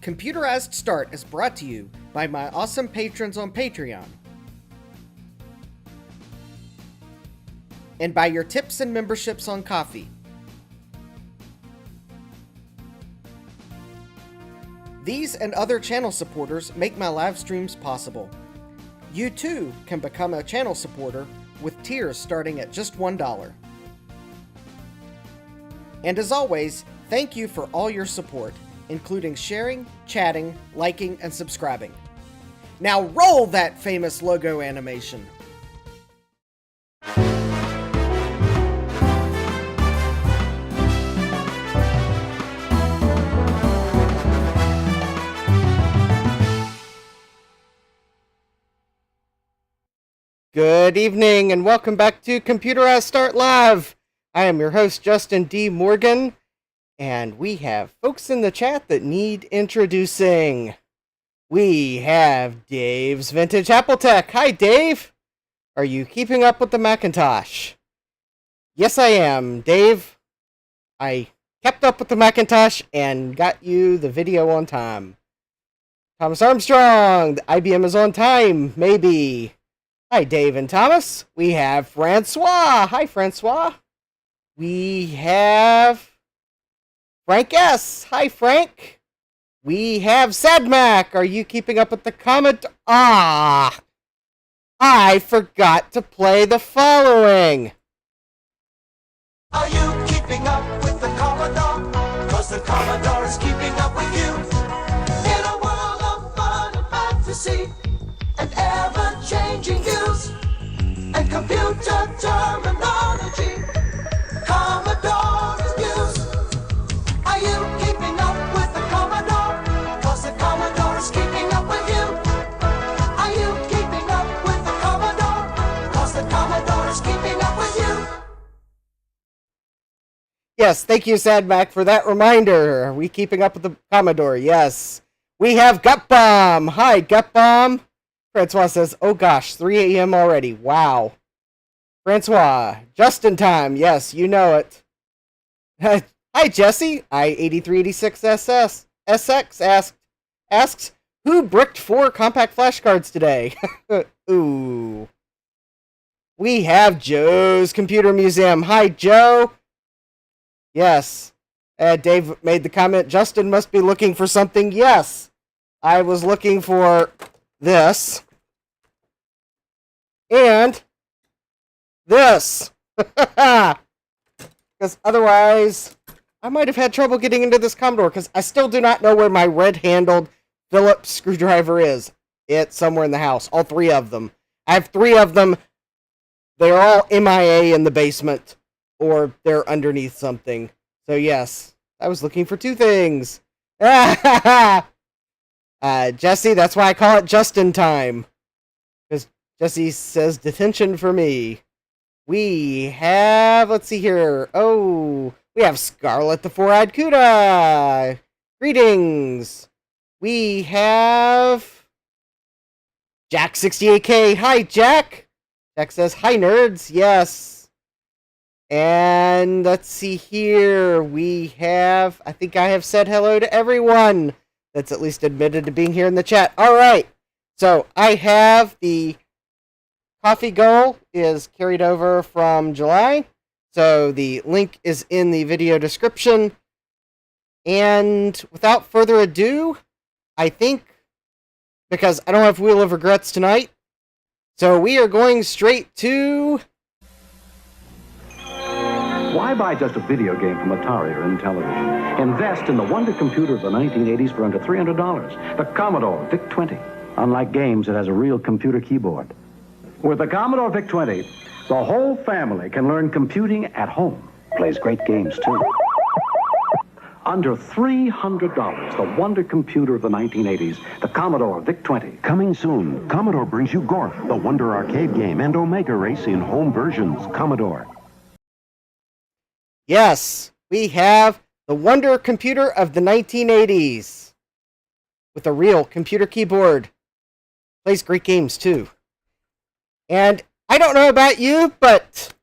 Computerized Start is brought to you by my awesome patrons on Patreon, and by your tips and memberships on Ko-fi. These and other channel supporters make my live streams possible. You too can become a channel supporter with tiers starting at just $1. And as always, thank you for all your support, including sharing, chatting, liking, and subscribing. Now roll that famous logo animation! Good evening and welcome back to Computerized Start Live! I am your host, Justin D. Morgan, and we have folks in the chat that need introducing. We have Dave's Vintage Apple Tech. Hi, Dave! Are you keeping up with the Macintosh? Yes, I am, Dave. I kept up with the Macintosh and got you the video on time. Thomas Armstrong, the IBM is on time, maybe. Hi, Dave and Thomas. We have Francois. Hi, Francois. We have Frank S. Hi, Frank. We have Sadmac. Are you keeping up with the Commodore? Ah! I forgot to play the following. Are you keeping up with the Commodore? 'Cause the Commodore is keeping up with you. In a world of fun and fantasy, and ever-changing views, and computer terminology, Commodore is news. Are you keeping up with the Commodore? 'Cause the Commodore is keeping up with you. Are you keeping up with the Commodore? 'Cause the Commodore is keeping up with you. Yes, thank you, Sadmac, for that reminder. Are we keeping up with the Commodore? Yes. We have Gut Bomb. Hi, Gut Bomb. Francois says, oh gosh, 3 a.m. already. Wow. Francois, just in time. Yes, you know it. Hi, Jesse. I8386SX asks, who bricked 4 compact flash cards today? Ooh. We have Joe's Computer Museum. Hi, Joe. Yes. Dave made the comment, Justin must be looking for something. Yes. I was looking for this. And this. Because otherwise, I might have had trouble getting into this Commodore, because I still do not know where my red-handled Phillips screwdriver is. It's somewhere in the house. All 3 of them. I have 3 of them. They're all MIA in the basement, or they're underneath something. So yes, I was looking for 2 things. Jesse, that's why I call it just in time. Because Jesse says detention for me. We have, let's see here. Oh, we have Scarlet the Four-Eyed Cuda. Greetings. We have Jack68K. Hi, Jack. Jack says, hi, nerds. Yes. And let's see here. We have, I think I have said hello to everyone that's at least admitted to being here in the chat. All right. So I have the coffee goal is carried over from July. So the link is in the video description. And without further ado, I think, because I don't have Wheel of Regrets tonight, so we are going straight to... Why buy just a video game from Atari or Intellivision? Invest in the wonder computer of the 1980s for under $300. The Commodore VIC-20. Unlike games, it has a real computer keyboard. With the Commodore VIC-20, the whole family can learn computing at home. Plays great games, too. Under $300, the wonder computer of the 1980s, the Commodore VIC-20. Coming soon, Commodore brings you Gorf, the Wonder arcade game, and Omega Race in home versions. Commodore. Yes, we have the Wonder computer of the 1980s. With a real computer keyboard. Plays great games, too. And I don't know about you, but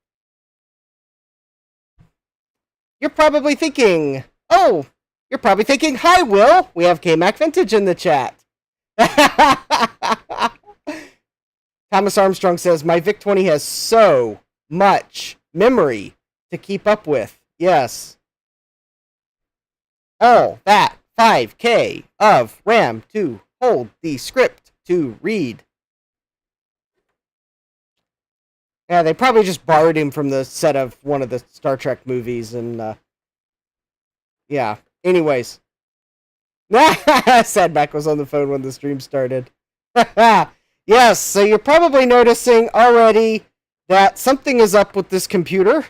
you're probably thinking, oh, You're probably thinking, hi, Will. We have K-Mac Vintage in the chat. Thomas Armstrong says, my VIC-20 has so much memory to keep up with. Yes. All that 5K of RAM to hold the script to read. Yeah, they probably just borrowed him from the set of one of the Star Trek movies, and yeah. Anyways, Sadback was on the phone when the stream started. Yes, so you're probably noticing already that something is up with this computer.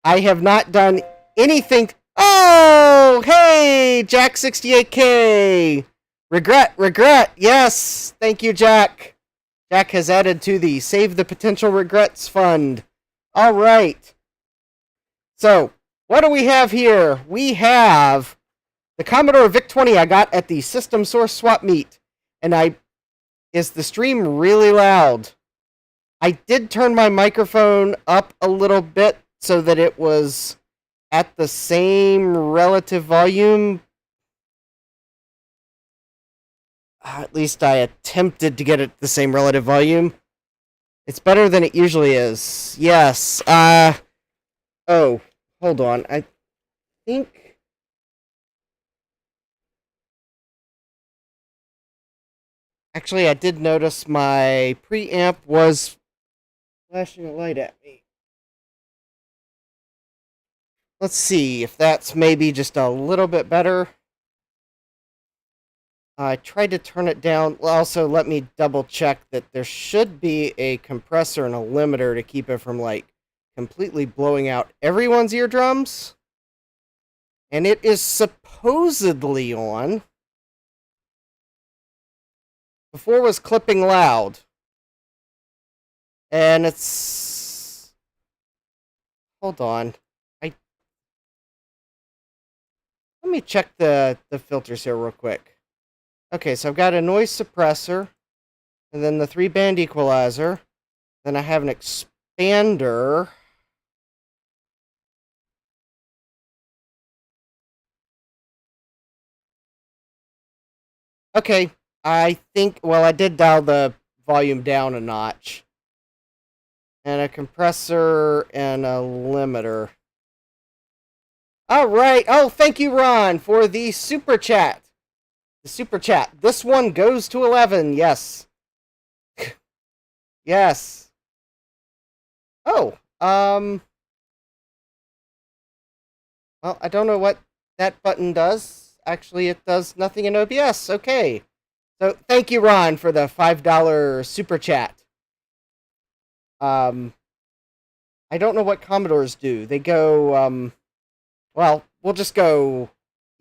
I have not done anything. Oh, hey, Jack68K. Regret. Yes, thank you, Jack. Jack has added to the Save the Potential Regrets Fund. All right. So, what do we have here? We have the Commodore VIC-20 I got at the System Source Swap Meet. And is the stream really loud? I did turn my microphone up a little bit so that it was at the same relative volume. At least I attempted to get it the same relative volume. It's better than it usually is. Yes. Oh, hold on. I think... Actually, I did notice my preamp was flashing a light at me. Let's see if that's maybe just a little bit better. I tried to turn it down. Also, let me double check that there should be a compressor and a limiter to keep it from, like, completely blowing out everyone's eardrums. And it is supposedly on. Before was clipping loud. And it's... Hold on. Let me check the filters here real quick. Okay, so I've got a noise suppressor, and then the 3-band equalizer. Then I have an expander. Okay, I think, well, I did dial the volume down a notch. And a compressor and a limiter. All right. Oh, thank you, Ron, for the super chat. The super chat. This one goes to 11. Yes. Yes. Oh. Well, I don't know what that button does. Actually, it does nothing in OBS. Okay. So, thank you, Ron, for the $5 super chat. I don't know what Commodores do. They go, well, we'll just go,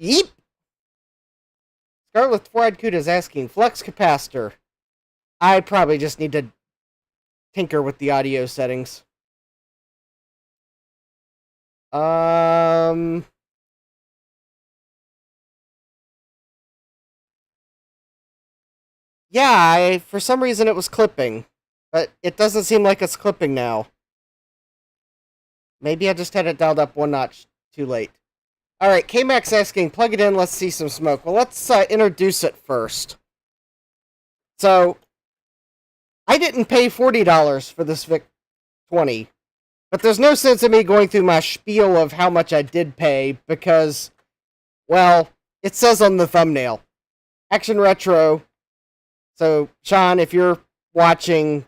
yeep. Scarlet Four-Eyed Cuda is asking, flux capacitor. I probably just need to tinker with the audio settings. Yeah, for some reason it was clipping, but it doesn't seem like it's clipping now. Maybe I just had it dialed up one notch too late. Alright, K-Mac's asking, plug it in, let's see some smoke. Well, let's introduce it first. So, I didn't pay $40 for this VIC-20, but there's no sense in me going through my spiel of how much I did pay, because, well, it says on the thumbnail, Action Retro. So, Sean, if you're watching,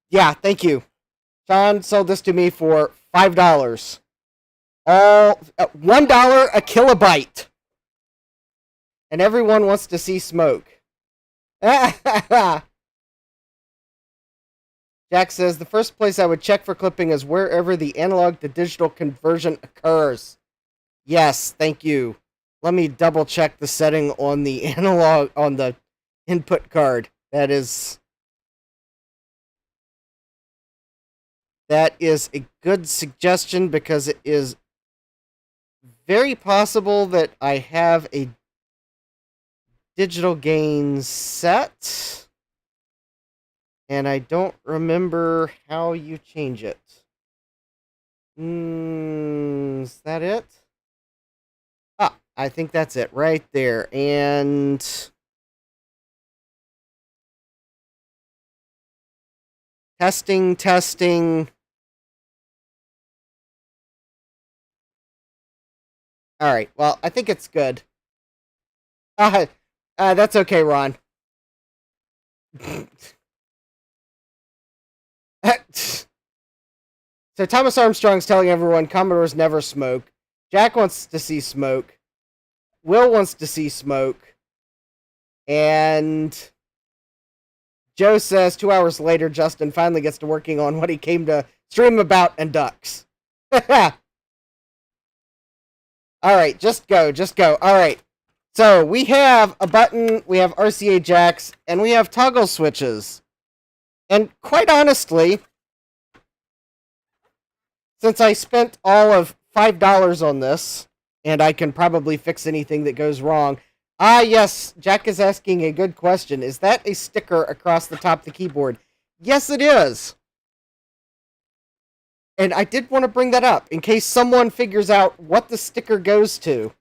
yeah, thank you. Sean sold this to me for $5. All $1 a kilobyte. And everyone wants to see smoke. Jack says, the first place I would check for clipping is wherever the analog to digital conversion occurs. Yes, thank you. Let me double check the setting on the analog, on the input card. That is a good suggestion, because it is very possible that I have a digital gain set, and I don't remember how you change it. Is that it? Ah, I think that's it right there. And testing, testing. All right. Well, I think it's good. That's okay, Ron. So Thomas Armstrong's telling everyone Commodores never smoke. Jack wants to see smoke. Will wants to see smoke. And Joe says 2 hours later, Justin finally gets to working on what he came to stream about and ducks. All right, just go, just go. All right. So we have a button, we have RCA jacks, and we have toggle switches. And quite honestly, since I spent all of $5 on this, and I can probably fix anything that goes wrong. Ah, yes, Jack is asking a good question. Is that a sticker across the top of the keyboard? Yes, it is. And I did want to bring that up in case someone figures out what the sticker goes to.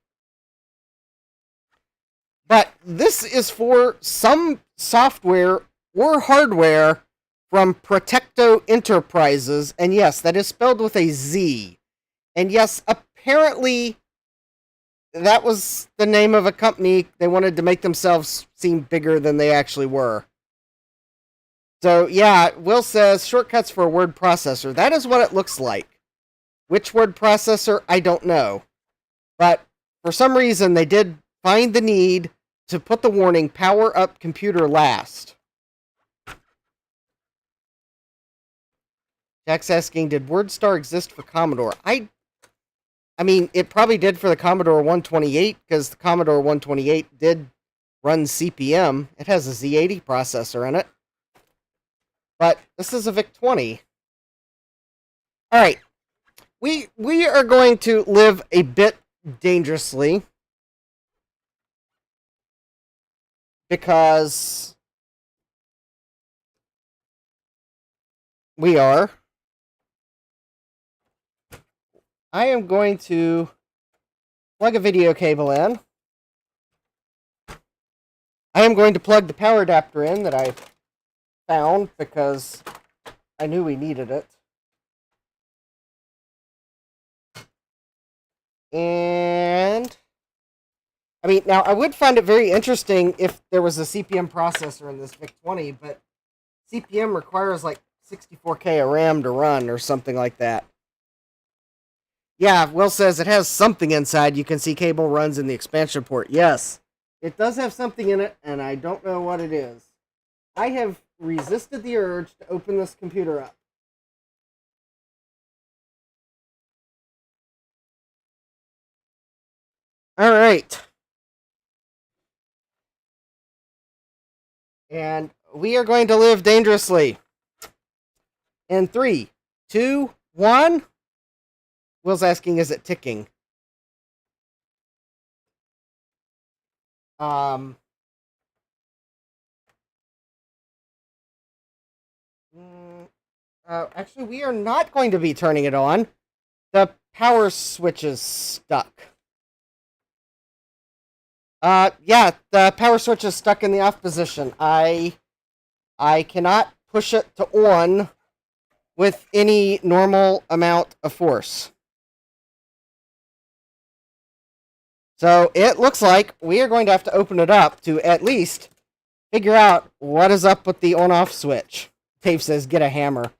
But this is for some software or hardware from Protecto Enterprises. And yes, that is spelled with a Z. And yes, apparently that was the name of a company. They wanted to make themselves seem bigger than they actually were. So yeah, Will says shortcuts for a word processor. That is what it looks like. Which word processor, I don't know. But for some reason, they did find the need to put the warning, power up computer last. Jack's asking, did WordStar exist for Commodore? I mean, it probably did for the Commodore 128, because the Commodore 128 did run CP/M. It has a Z80 processor in it. But this is a VIC-20. Alright. We are going to live a bit dangerously. Because we are. I am going to plug a video cable in. I am going to plug the power adapter in that I found because I knew we needed it. And I mean, now I would find it very interesting if there was a CP/M processor in this VIC-20, but CP/M requires like 64K of RAM to run or something like that. Yeah, Will says it has something inside. You can see cable runs in the expansion port. Yes, it does have something in it, and I don't know what it is. I have resisted the urge to open this computer up. All right. And we are going to live dangerously. In 3, 2, 1. Will's asking, is it ticking? Actually, we are not going to be turning it on. The power switch is stuck. Yeah, the power switch is stuck in the off position. I cannot push it to on with any normal amount of force. So it looks like we are going to have to open it up to at least figure out what is up with the on-off switch. Dave says, get a hammer.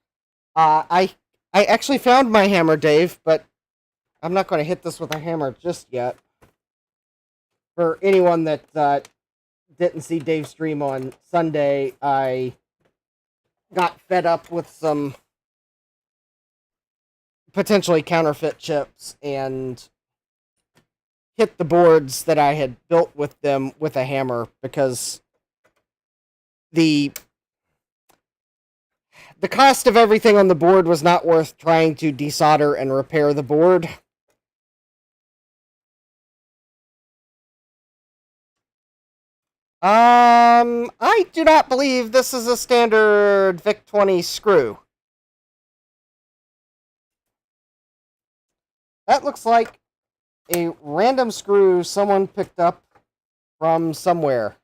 I actually found my hammer, Dave, but I'm not going to hit this with a hammer just yet. For anyone that didn't see Dave's stream on Sunday, I got fed up with some potentially counterfeit chips and hit the boards that I had built with them with a hammer because the cost of everything on the board was not worth trying to desolder and repair the board. I do not believe this is a standard VIC-20 screw. That looks like a random screw someone picked up from somewhere.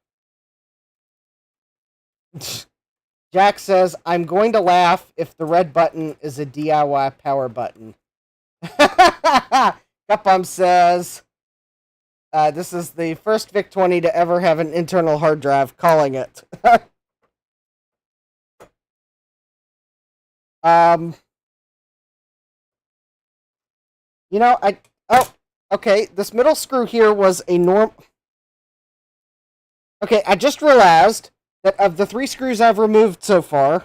Jack says, I'm going to laugh if the red button is a DIY power button. Gupum says, this is the first VIC-20 to ever have an internal hard drive, calling it. You know, okay, this middle screw here was a Okay, I just realized that of the 3 screws I've removed so far,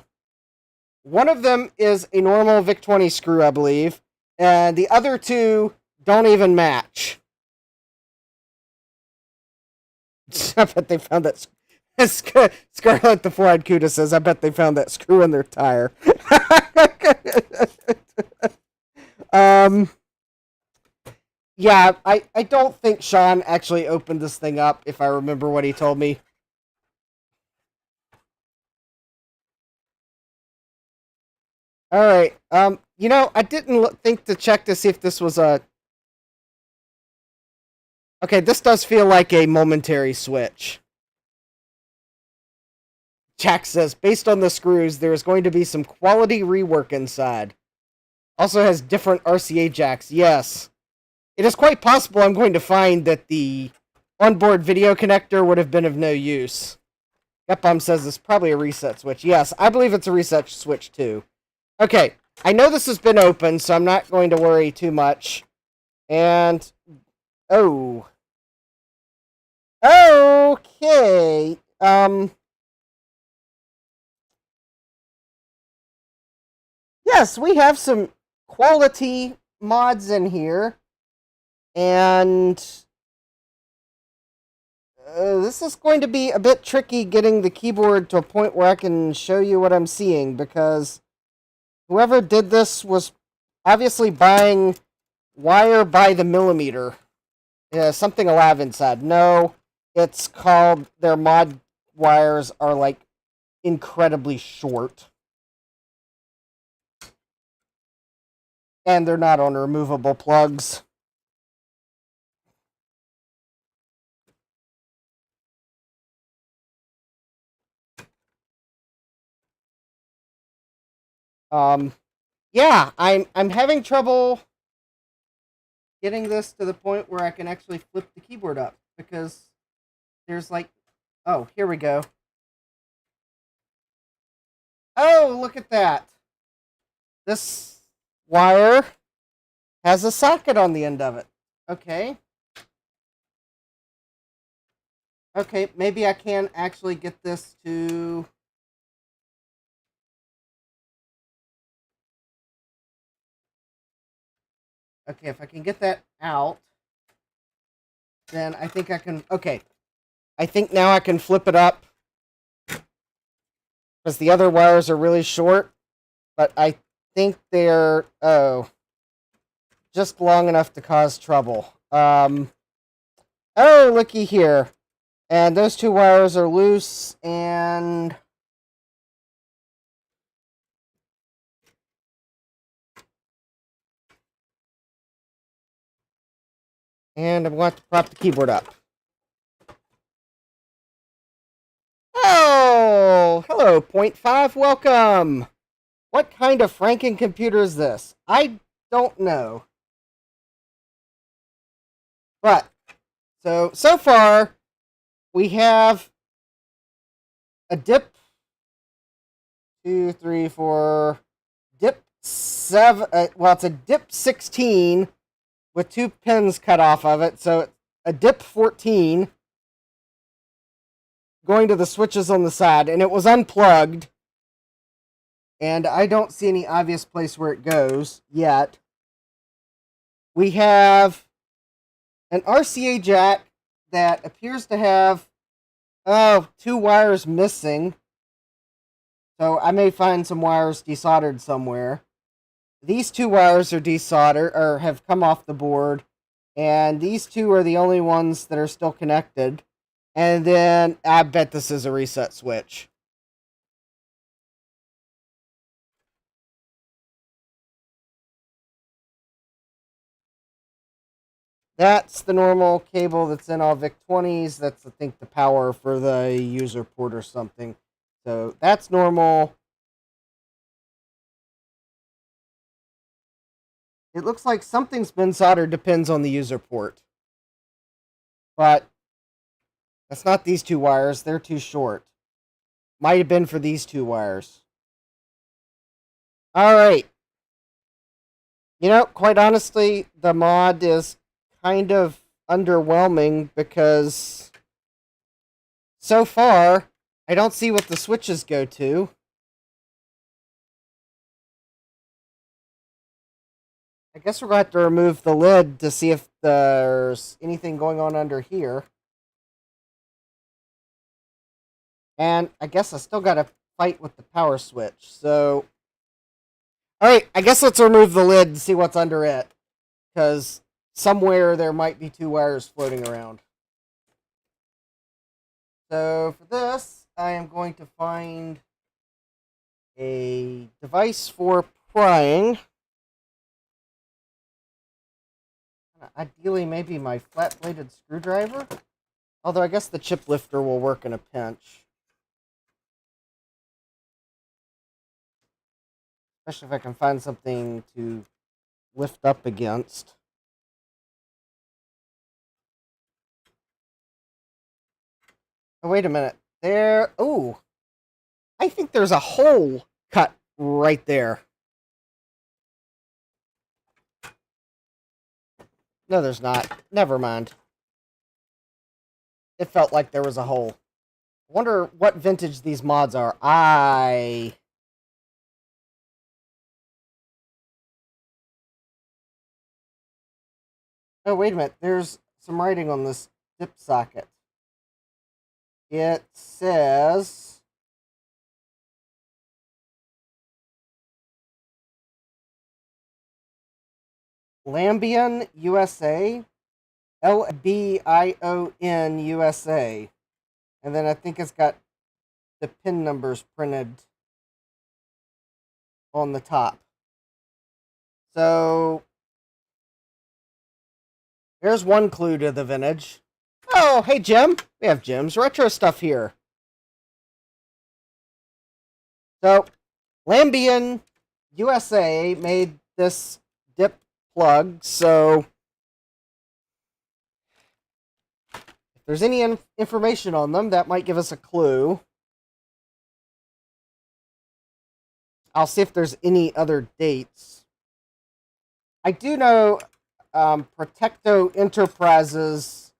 one of them is a normal VIC-20 screw, I believe, and the other 2 don't even match. I bet they found that. Scarlet the Four-Eyed Cuda says, I bet they found that screw in their tire. Yeah, I don't think Sean actually opened this thing up, if I remember what he told me. Alright, you know, I didn't think to check to see if this was a... Okay, this does feel like a momentary switch. Jack says, based on the screws, there is going to be some quality rework inside. Also has different RCA jacks, yes. It is quite possible I'm going to find that the onboard video connector would have been of no use. Gupum says it's probably a reset switch. Yes, I believe it's a reset switch too. Okay, I know this has been open, so I'm not going to worry too much. And... oh. Okay. Yes, we have some quality mods in here. And this is going to be a bit tricky getting the keyboard to a point where I can show you what I'm seeing, because whoever did this was obviously buying wire by the millimeter. Something alive inside. No, it's called, their mod wires are like incredibly short. And they're not on removable plugs. Yeah, I'm having trouble getting this to the point where I can actually flip the keyboard up, because there's like, oh, here we go. Oh, look at that. This wire has a socket on the end of it. Okay. Okay, maybe I can actually get this to... Okay, if I can get that out, then I think I can... Okay. I think now I can flip it up, because the other wires are really short, but I think they're, just long enough to cause trouble. Oh, looky here. And those 2 wires are loose, and... And I'm going to prop the keyboard up. Oh, hello, Point 5, welcome. What kind of Franken computer is this? I don't know. But, so far, we have a dip 2, 3, 4, dip 7, well, it's a dip 16 with 2 pins cut off of it, so it's a dip 14 going to the switches on the side, and it was unplugged, and I don't see any obvious place where it goes yet. We have an RCA jack that appears to have 2 wires missing, so I may find some wires desoldered somewhere. These 2 wires are desoldered, or have come off the board, and these 2 are the only ones that are still connected. And then, I bet this is a reset switch. That's the normal cable that's in all VIC-20s. That's, I think, the power for the user port or something. So that's normal. It looks like something's been soldered, depends on the user port. But that's not these two wires. They're too short. Might have been for these two wires. All right. You know, quite honestly, the mod is kind of underwhelming because so far, I don't see what the switches go to. I guess we're going to have to remove the lid to see if there's anything going on under here. And I guess I still got to fight with the power switch. So, alright, I guess let's remove the lid and see what's under it. Because somewhere there might be two wires floating around. So for this, I am going to find a device for prying. Ideally, maybe my flat-bladed screwdriver. Although I guess the chip lifter will work in a pinch. Especially if I can find something to lift up against. Oh, wait a minute. There... Ooh. I think there's a hole cut right there. No, there's not. Never mind. It felt like there was a hole. I wonder what vintage these mods are. Oh, wait a minute. There's some writing on this dip socket. It says... Lambion, USA. Lbion, USA. And then I think it's got the pin numbers printed on the top. So... There's one clue to the vintage. Oh, hey, Jim. We have Jim's retro stuff here. So, Lambion USA made this dip plug, so if there's any information on them, that might give us a clue. I'll see if there's any other dates. I do know Protecto Enterprises,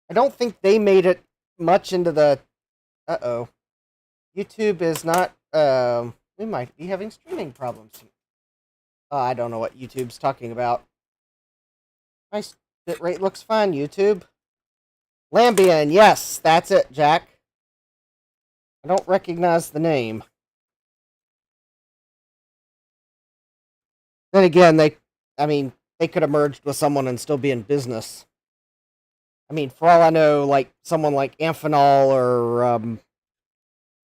I don't think they made it much into the... Uh-oh. YouTube is not... we might be having streaming problems. I don't know what YouTube's talking about. My bitrate looks fine, YouTube. Lambion, yes, that's it, Jack. I don't recognize the name. Then again, they could have merged with someone and still be in business. I mean, for all I know, like someone like Amphenol or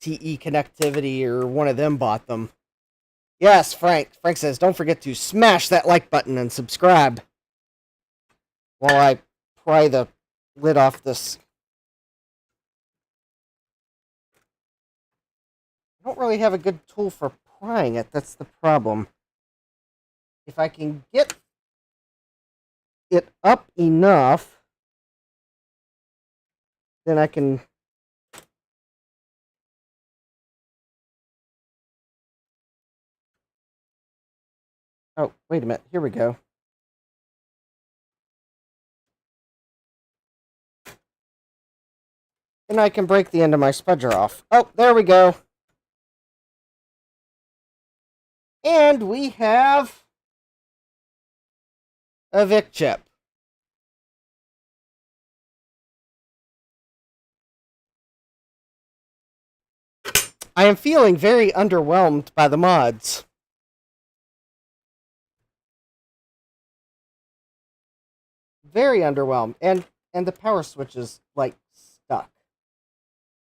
TE Connectivity or one of them bought them. Yes, Frank. Frank says, don't forget to smash that like button and subscribe. While I pry the lid off this. I don't really have a good tool for prying it. That's the problem. If I can get it up enough, then I can... Oh, wait a minute. Here we go. And I can break the end of my spudger off. Oh, there we go. And we have a VIC chip. I am feeling very underwhelmed by the mods. Very underwhelmed. And the power switch is, like, stuck.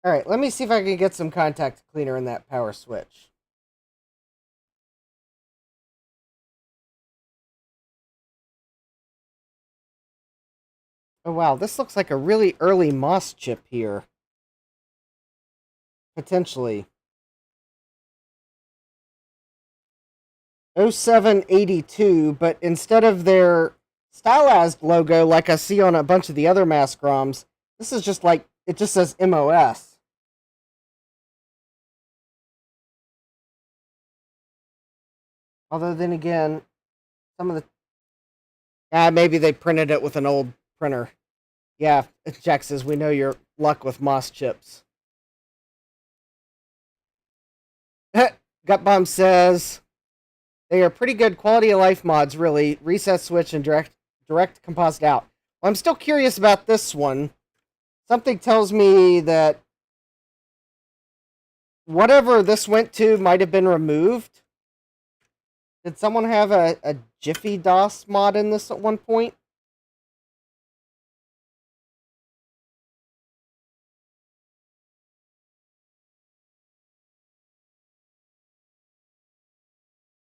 Alright, let me see if I can get some contact cleaner in that power switch. Oh wow, this looks like a really early MOS chip here. Potentially. 0782, but instead of their stylized logo like I see on a bunch of the other mask ROMs, this is just like, it just says MOS. Although then again, some of the... maybe they printed it with an old printer. Yeah, Jack says, we know your luck with MOS chips. Gutbomb says, they are pretty good quality of life mods, really. Reset switch and direct composite out. Well, I'm still curious about this one. Something tells me that whatever this went to might have been removed. Did someone have a Jiffy DOS mod in this at one point?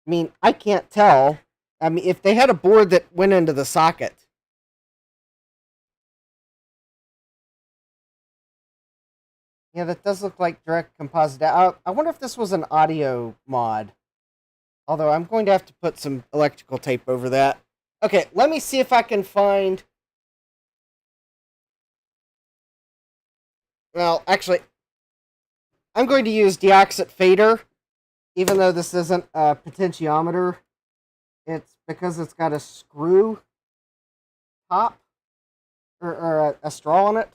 I mean, I can't tell. I mean, if they had a board that went into the socket. Yeah, that does look like direct composite. I wonder if this was an audio mod. Although I'm going to have to put some electrical tape over that. Okay, let me see if I can find... Well, actually, I'm going to use Deoxit Fader. Even though this isn't a potentiometer, it's because it's got a screw top, or a straw on it.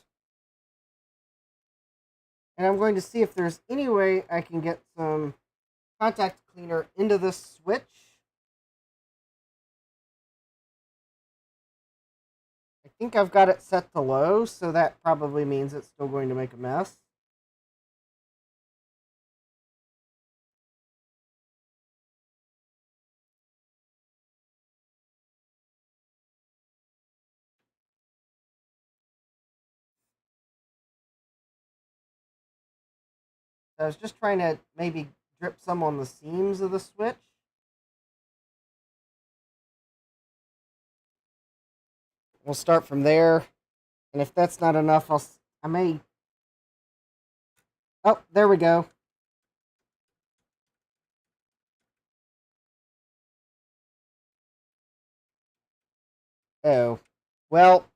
And I'm going to see if there's any way I can get some contact cleaner into this switch. I think I've got it set to low, so that probably means it's still going to make a mess. I was just trying to maybe drip some on the seams of the switch. We'll start from there. And if that's not enough, I may... Oh, there we go. Oh. Well...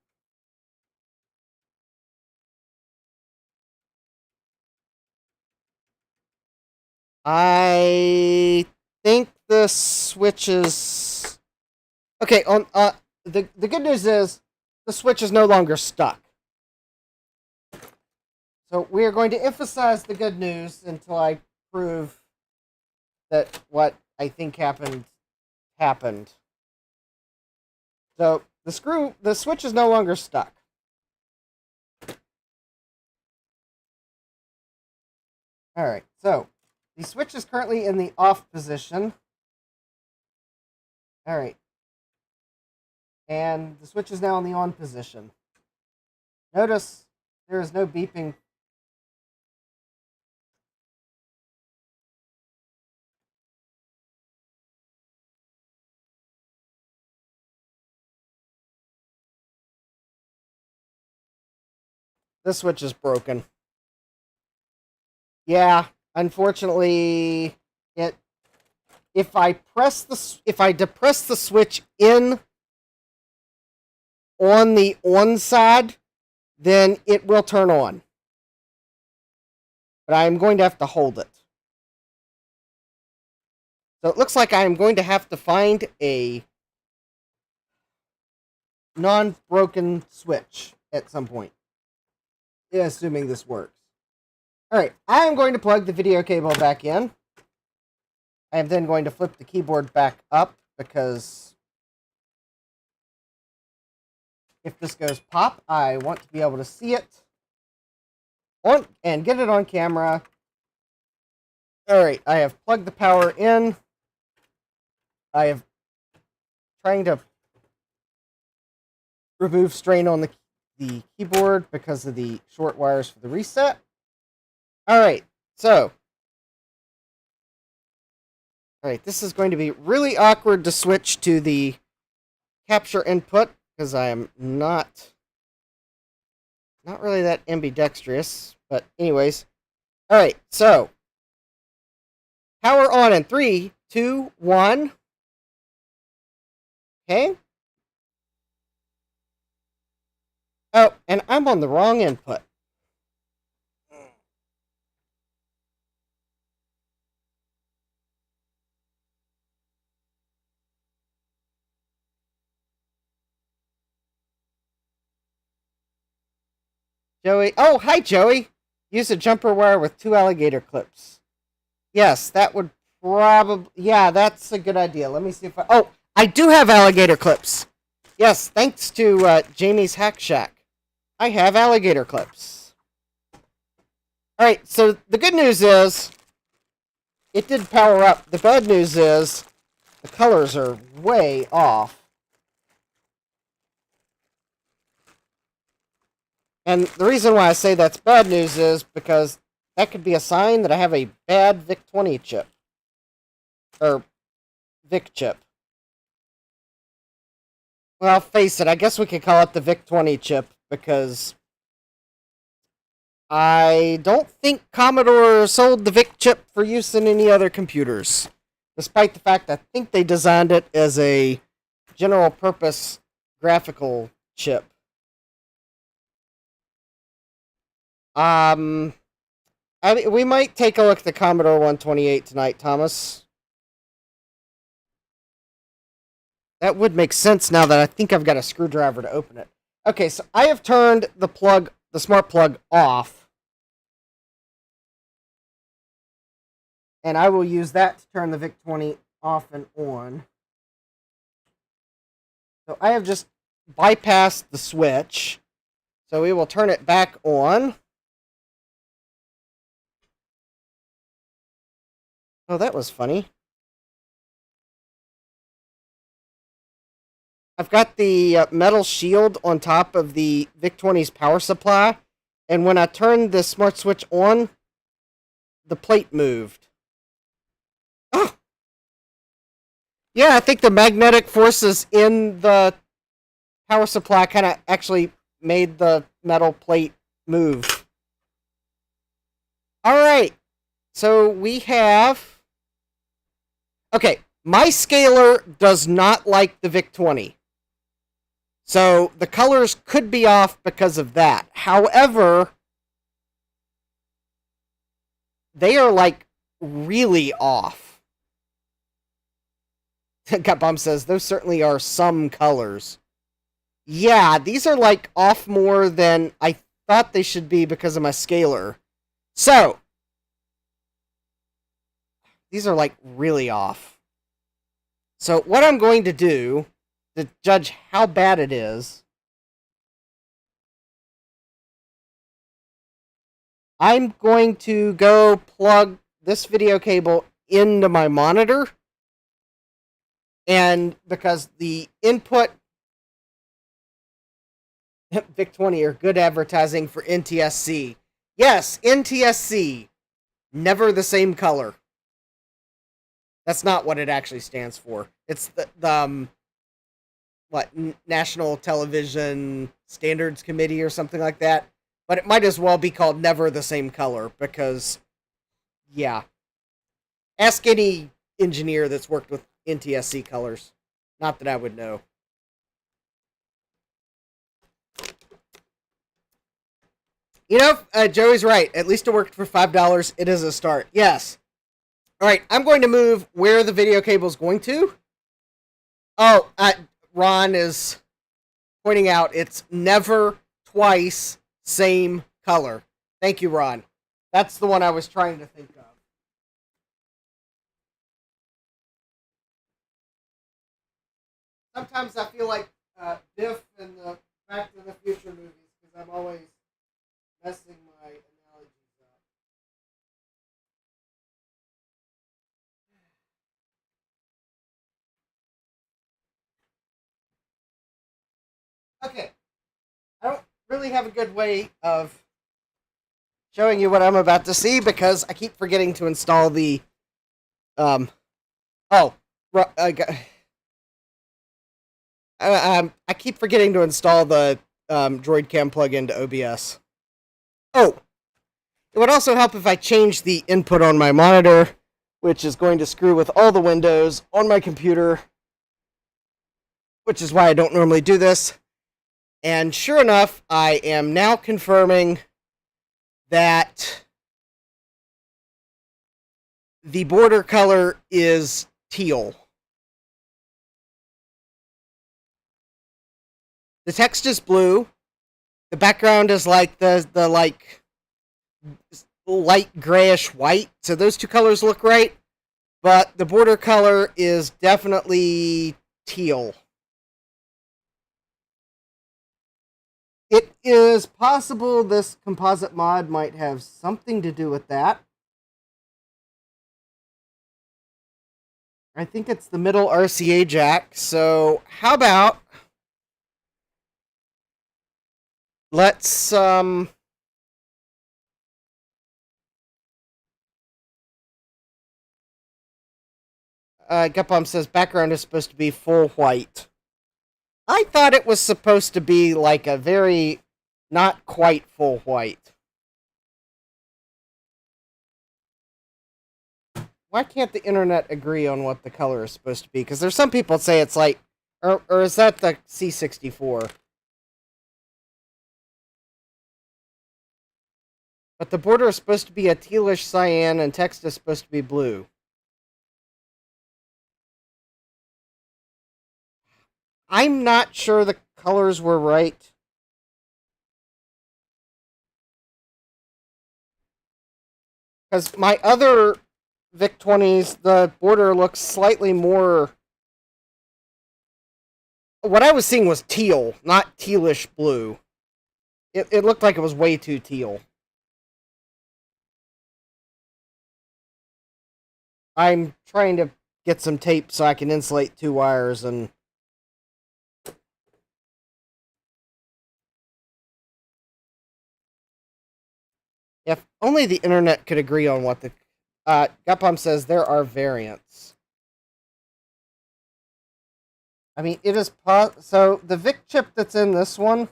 I think the switch is... Okay, the good news is the switch is no longer stuck. So we are going to emphasize the good news until I prove that what I think happened. So the switch is no longer stuck. All right, so the switch is currently in the off position. All right. And the switch is now in the on position. Notice there is no beeping. The switch is broken. Yeah, unfortunately, if I depress the switch in on the on side, then it will turn on. But I'm going to have to hold it. So it looks like I'm going to have to find a non-broken switch at some point. Yeah, assuming this works. Alright, I'm going to plug the video cable back in. I am then going to flip the keyboard back up because if this goes pop, I want to be able to see it on and get it on camera. Alright, I have plugged the power in. I have trying to remove strain on the keyboard because of the short wires for the reset. Alright, so. Alright, this is going to be really awkward to switch to the capture input because I am not not really that ambidextrous, but anyways. Alright, so power on in 3, 2, 1. Okay. Oh, and I'm on the wrong input. Joey. Oh, hi, Joey. Use a jumper wire with 2 alligator clips. Yes, that would probably... Yeah, that's a good idea. Let me see if I... Oh, I do have alligator clips. Yes, thanks to Jamie's Hack Shack. I have alligator clips. Alright, so the good news is... It did power up. The bad news is... The colors are way off. And the reason why I say that's bad news is because that could be a sign that I have a bad VIC-20 chip. Or VIC chip. Well, face it, I guess we could call it the VIC-20 chip because I don't think Commodore sold the VIC chip for use in any other computers. Despite the fact I think they designed it as a general purpose graphical chip. We might take a look at the Commodore 128 tonight, Thomas. That would make sense now that I think I've got a screwdriver to open it. Okay, so I have turned the smart plug off. And I will use that to turn the VIC-20 off and on. So I have just bypassed the switch. So we will turn it back on. Oh, that was funny. I've got the metal shield on top of the VIC-20's power supply, and when I turned the smart switch on, the plate moved. Oh! Yeah, I think the magnetic forces in the power supply kind of actually made the metal plate move. Alright, so we have... Okay, my scaler does not like the VIC-20. So the colors could be off because of that. However, they are like really off. Gut Bomb says, those certainly are some colors. Yeah, these are like off more than I thought they should be because of my scaler. So, these are like really off. So what I'm going to do to judge how bad it is, I'm going to go plug this video cable into my monitor. And because the input VIC-20 are good advertising for NTSC. Yes, NTSC. Never the same color. That's not what it actually stands for. It's the National Television Standards Committee or something like that. But it might as well be called Never the Same Color because, yeah. Ask any engineer that's worked with NTSC colors. Not that I would know. You know, Joey's right. At least it worked for $5. It is a start. Yes. All right, I'm going to move where the video cable is going to. Oh, Ron is pointing out it's never twice same color. Thank you, Ron. That's the one I was trying to think of. Sometimes I feel like Biff in the Back to the Future movies because I'm always messing my analogies up. Okay. I don't really have a good way of showing you what I'm about to see because I keep forgetting to install the I keep forgetting to install the Droid Cam plugin to OBS. Oh, it would also help if I changed the input on my monitor, which is going to screw with all the windows on my computer, which is why I don't normally do this. And sure enough, I am now confirming that the border color is teal. The text is blue. The background is like the like light grayish white. So those two colors look right. But the border color is definitely teal. It is possible this composite mod might have something to do with that. I think it's the middle RCA jack. So how about let's Gupom says background is supposed to be full white. I thought it was supposed to be like a very not quite full white. Why can't the internet agree on what the color is supposed to be? Because there's some people say it's like, or is that the C64? But the border is supposed to be a tealish cyan and text is supposed to be blue. I'm not sure the colors were right. Because my other VIC-20s, the border looks slightly more... What I was seeing was teal, not tealish blue. It looked like it was way too teal. I'm trying to get some tape so I can insulate two wires and... If only the internet could agree on what the... Gupom says there are variants. I mean, it is... So, the VIC chip that's in this one...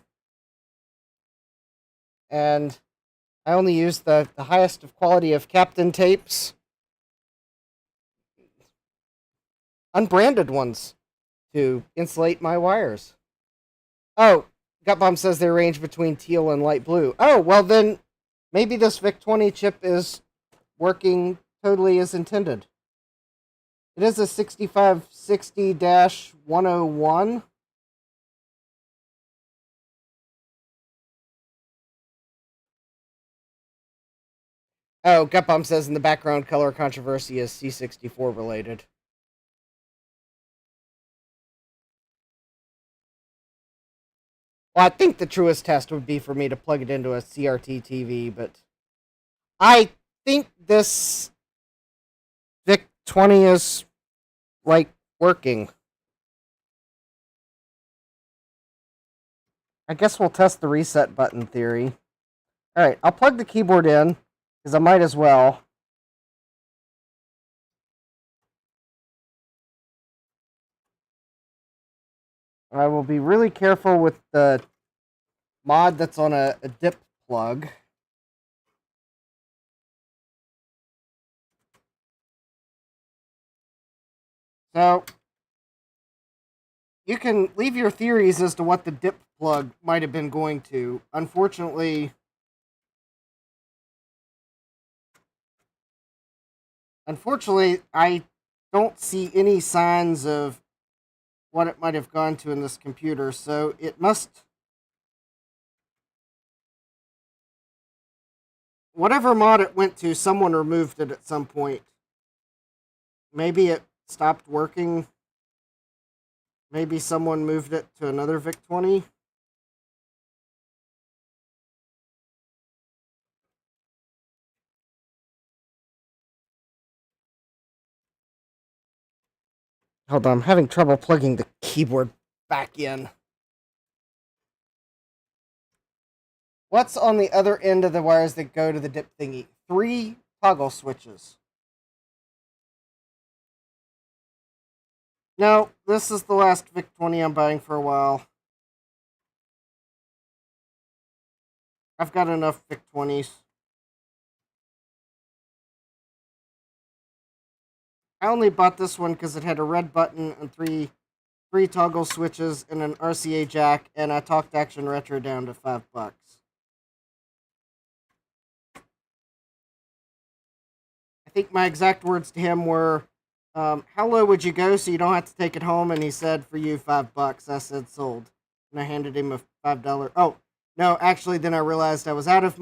And I only use the highest of quality of Captain tapes. Unbranded ones. To insulate my wires. Oh, Gutbomb says they range between teal and light blue. Oh, well then... Maybe this VIC-20 chip is working totally as intended. It is a 6560-101. Oh, Gutbomb says in the background color controversy is C64 related. Well, I think the truest test would be for me to plug it into a CRT TV, but I think this VIC-20 is, like, working. I guess we'll test the reset button theory. Alright, I'll plug the keyboard in, because I might as well. I will be really careful with the mod that's on a dip plug. So, you can leave your theories as to what the dip plug might have been going to. Unfortunately, I don't see any signs of what it might have gone to in this computer, so it must... Whatever mod it went to, someone removed it at some point. Maybe it stopped working. Maybe someone moved it to another VIC-20. Hold on, I'm having trouble plugging the keyboard back in. What's on the other end of the wires that go to the dip thingy? 3 toggle switches. No, this is the last VIC-20 I'm buying for a while. I've got enough VIC-20s. I only bought this one because it had a red button and three toggle switches and an RCA jack, and I talked Action Retro down to $5. I think my exact words to him were, how low would you go so you don't have to take it home? And he said, for you, $5. I said, sold. And I handed him a $5. Oh, no, actually, then I realized I was out of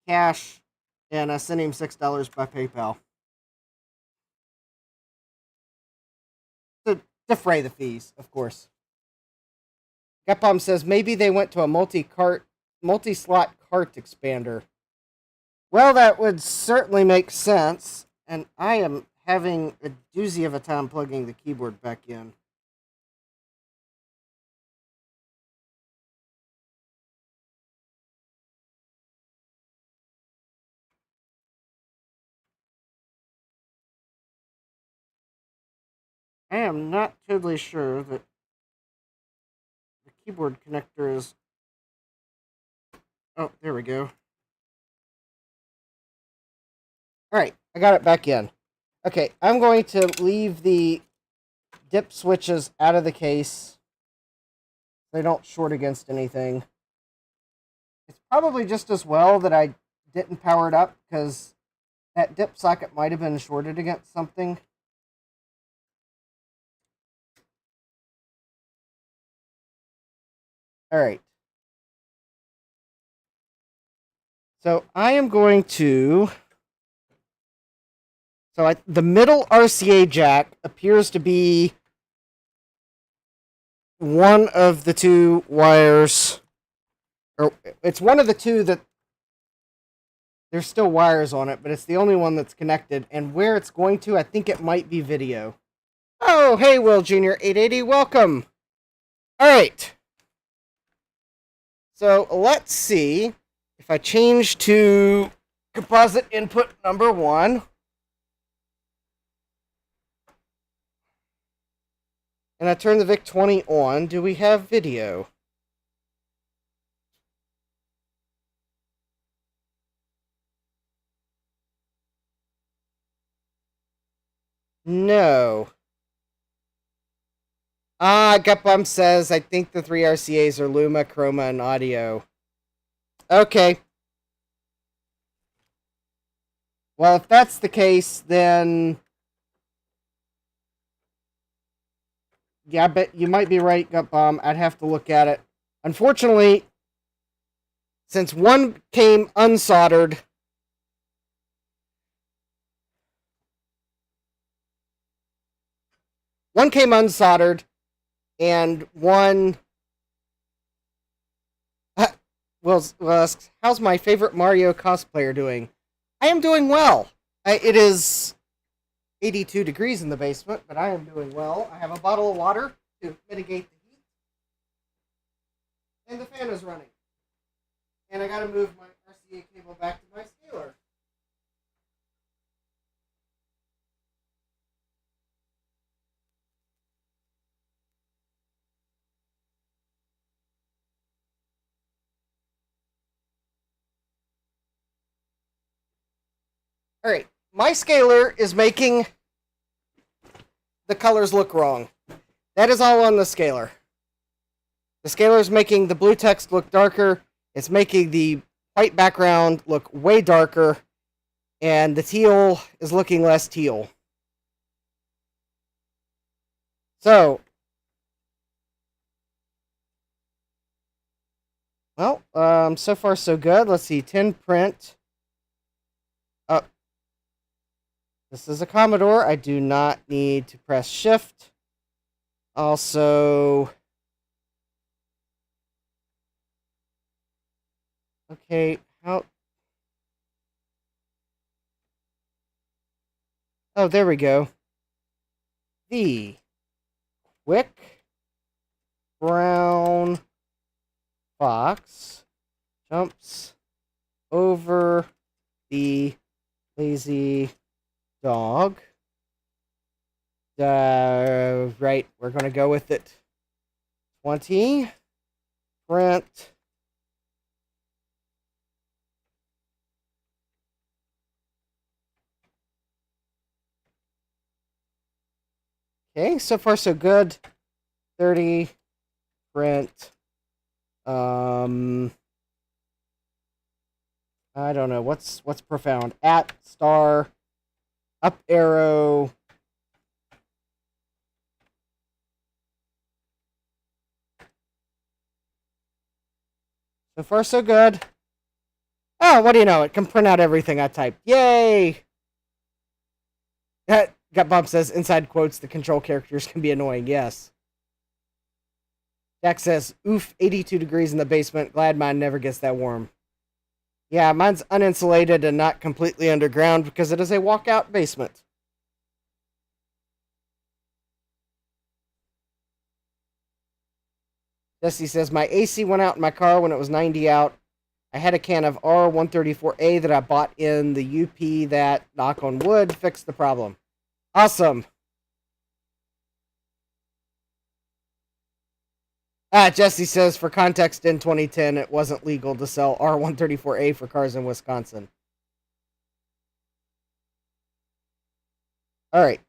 cash, and I sent him $6 by PayPal. To defray the fees, of course. Gutbomb says, maybe they went to a multi-slot cart expander. Well, that would certainly make sense, and I am having a doozy of a time plugging the keyboard back in. I am not totally sure that the keyboard connector is... Oh, there we go. Alright, I got it back in. Okay, I'm going to leave the dip switches out of the case. They don't short against anything. It's probably just as well that I didn't power it up, because that dip socket might have been shorted against something. Alright. So I am going to... So the middle RCA jack appears to be one of the two wires, or it's one of the two that there's still wires on it, but it's the only one that's connected. And where it's going to, I think it might be video. Oh, hey, Will Jr. 880, welcome. All right. So let's see if I change to composite input number 1. And I turn the VIC-20 on. Do we have video? No. Gutbump says, I think the 3 RCAs are Luma, Chroma, and Audio. Okay. Well, if that's the case, then... Yeah, I bet you might be right, Gutbomb. I'd have to look at it. Unfortunately, since one came unsoldered, and one... Well, how's my favorite Mario cosplayer doing? I am doing well. It is 82 degrees in the basement, but I am doing well. I have a bottle of water to mitigate the heat. And the fan is running. And I gotta move my RCA cable back to my scaler. Alright, my scaler is making the colors look wrong. That is all on the scaler. The scaler is making the blue text look darker. It's making the white background look way darker. And the teal is looking less teal. So, well, so far so good. Let's see, 10 print. This is a Commodore. I do not need to press shift. Also, okay, how... Oh, there we go. The quick brown fox jumps over the lazy dog. Right, we're going to go with it. 20. Print. Okay, so far so good. 30, print. I don't know, what's profound? At, star, up arrow. So far so good. Oh, what do you know? It can print out everything I typed. Yay! Gut Bump says, inside quotes, the control characters can be annoying. Yes. Jack says, oof, 82 degrees in the basement. Glad mine never gets that warm. Yeah, mine's uninsulated and not completely underground because it is a walkout basement. Jesse says, my AC went out in my car when it was 90 out. I had a can of R134A that I bought in the UP that, knock on wood, fixed the problem. Awesome. Jesse says, for context, in 2010, it wasn't legal to sell R134A for cars in Wisconsin. Alright.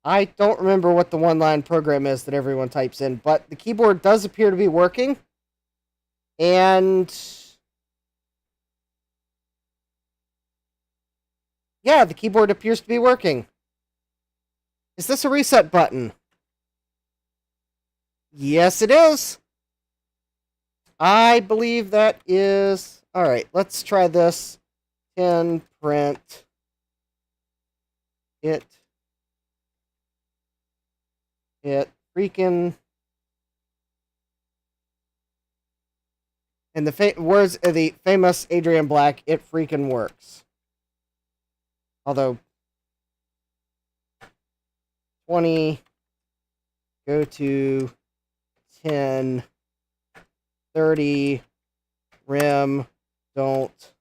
I don't remember what the one-line program is that everyone types in, but the keyboard does appear to be working. And yeah, the keyboard appears to be working. Is this a reset button? Yes, it is. I believe that is... Alright, let's try this. 10, print. It freaking... In the words of the famous Adrian Black, it freaking works. Although... 20... Go to... 10... 30... Rim... Don't...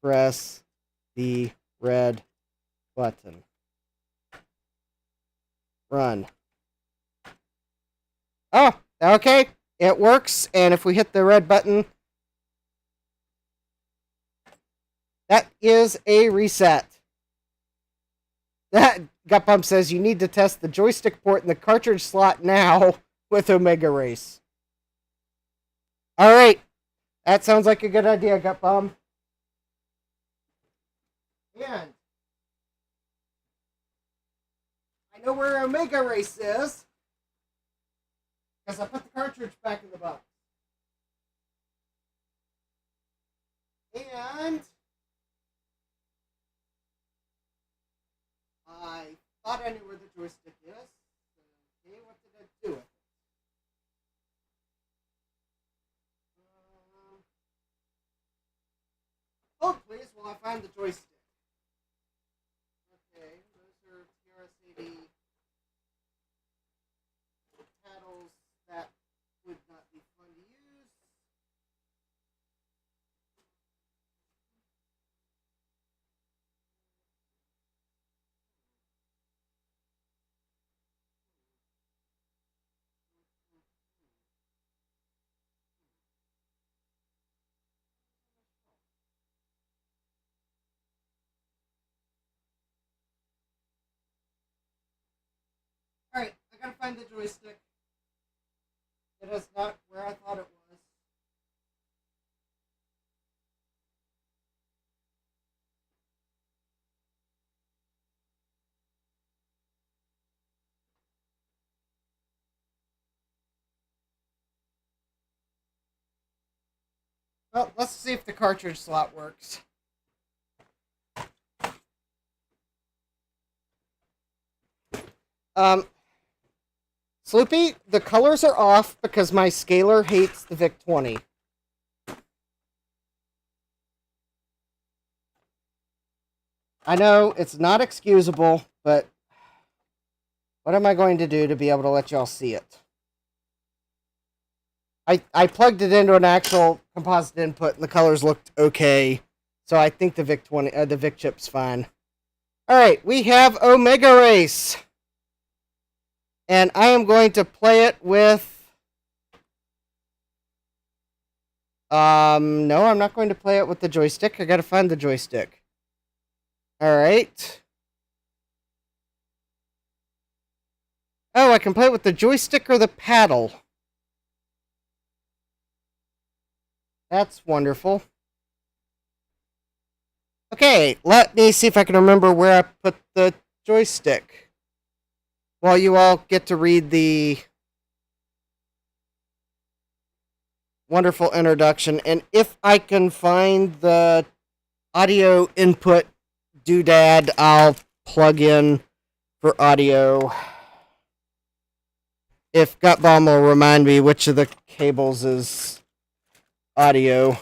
Press the red button. Run. Oh, okay. It works, and if we hit the red button, that is a reset. That Gut Bump says you need to test the joystick port in the cartridge slot now with Omega Race. Alright. That sounds like a good idea, Gut Bump. And I know where Omega Race is, because I put the cartridge back in the box. And I thought I knew where the joystick is. Okay, what did I do with it? Hold please while I find the joystick. Okay, those are TRS-80 paddles that would not be fun to use. Alright, I gotta find the joystick. It is not where I thought it was. Well, let's see if the cartridge slot works. Sloopy, the colors are off because my scaler hates the VIC-20. I know it's not excusable, but what am I going to do to be able to let y'all see it? I plugged it into an actual composite input and the colors looked okay. So I think the VIC-20, the VIC chip's fine. Alright, we have Omega Race. And I am going to play it with... no, I'm not going to play it with the joystick. I gotta find the joystick. Alright. Oh, I can play it with the joystick or the paddle. That's wonderful. Okay, let me see if I can remember where I put the joystick. While you all get to read the wonderful introduction, and if I can find the audio input doodad, I'll plug in for audio. If Gutbomb will remind me which of the cables is audio.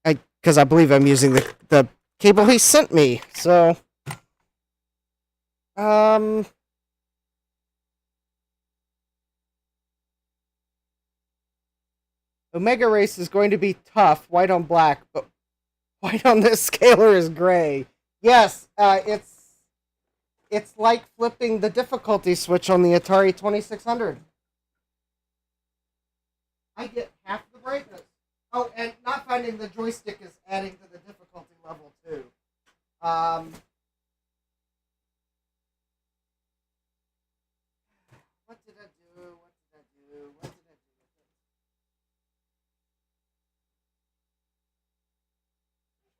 Because I believe I'm using the cable he sent me. So, Omega Race is going to be tough, white on black, but white on this scaler is gray. Yes, it's like flipping the difficulty switch on the Atari 2600. I get half the brightness. Oh, and not finding the joystick is adding to the difficulty level, too. What did I do? What did I do? What did I do with it?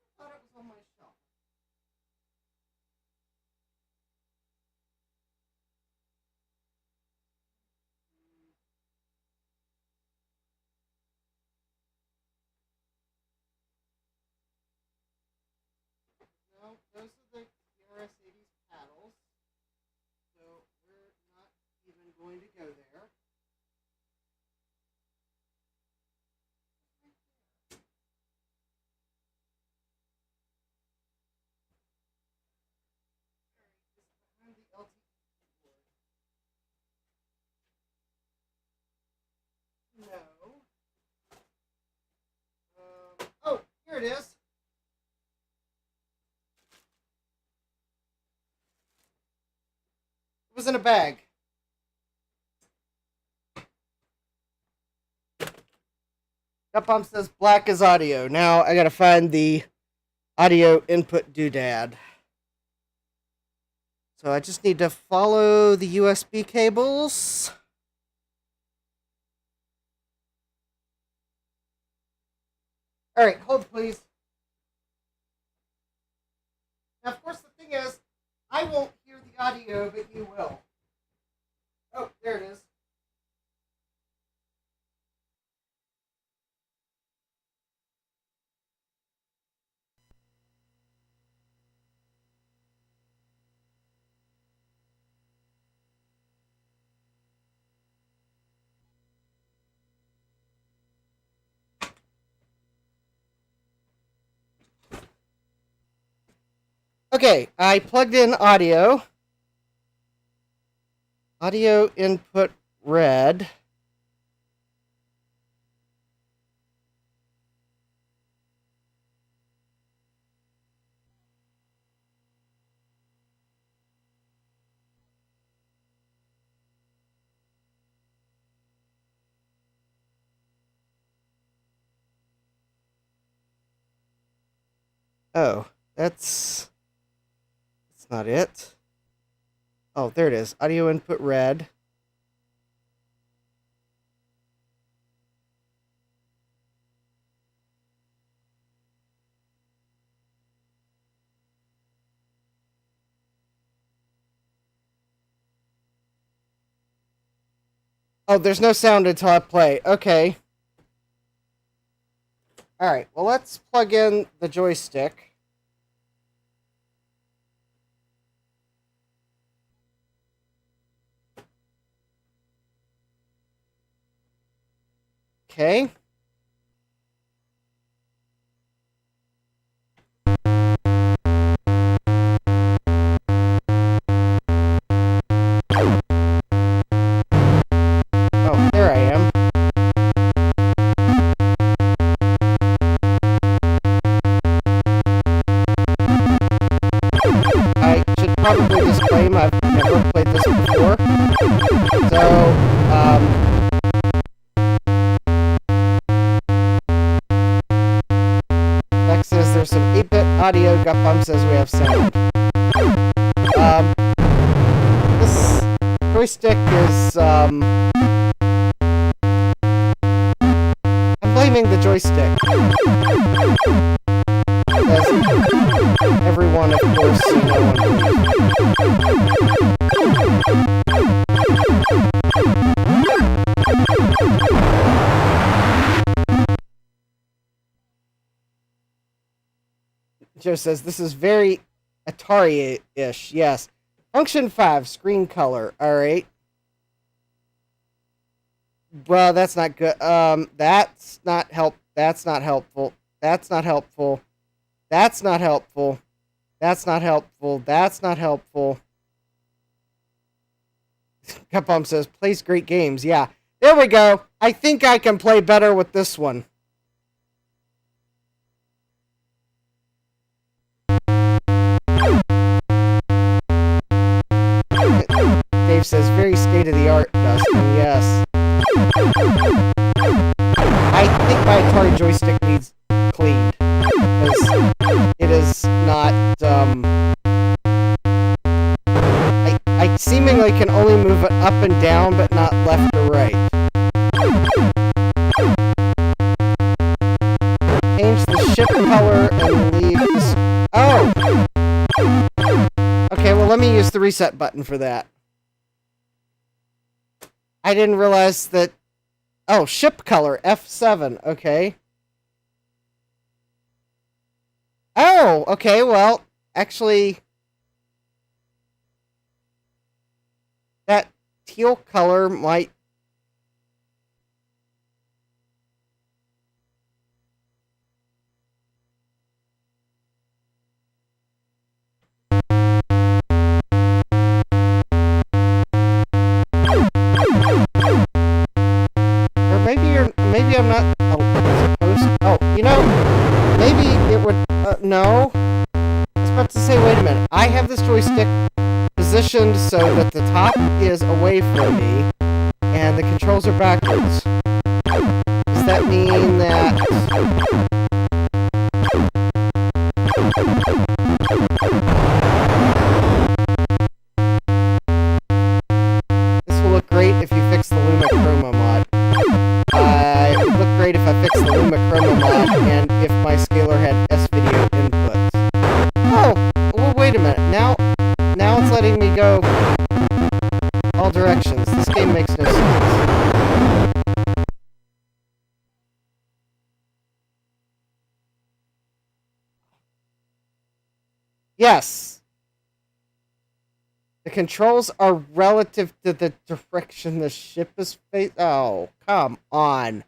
I thought it was on my shelf. No, those are the TRS-80's paddles. So we're not even going to go there. Behind the LTE keyboard. No. Oh, here it is. It was in a bag. Gutbomb says black is audio. Now I gotta find the audio input doodad. So I just need to follow the USB cables. Alright, hold please. Now, of course, the thing is, I won't hear the audio, but you will. Oh, there it is. Okay, I plugged in audio. Audio input red. Oh, that's not it. Oh, there it is. Audio input red. Oh, there's no sound until I play. Okay. Alright, well, let's plug in the joystick. Okay. Oh, there I am. I should probably disclaim I've never played this before. So, there's some 8-bit audio. Gutbomb says we have sound. This joystick is, I'm blaming the joystick. As everyone, of course, Joe says, this is very Atari-ish. Yes. Function 5, screen color. Alright. Well, that's not good. That's not helpful. That's not helpful. That's not helpful. That's not helpful. That's not helpful. That's not helpful. Cupbomb says, plays great games. Yeah. There we go. I think I can play better with this one. Dave says, very state-of-the-art, Dustin. Yes. I think my Atari joystick needs cleaned. Because it is not, I seemingly can only move it up and down, but not left or right. Change the ship color and leave this... Oh! Okay, well, let me use the reset button for that. I didn't realize that... Oh, ship color, F7, okay. Oh, okay, well, actually... That teal color might... Maybe I'm not supposed to... Oh, you know, maybe it would... no. I was about to say, wait a minute. I have this joystick positioned so that the top is away from me, and the controls are backwards. Does that mean that... This will look great if you fix the Luma Chroma mod. It would look great if I fixed the Luma Chroma mod, and if my scaler had S-video inputs. Oh, well, wait a minute. Now it's letting me go all directions. This game makes no sense. Yes. The controls are relative to the direction the ship is facing. Oh, come on.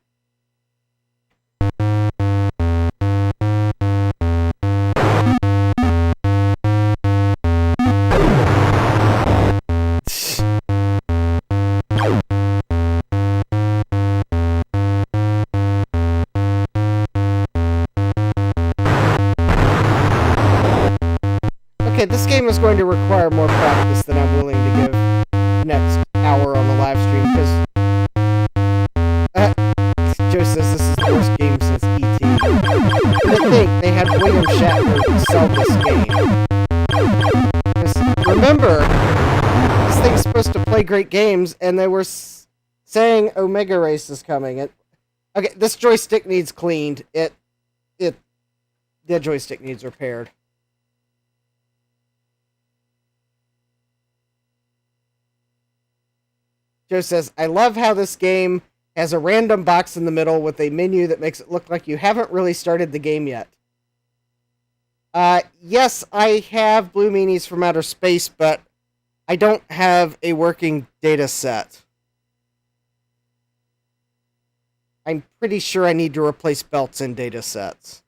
Okay, this game is going to require more practice than I'm willing to give the next hour on the live stream, because Joe says this is the worst game since E.T. I think they had William Shatner sell this game. Because remember, this thing's supposed to play great games, and they were saying Omega Race is coming. Okay, this joystick needs cleaned. The joystick needs repaired. Joe says, I love how this game has a random box in the middle with a menu that makes it look like you haven't really started the game yet. Yes, I have Blue Meanies from Outer Space, but I don't have a working data set. I'm pretty sure I need to replace belts in data sets.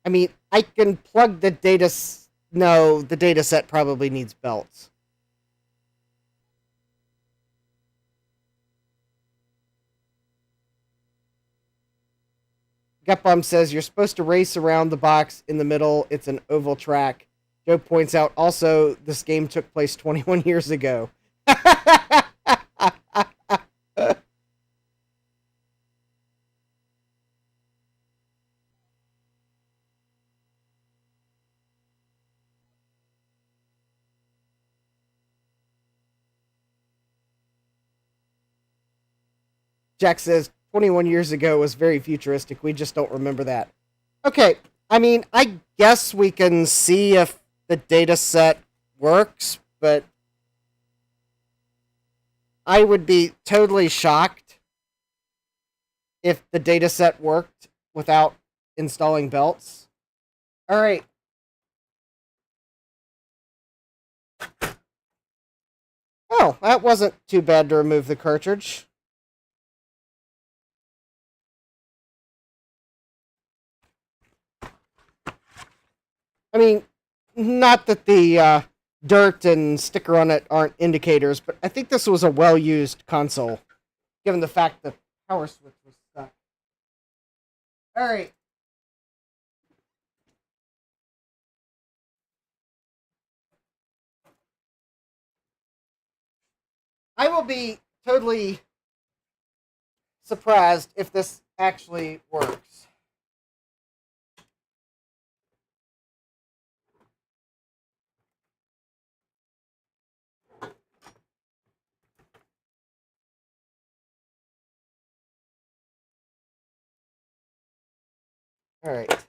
I mean, I can plug the data... No, the data set probably needs belts. Gutbomb says, you're supposed to race around the box in the middle. It's an oval track. Joe points out, also, this game took place 21 years ago. Jack says 21 years ago was very futuristic. We just don't remember that. Okay, I mean, I guess we can see if the data set works, but I would be totally shocked if the data set worked without installing belts. All right. Oh, that wasn't too bad to remove the cartridge. I mean, not that the dirt and sticker on it aren't indicators, but I think this was a well-used console, given the fact that the power switch was stuck. All right. I will be totally surprised if this actually works. All right.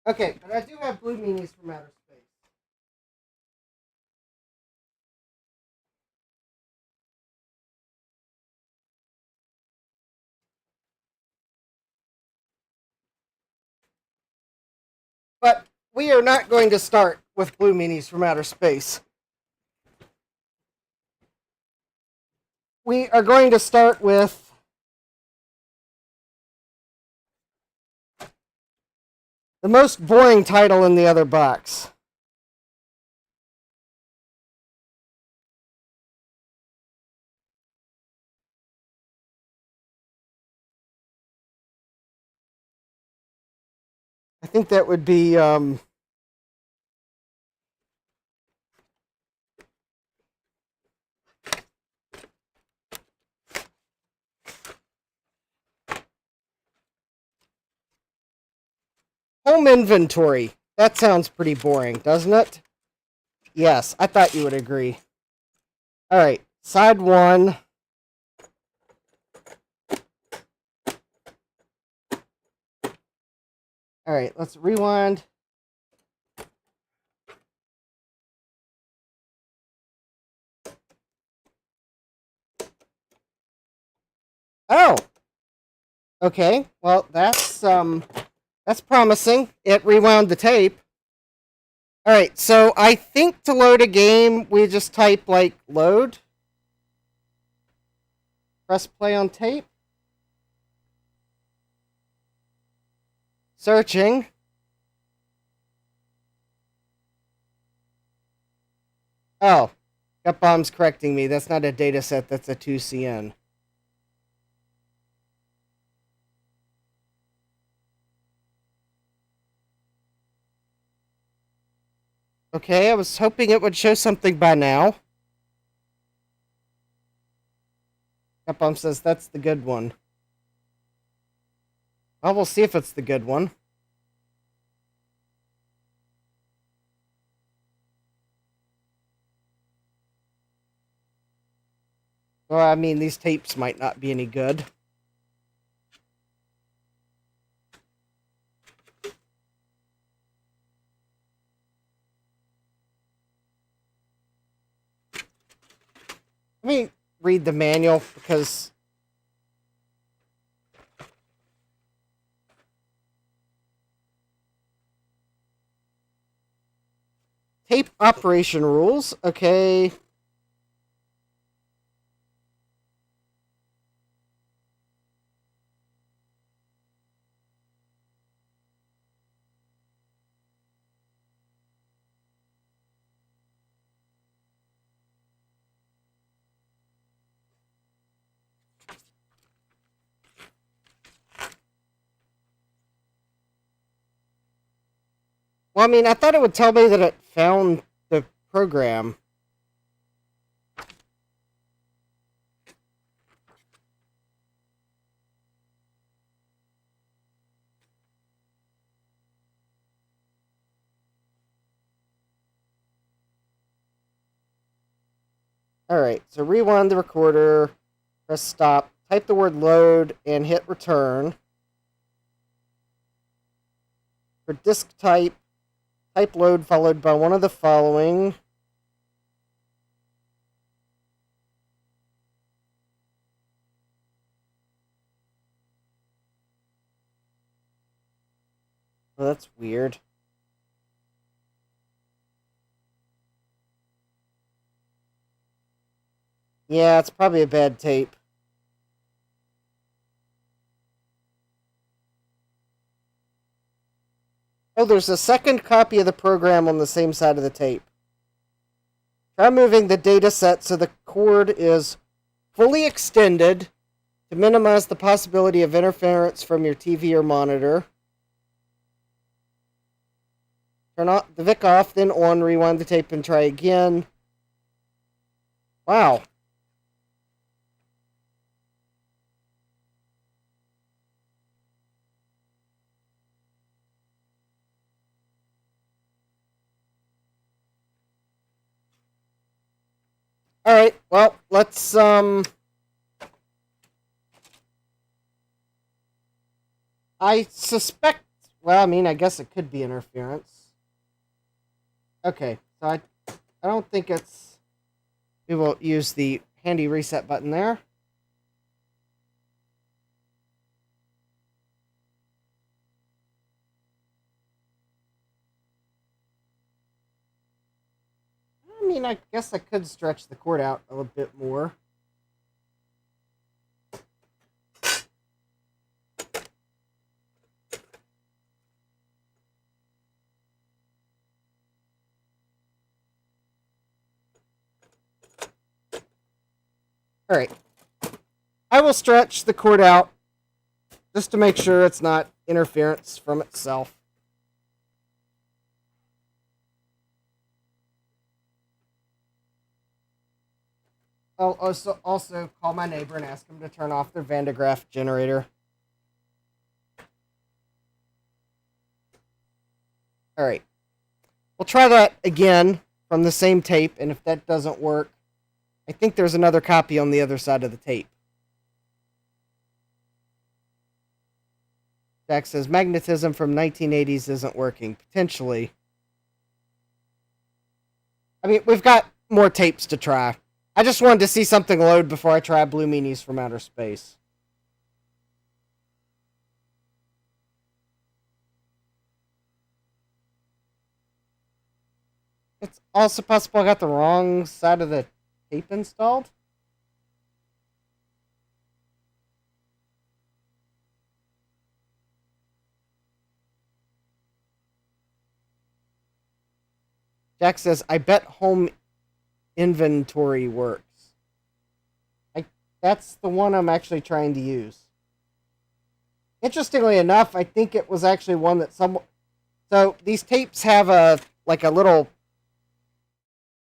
Okay, but I do have blue meanies from outer space. But we are not going to start with blue meanies from outer space. We are going to start with the most boring title in the other box. I think that would be home inventory. That sounds pretty boring, doesn't it? Yes, I thought you would agree. All right, side one. All right, let's rewind. Oh. Okay. Well, that's promising. It rewound the tape. All right. So I think to load a game, we just type like load. Press play on tape. Searching. Oh, Gut Bomb's correcting me. That's not a data set. That's a 2CN. Okay, I was hoping it would show something by now. Gut Bomb says that's the good one. Well, we'll see if it's the good one. Well, I mean, these tapes might not be any good. Let me read the manual because tape operation rules. Okay. Well, I mean, I thought it would tell me that it found the program. Alright, so rewind the recorder, press stop, type the word load, and hit return. For disk type, type load followed by one of the following. Oh, that's weird. Yeah, it's probably a bad tape. Oh, there's a second copy of the program on the same side of the tape. Try moving the data set so the cord is fully extended to minimize the possibility of interference from your TV or monitor. Turn the VIC off, then on, rewind the tape, and try again. Wow. Alright, well, let's, I suspect, well, I mean, I guess it could be interference. Okay, so I don't think it's, we will use the handy reset button there. I mean, I guess I could stretch the cord out a little bit more. Alright. I will stretch the cord out just to make sure it's not interference from itself. I'll also call my neighbor and ask him to turn off their Van de Graaff generator. Alright. We'll try that again from the same tape, and if that doesn't work, I think there's another copy on the other side of the tape. Jack says, magnetism from 1980s isn't working. Potentially. I mean, we've got more tapes to try. I just wanted to see something load before I try Blue Meanies from Outer Space. It's also possible I got the wrong side of the tape installed. Jack says, I bet home inventory works. That's the one I'm actually trying to use. Interestingly enough, I think it was actually one that someone... So, these tapes have a little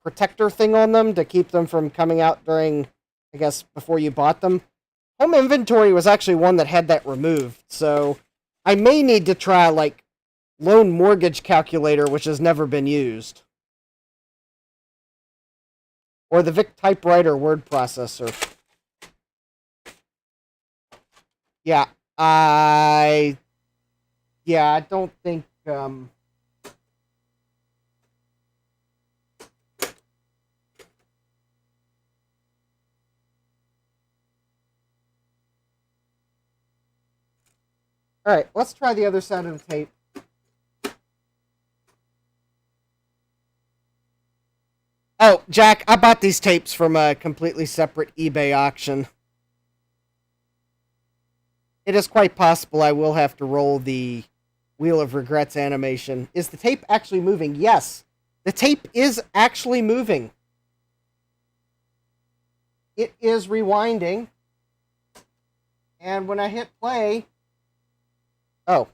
protector thing on them to keep them from coming out during, I guess, before you bought them. Home inventory was actually one that had that removed, so I may need to try, loan mortgage calculator, which has never been used. Or the VIC typewriter word processor. Yeah, I don't think, Alright, let's try the other side of the tape. Oh, Jack, I bought these tapes from a completely separate eBay auction. It is quite possible I will have to roll the Wheel of Regrets animation. Is the tape actually moving? Yes, the tape is actually moving. It is rewinding. And when I hit play... Oh.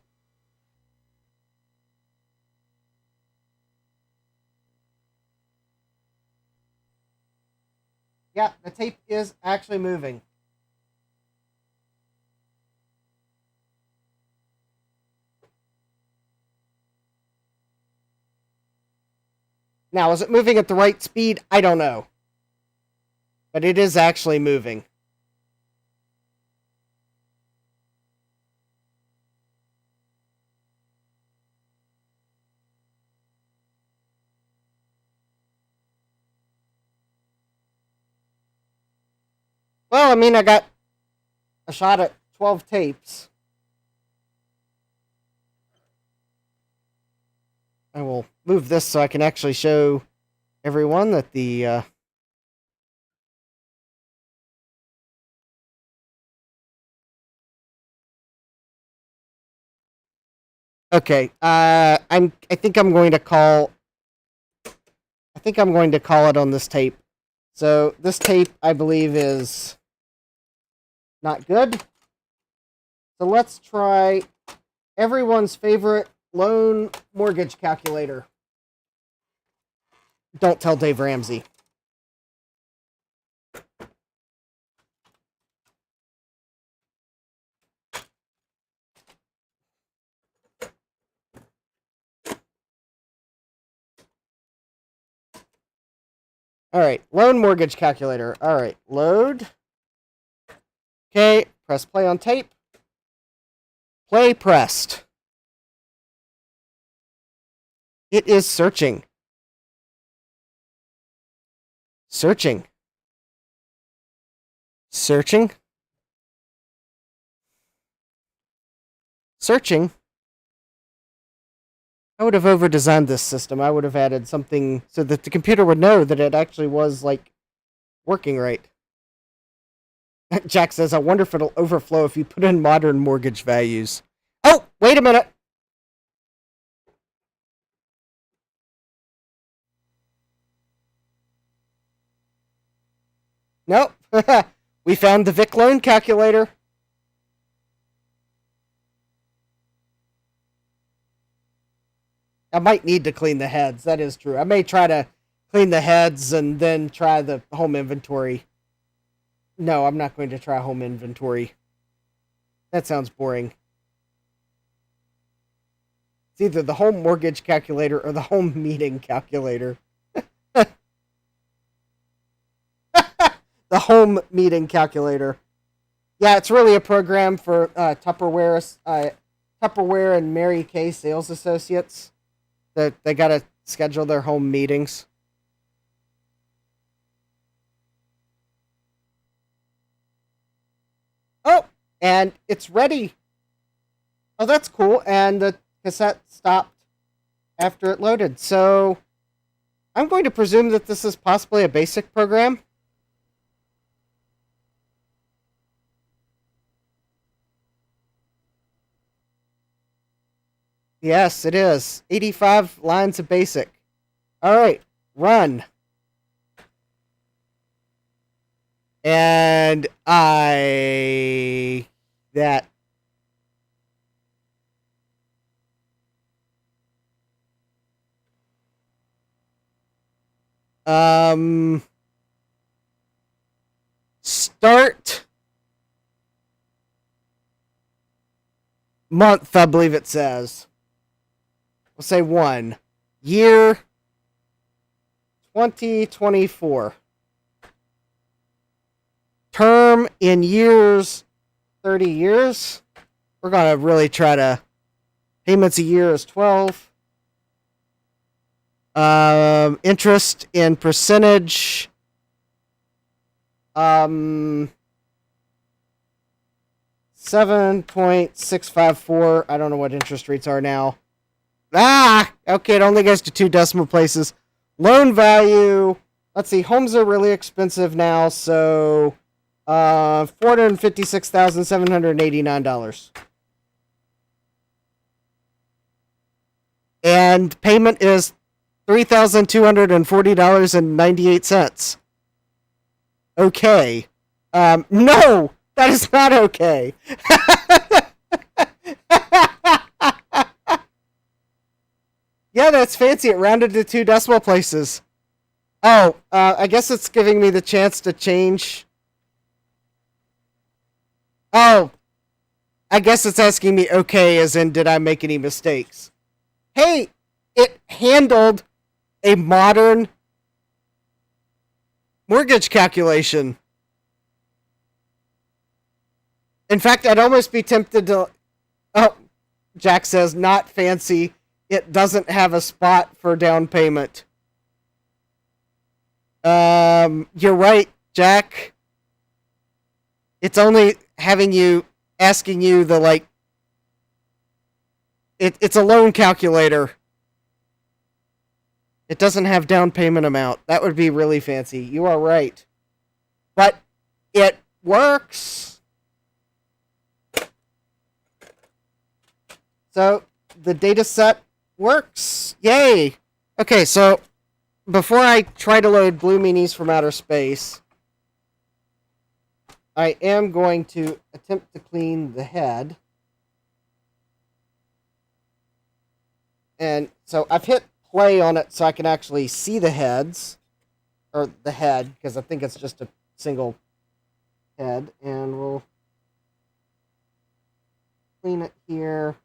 Yeah, the tape is actually moving. Now, is it moving at the right speed? I don't know. But it is actually moving. Well, I mean, I got a shot at 12 tapes. I will move this so I can actually show everyone that the okay. I think I'm going to call it on this tape. So this tape, I believe, is not good. So let's try everyone's favorite loan mortgage calculator. Don't tell Dave Ramsey. All right, loan mortgage calculator. All right, load. Okay, press play on tape. Play pressed. It is searching. Searching. Searching. Searching. I would have over-designed this system. I would have added something so that the computer would know that it actually was, like, working right. Jack says, I wonder if it'll overflow if you put in modern mortgage values. Oh, wait a minute. Nope. We found the VIC loan calculator. I might need to clean the heads. That is true. I may try to clean the heads and then try the home inventory. No, I'm not going to try home inventory. That sounds boring. It's either the home mortgage calculator or the home meeting calculator. The home meeting calculator. Yeah, it's really a program for Tupperware and Mary Kay sales associates. They got to schedule their home meetings. Oh, and it's ready. Oh, that's cool. And the cassette stopped after it loaded. So I'm going to presume that this is possibly a basic program. Yes, it is. 85 lines of basic. All right, run. And that start month, I believe it says. We'll say 1. Year 2024. Term in years, 30 years. We're going to really try to... Payments a year is 12. Interest in percentage. 7.654. I don't know what interest rates are now. Okay, it only goes to 2 decimal places. Loan value. Let's see, homes are really expensive now, so $456,789. And payment is $3,240.98. Okay. No, that is not okay. Yeah, that's fancy. It rounded to 2 decimal places. Oh, I guess it's giving me the chance to change. Oh, I guess it's asking me, okay, as in, did I make any mistakes? Hey, it handled a modern mortgage calculation. In fact, I'd almost be tempted to... Oh, Jack says, not fancy. It doesn't have a spot for down payment. You're right, Jack. It's only asking you the, like... It's a loan calculator. It doesn't have down payment amount. That would be really fancy. You are right. But it works. So the data set works. Yay. Okay, so before I try to load Blue Meanies from Outer Space, I am going to attempt to clean the head. And so I've hit play on it so I can actually see the heads. Or the head, because I think it's just a single head. And we'll clean it here.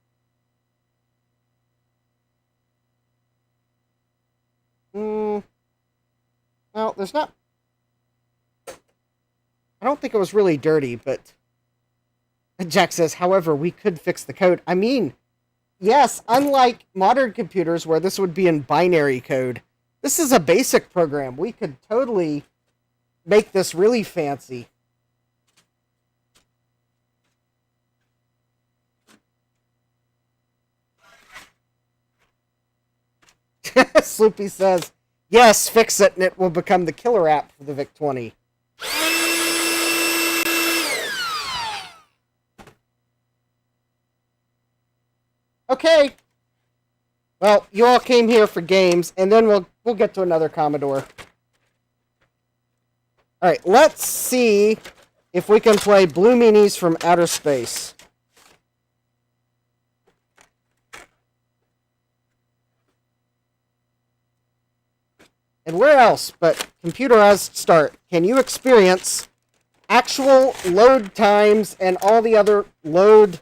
Well, there's not... I don't think it was really dirty, but... Jack says, however, we could fix the code. I mean... Yes, unlike modern computers where this would be in binary code, this is a basic program. We could totally make this really fancy. Sloopy says, yes, fix it and it will become the killer app for the VIC-20. Okay. Well, you all came here for games, and then we'll get to another Commodore. Alright, let's see if we can play Blue Meanies from Outer Space. And where else but Computerized Start can you experience actual load times and all the other load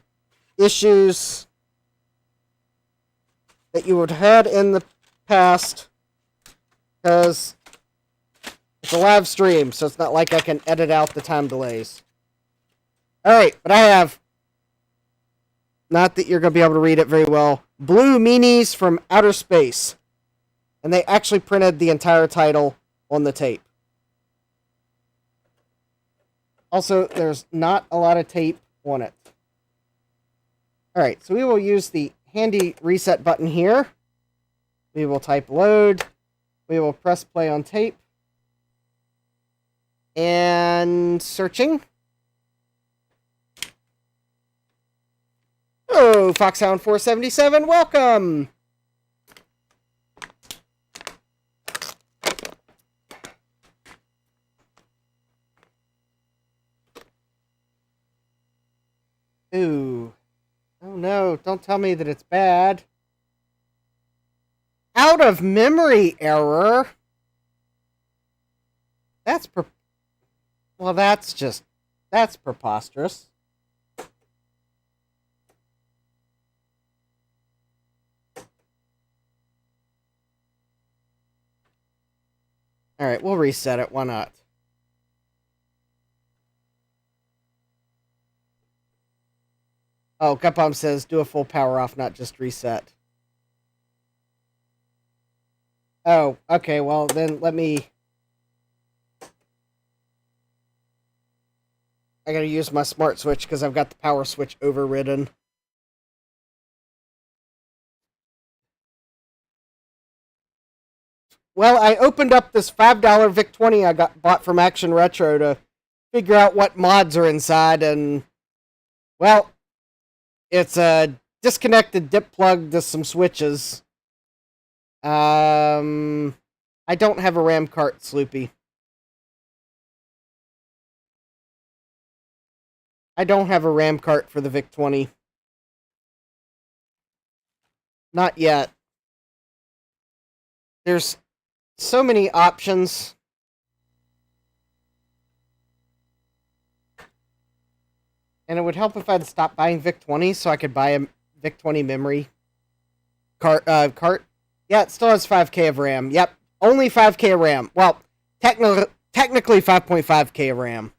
issues that you would have had in the past, because it's a live stream, so it's not like I can edit out the time delays. Alright, but I have, not that you're going to be able to read it very well, Blue Meanies from Outer Space. And they actually printed the entire title on the tape. Also, there's not a lot of tape on it. Alright, so we will use the handy reset button here. We will type load. We will press play on tape. And searching. Oh, Foxhound 477, welcome! Ooh. Oh no, don't tell me that it's bad. Out of memory error? That's that's preposterous. Alright, we'll reset it, why not? Oh, Gutbomb says, do a full power off, not just reset. Oh, okay, well, then let me... I gotta use my smart switch, because I've got the power switch overridden. Well, I opened up this $5 VIC-20 I bought from Action Retro to figure out what mods are inside, and... Well... It's a disconnected dip plug to some switches. I don't have a RAM cart, Sloopy. I don't have a RAM cart for the VIC-20. Not yet. There's so many options. And it would help if I'd stop buying VIC-20 so I could buy a VIC-20 memory cart. Yeah, it still has 5K of RAM. Yep, only 5K of RAM. Well, technically 5.5K of RAM.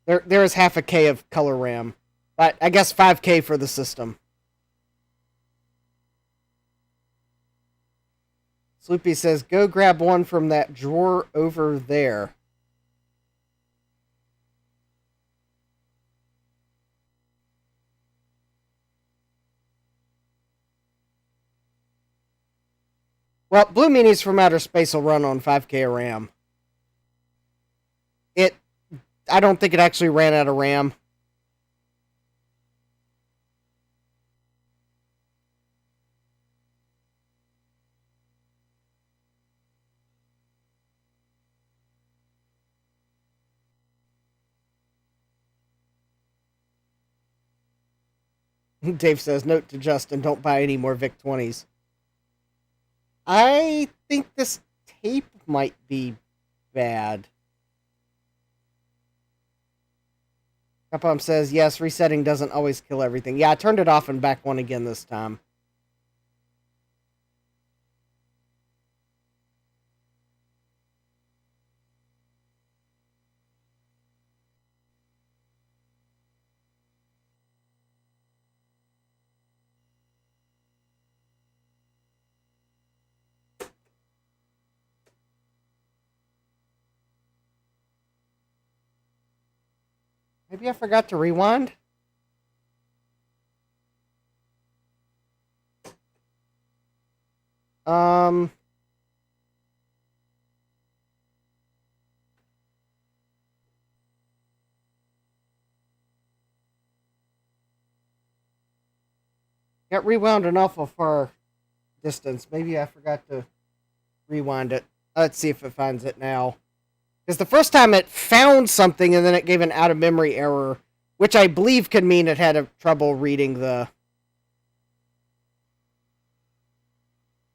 There is half a K of color RAM, but I guess 5K for the system. Sloopy says, go grab one from that drawer over there. Well, Blue Meanies from Outer Space will run on 5K of RAM. I don't think it actually ran out of RAM. Dave says, note to Justin, don't buy any more VIC-20s. I think this tape might be bad. Capcom says, yes, resetting doesn't always kill everything. Yeah, I turned it off and back one again this time. Maybe I forgot to rewind? Got rewound an awful far distance. Maybe I forgot to rewind it. Let's see if it finds it now. Because the first time it found something and then it gave an out-of-memory error, which I believe could mean it had trouble reading the...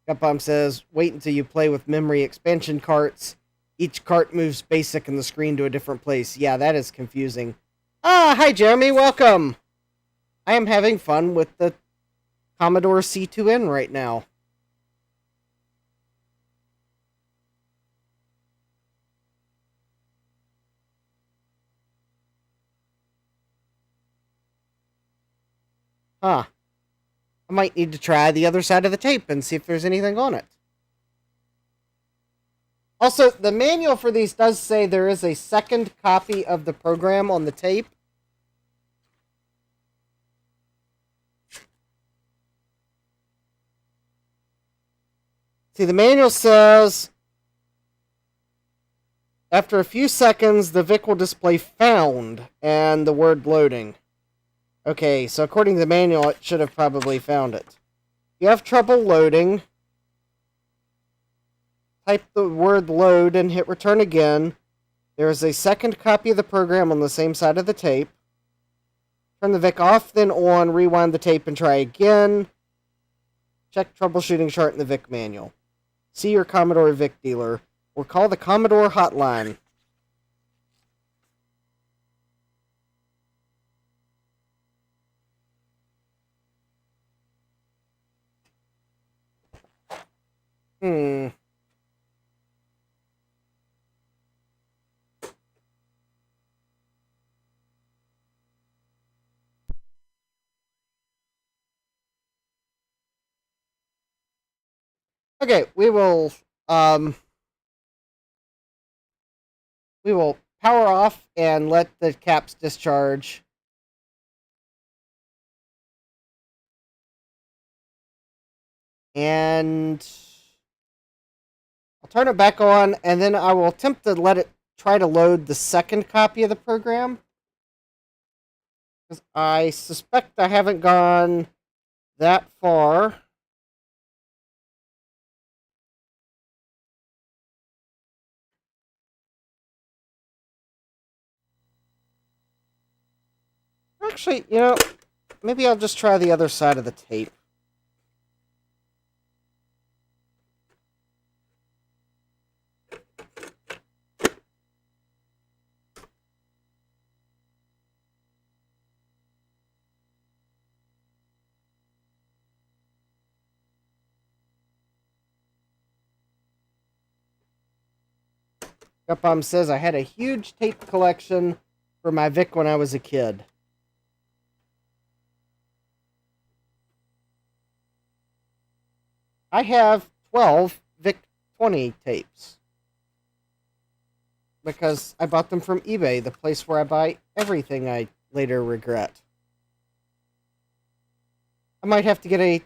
Gutbomb says, wait until you play with memory expansion carts. Each cart moves basic in the screen to a different place. Yeah, that is confusing. Ah, hi Jeremy, welcome! I am having fun with the Commodore C2N right now. Huh. I might need to try the other side of the tape and see if there's anything on it. Also, the manual for these does say there is a second copy of the program on the tape. See, the manual says, after a few seconds, the VIC will display found and the word loading. Okay, so according to the manual, it should have probably found it. If you have trouble loading, type the word load and hit return again. There is a second copy of the program on the same side of the tape. Turn the VIC off, then on, rewind the tape and try again. Check troubleshooting chart in the VIC manual. See your Commodore VIC dealer, or call the Commodore hotline. Okay, we will power off and let the caps discharge. And I'll turn it back on, and then I will attempt to let it try to load the second copy of the program. Because I suspect I haven't gone that far. Actually, you know, maybe I'll just try the other side of the tape. Gupom says I had a huge tape collection for my VIC when I was a kid. I have 12 VIC-20 tapes. Because I bought them from eBay, the place where I buy everything I later regret. I might have to get a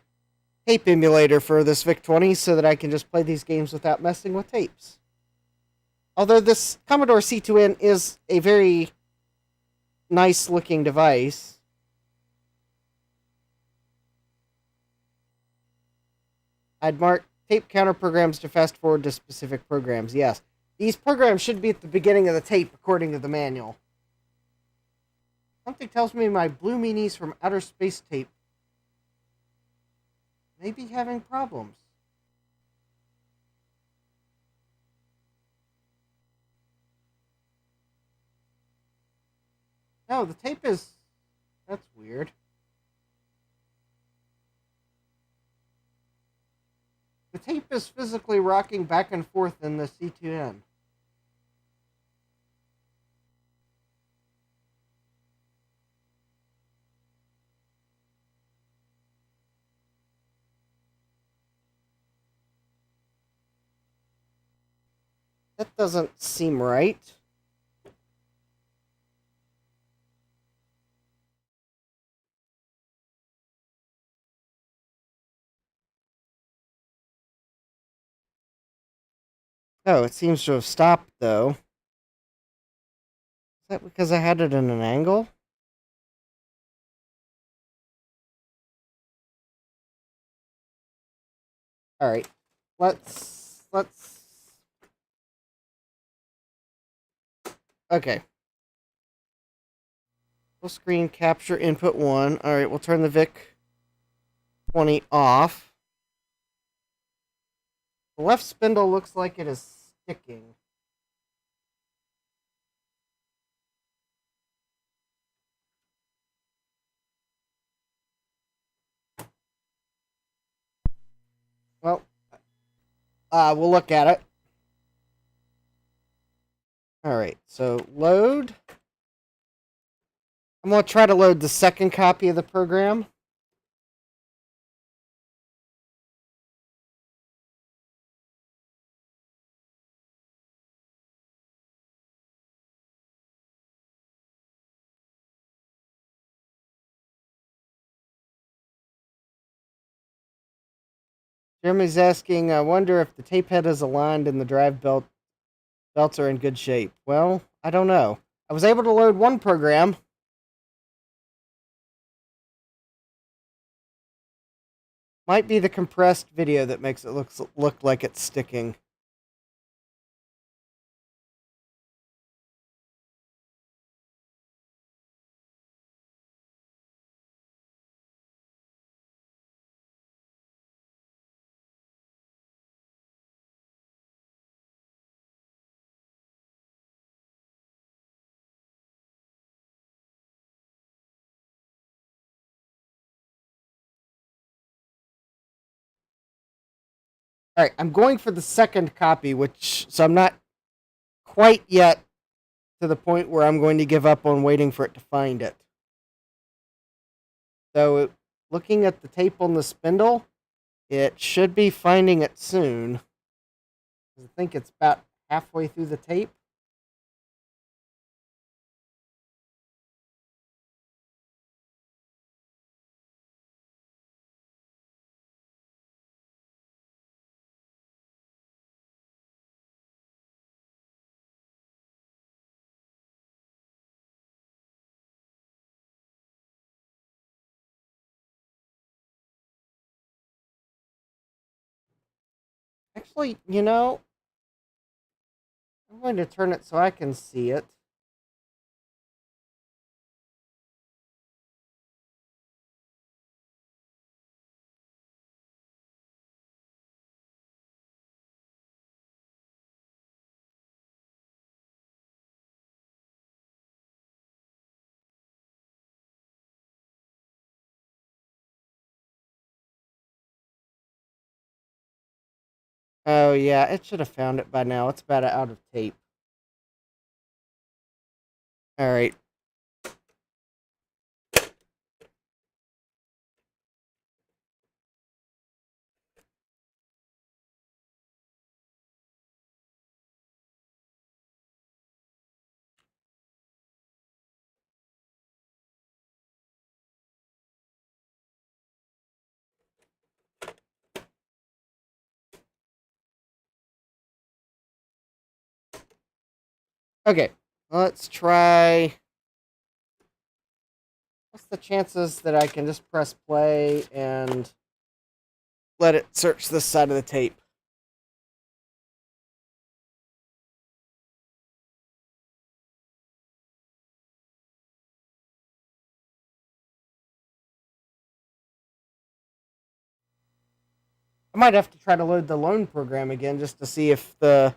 tape emulator for this VIC-20 so that I can just play these games without messing with tapes. Although this Commodore C2N is a very nice looking device. I'd mark tape counter programs to fast forward to specific programs. Yes. These programs should be at the beginning of the tape according to the manual. Something tells me my Blue Meanies from Outer Space tape may be having problems. No, the tape is... That's weird. The tape is physically rocking back and forth in the C2N. That doesn't seem right. Oh, it seems to have stopped, though. Is that because I had it in an angle? Alright. Let's... Okay. Full screen capture input 1. Alright, we'll turn the VIC-20 off. The left spindle looks like it is sticking. Well, we'll look at it. Alright, so load. I'm going to try to load the second copy of the program. Jeremy's asking, I wonder if the tape head is aligned and the drive belts are in good shape. Well, I don't know. I was able to load one program. Might be the compressed video that makes it look like it's sticking. Alright, I'm going for the second copy, so I'm not quite yet to the point where I'm going to give up on waiting for it to find it. So, looking at the tape on the spindle, it should be finding it soon. I think it's about halfway through the tape. Actually, I'm going to turn it so I can see it. Oh, yeah, it should have found it by now. It's about out of tape. All right. Okay, let's try. What's the chances that I can just press play and let it search this side of the tape? I might have to try to load the loan program again just to see if the...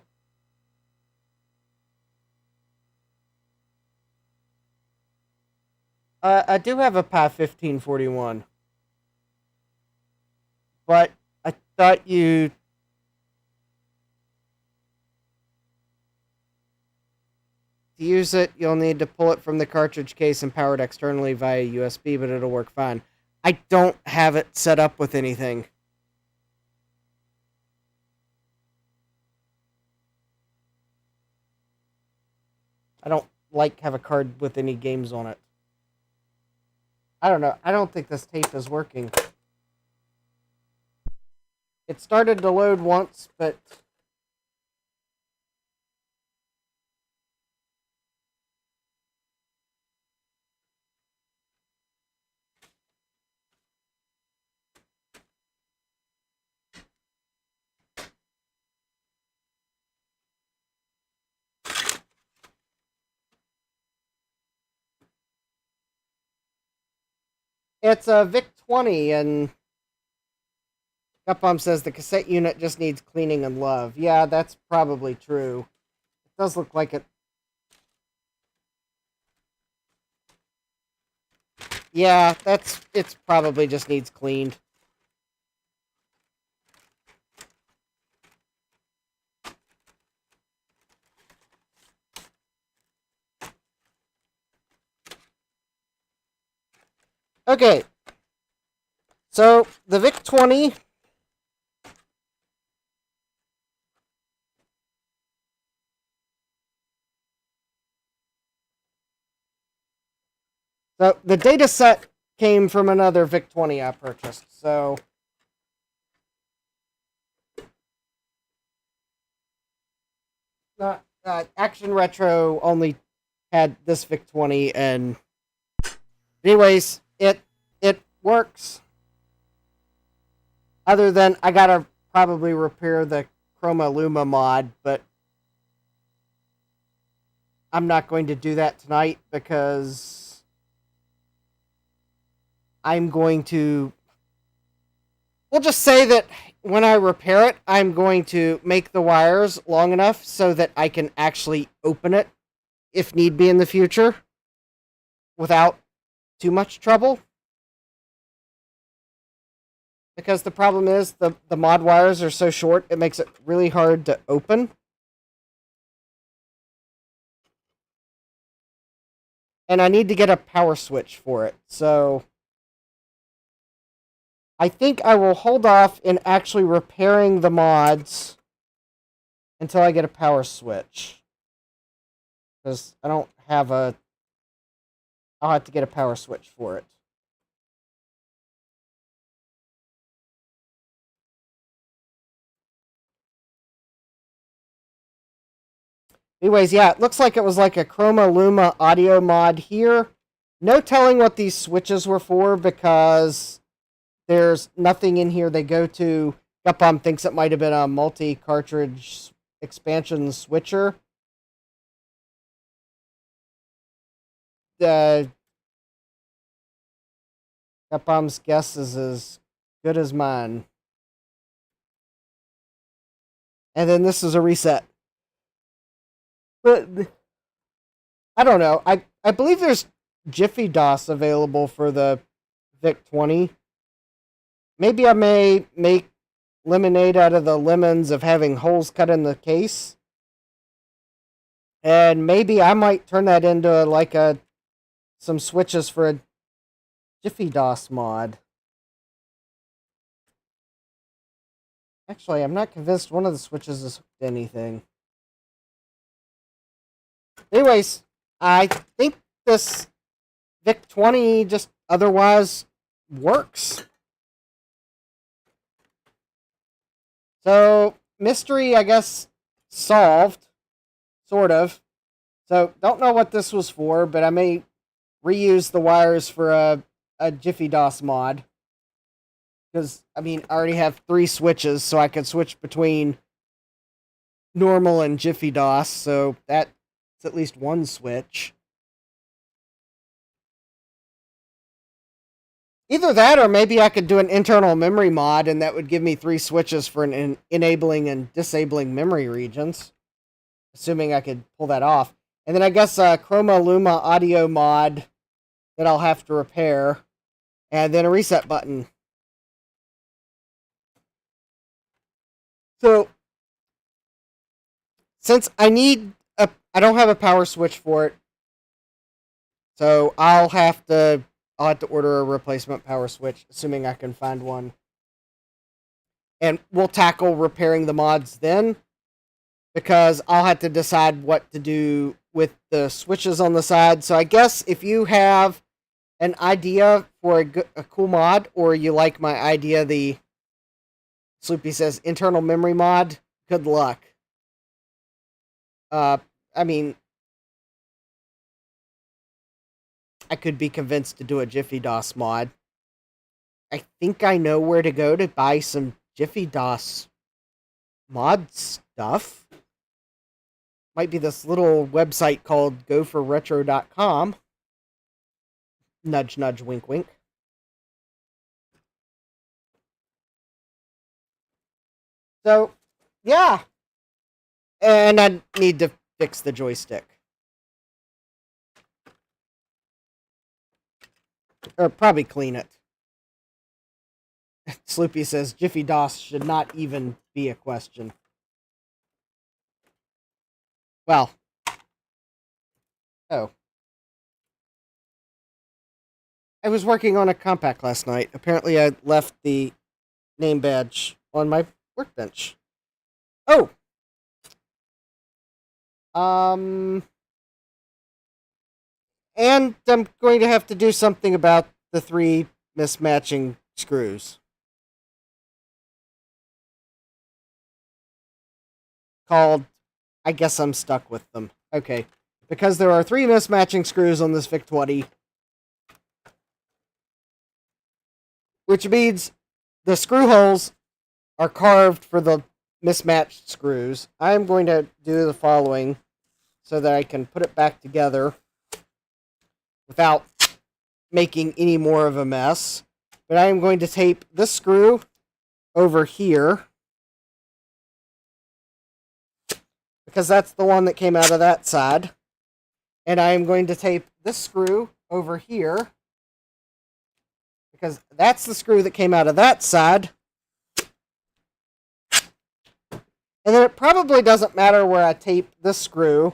I do have a PI 1541. But I thought you... To use it, you'll need to pull it from the cartridge case and power it externally via USB, but it'll work fine. I don't have it set up with anything. I don't have a card with any games on it. I don't know. I don't think this tape is working. It started to load once, but... It's a VIC-20, and Gupom says the cassette unit just needs cleaning and love. Yeah, that's probably true. It does look like it. Yeah, it's probably just needs cleaned. Okay. So, the VIC-20... So, the data set came from another VIC-20 I purchased, so... Action Retro only had this VIC-20, and... Anyways, it works. Other than, I gotta probably repair the Chroma Luma mod, but... I'm not going to do that tonight, because... I'm going to... We'll just say that when I repair it, I'm going to make the wires long enough so that I can actually open it, if need be in the future, without too much trouble. Because the problem is, the mod wires are so short, it makes it really hard to open. And I need to get a power switch for it, so... I think I will hold off in actually repairing the mods until I get a power switch. Because I don't have a... I'll have to get a power switch for it. Anyways, yeah, it looks like it was like a Chroma Luma audio mod here. No telling what these switches were for, because... There's nothing in here they go to. Gupom thinks it might have been a multi-cartridge expansion switcher. Gupom's guess is as good as mine. And then this is a reset. But I don't know. I believe there's Jiffy DOS available for the VIC-20. Maybe I may make lemonade out of the lemons of having holes cut in the case. And maybe I might turn that into like some switches for a Jiffy DOS mod. Actually, I'm not convinced one of the switches is hooked to anything. Anyways, I think this VIC-20 just otherwise works. So, mystery, I guess, solved. Sort of. So, don't know what this was for, but I may reuse the wires for a Jiffy DOS mod. Because, I mean, I already have 3 switches, so I could switch between normal and Jiffy DOS, so that's at least one switch. Either that, or maybe I could do an internal memory mod, and that would give me 3 switches for enabling and disabling memory regions. Assuming I could pull that off. And then I guess a Chroma Luma audio mod that I'll have to repair. And then a reset button. So, since I don't have a power switch for it, so I'll have to order a replacement power switch, assuming I can find one. And we'll tackle repairing the mods then, because I'll have to decide what to do with the switches on the side. So I guess if you have an idea for a cool mod, or you like my idea, the Sloopy says internal memory mod, good luck. I mean, I could be convinced to do a Jiffy DOS mod. I think I know where to go to buy some Jiffy DOS mod stuff. Might be this little website called goforretro.com. Nudge, nudge, wink, wink. So, yeah. And I need to fix the joystick. Or probably clean it. Sloopy says Jiffy DOS should not even be a question. Well. Oh. I was working on a compact last night. Apparently I left the name badge on my workbench. Oh! And I'm going to have to do something about the 3 mismatching screws. Called, I guess I'm stuck with them. Okay. Because there are 3 mismatching screws on this VIC-20. Which means the screw holes are carved for the mismatched screws. I'm going to do the following so that I can put it back together without making any more of a mess. But I am going to tape this screw over here, because that's the one that came out of that side. And I am going to tape this screw over here, because that's the screw that came out of that side. And then it probably doesn't matter where I tape this screw,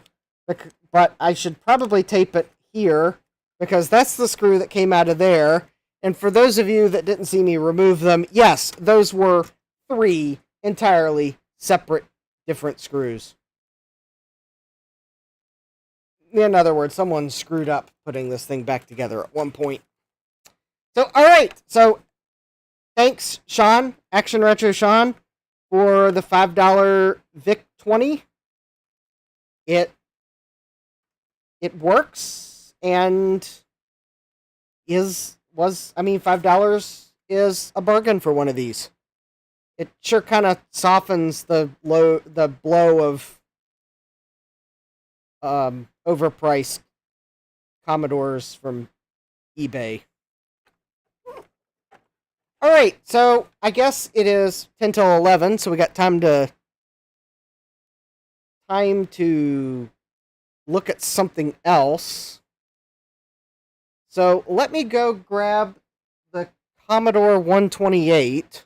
but I should probably tape it here, because that's the screw that came out of there. And for those of you that didn't see me remove them, yes, those were 3 entirely separate, different screws. In other words, someone screwed up putting this thing back together at one point. So, alright, so thanks, Sean, Action Retro Sean, for the $5 VIC-20. It works, and $5 is a bargain for one of these. It sure kind of softens the blow of overpriced Commodores from eBay. Alright, so I guess it is 10 till 11, so we got time to look at something else. So let me go grab the Commodore 128,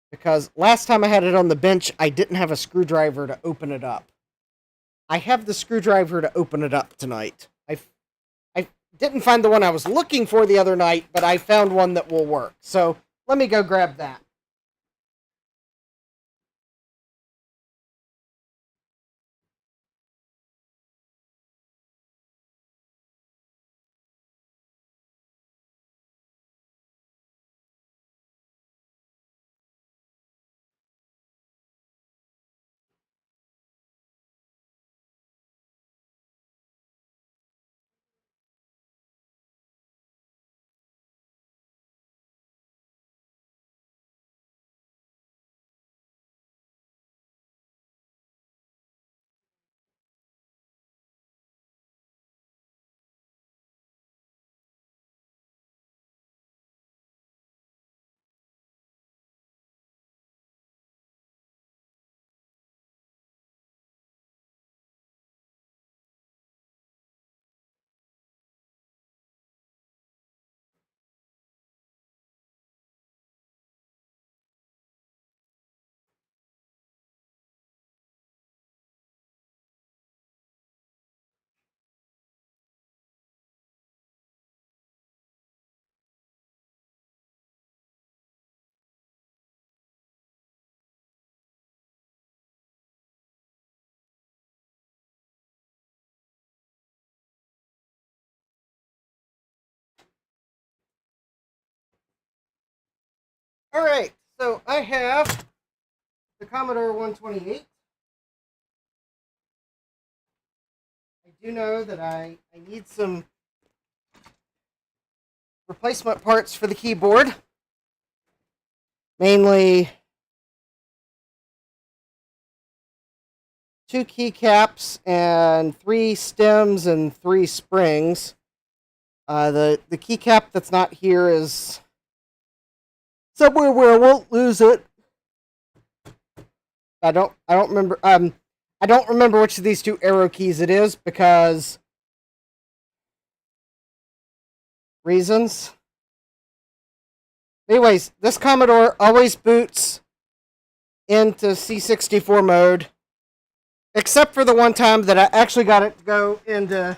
because last time I had it on the bench, I didn't have a screwdriver to open it up. I have the screwdriver to open it up tonight. I didn't find the one I was looking for the other night, but I found one that will work. So let me go grab that. All right, so I have the Commodore 128. I do know that I need some replacement parts for the keyboard. Mainly 2 keycaps and 3 stems and 3 springs. The keycap that's not here is somewhere where I won't lose it. I don't remember. I don't remember which of these 2 arrow keys it is because reasons. Anyways, this Commodore always boots into C64 mode, except for the one time that I actually got it to go into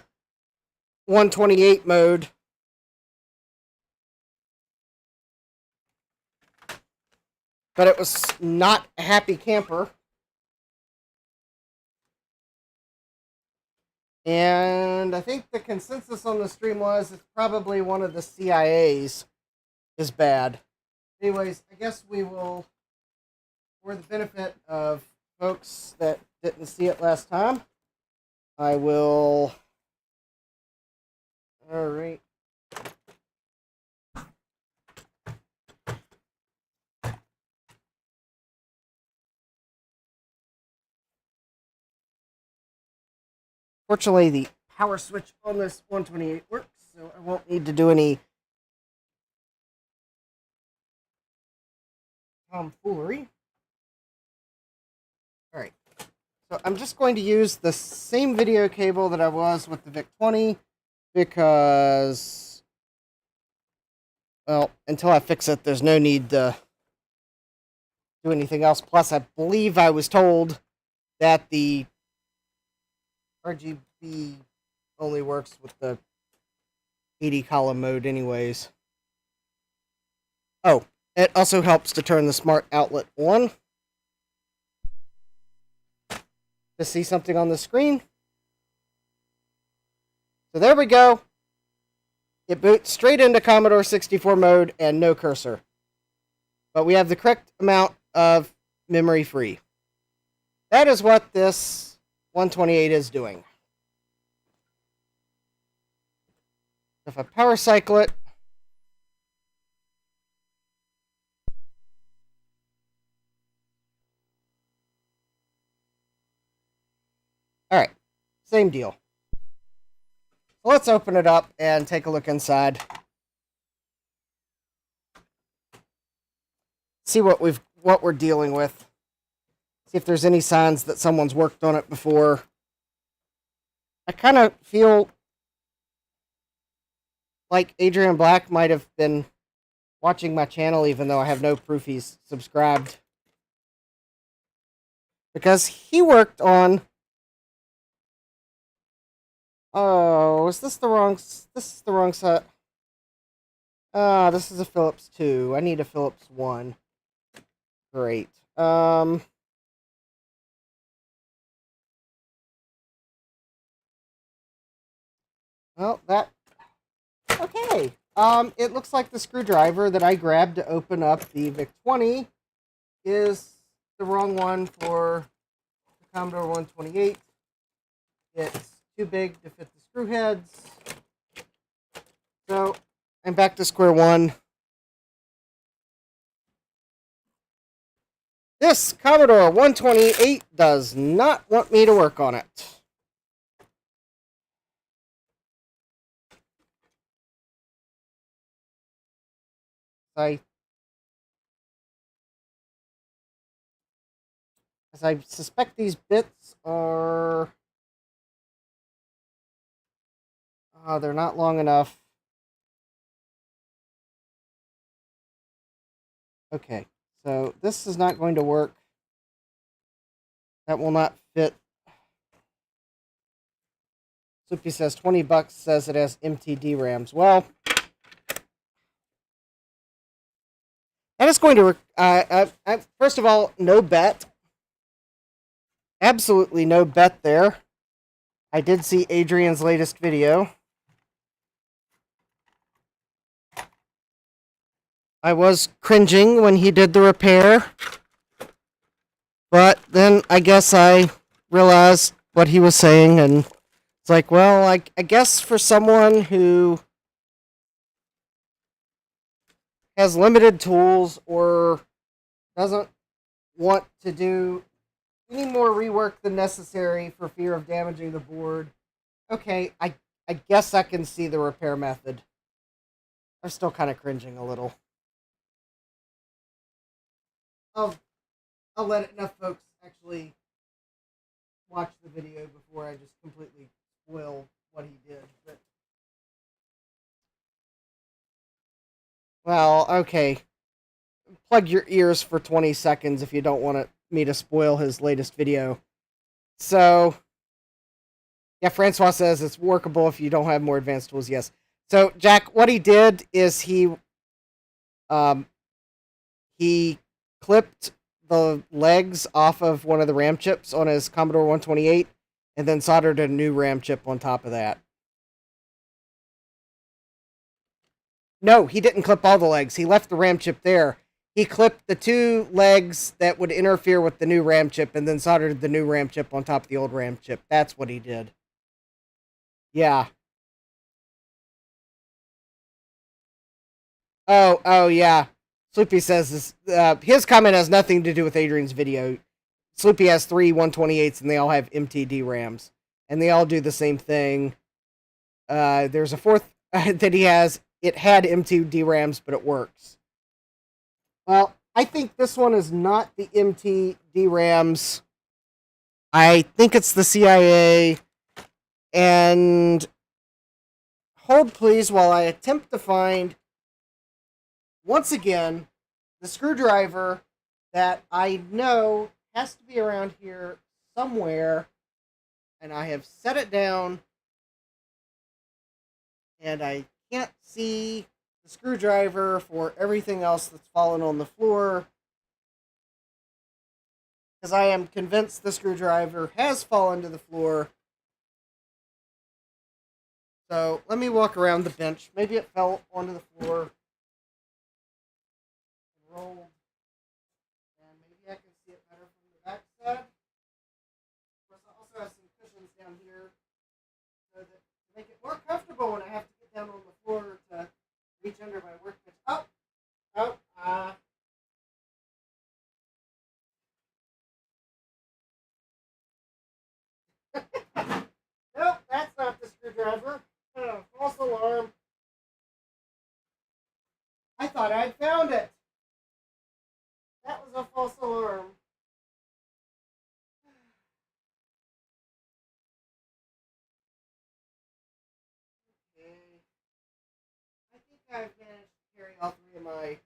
128 mode. But it was not a happy camper. And I think the consensus on the stream was it's probably one of the CIAs is bad. Anyways, I guess we will, for the benefit of folks that didn't see it last time, I will. All right. Fortunately, the power switch on this 128 works, so I won't need to do any tomfoolery. Alright, so I'm just going to use the same video cable that I was with the VIC-20 because, well, until I fix it, there's no need to do anything else. Plus, I believe I was told that the RGB only works with the 80 column mode anyways. Oh, it also helps to turn the smart outlet on. To see something on the screen. So there we go. It boots straight into Commodore 64 mode and no cursor. But we have the correct amount of memory free. That is what this 128 is doing. If I power cycle it, alright, same deal. So let's open it up and take a look inside. See what we're dealing with. See if there's any signs that someone's worked on it before. I kind of feel like Adrian Black might have been watching my channel, even though I have no proof he's subscribed. Because he worked on Oh, is this the wrong? This is the wrong set. Ah, this is a Phillips 2. I need a Phillips 1. Great. Well, that... Okay. It looks like the screwdriver that I grabbed to open up the VIC-20 is the wrong one for the Commodore 128. It's too big to fit the screw heads. So, I'm back to square one. This Commodore 128 does not want me to work on it. As I suspect these bits are... they're not long enough. Okay, so this is not going to work. That will not fit. Soupy says $20, says it has MTD RAMs. Well, that is going to... first of all, no bet. Absolutely no bet there. I did see Adrian's latest video. I was cringing when he did the repair. But then I guess I realized what he was saying, and it's like, well, I guess for someone who has limited tools or doesn't want to do any more rework than necessary for fear of damaging the board, okay, I guess I can see the repair method. I'm still kind of cringing a little. I'll let enough folks actually watch the video before I just completely spoil what he did. But, well, okay. Plug your ears for 20 seconds if you don't want me to spoil his latest video. So, yeah, Francois says it's workable if you don't have more advanced tools. Yes. So, Jack, what he did is he clipped the legs off of one of the RAM chips on his Commodore 128 and then soldered a new RAM chip on top of that. No, he didn't clip all the legs. He left the RAM chip there. He clipped the two legs that would interfere with the new RAM chip and then soldered the new RAM chip on top of the old RAM chip. That's what he did. Yeah. Oh, yeah. Sloopy says this, his comment has nothing to do with Adrian's video. Sloopy has 3 128s and they all have MTD RAMs. And they all do the same thing. There's a fourth that he has. It had MTD RAMs, but it works. Well, I think this one is not the MTD RAMs. I think it's the CIA. And hold please while I attempt to find, once again, the screwdriver that I know has to be around here somewhere. And I have set it down. And I can't see the screwdriver for everything else that's fallen on the floor. Because I am convinced the screwdriver has fallen to the floor. So let me walk around the bench. Maybe it fell onto the floor. Rolled. And maybe I can see it better from the back side. Of course, I also have some cushions down here so that to make it more comfortable when I have to get down on the floor to reach under my workbench. Nope, that's not the screwdriver. False alarm. I thought I'd found it. That was a false alarm. Okay. I think I've managed to carry all 3 of my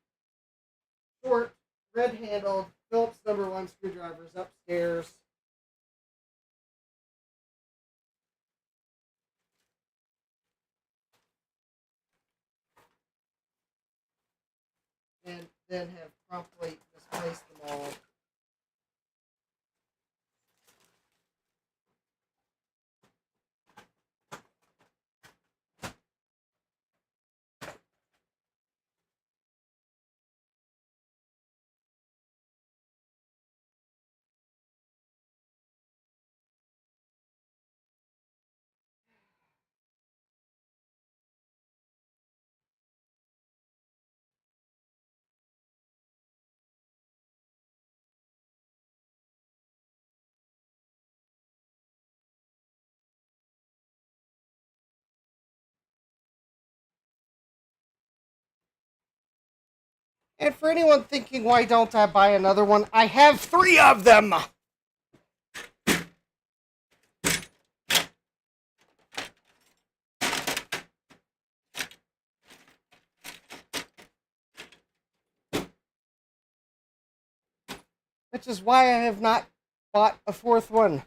short, red-handled Phillips #1 screwdrivers upstairs. then have promptly misplaced them all. And for anyone thinking, why don't I buy another one? I have 3 of them! Which is why I have not bought a 4th one.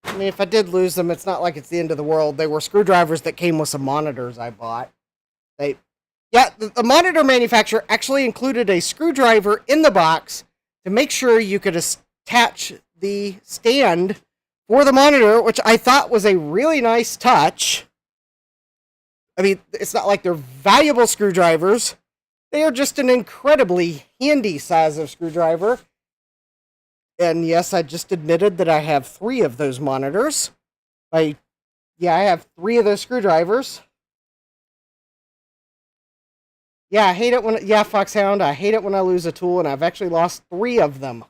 I mean, if I did lose them, it's not like it's the end of the world. They were screwdrivers that came with some monitors I bought. The monitor manufacturer actually included a screwdriver in the box to make sure you could attach the stand for the monitor, which I thought was a really nice touch. I mean, it's not like they're valuable screwdrivers. They are just an incredibly handy size of screwdriver. And yes, I just admitted that I have 3 of those monitors. I have 3 of those screwdrivers. Yeah, I hate it when... Yeah, Foxhound, I hate it when I lose a tool, and I've actually lost 3 of them.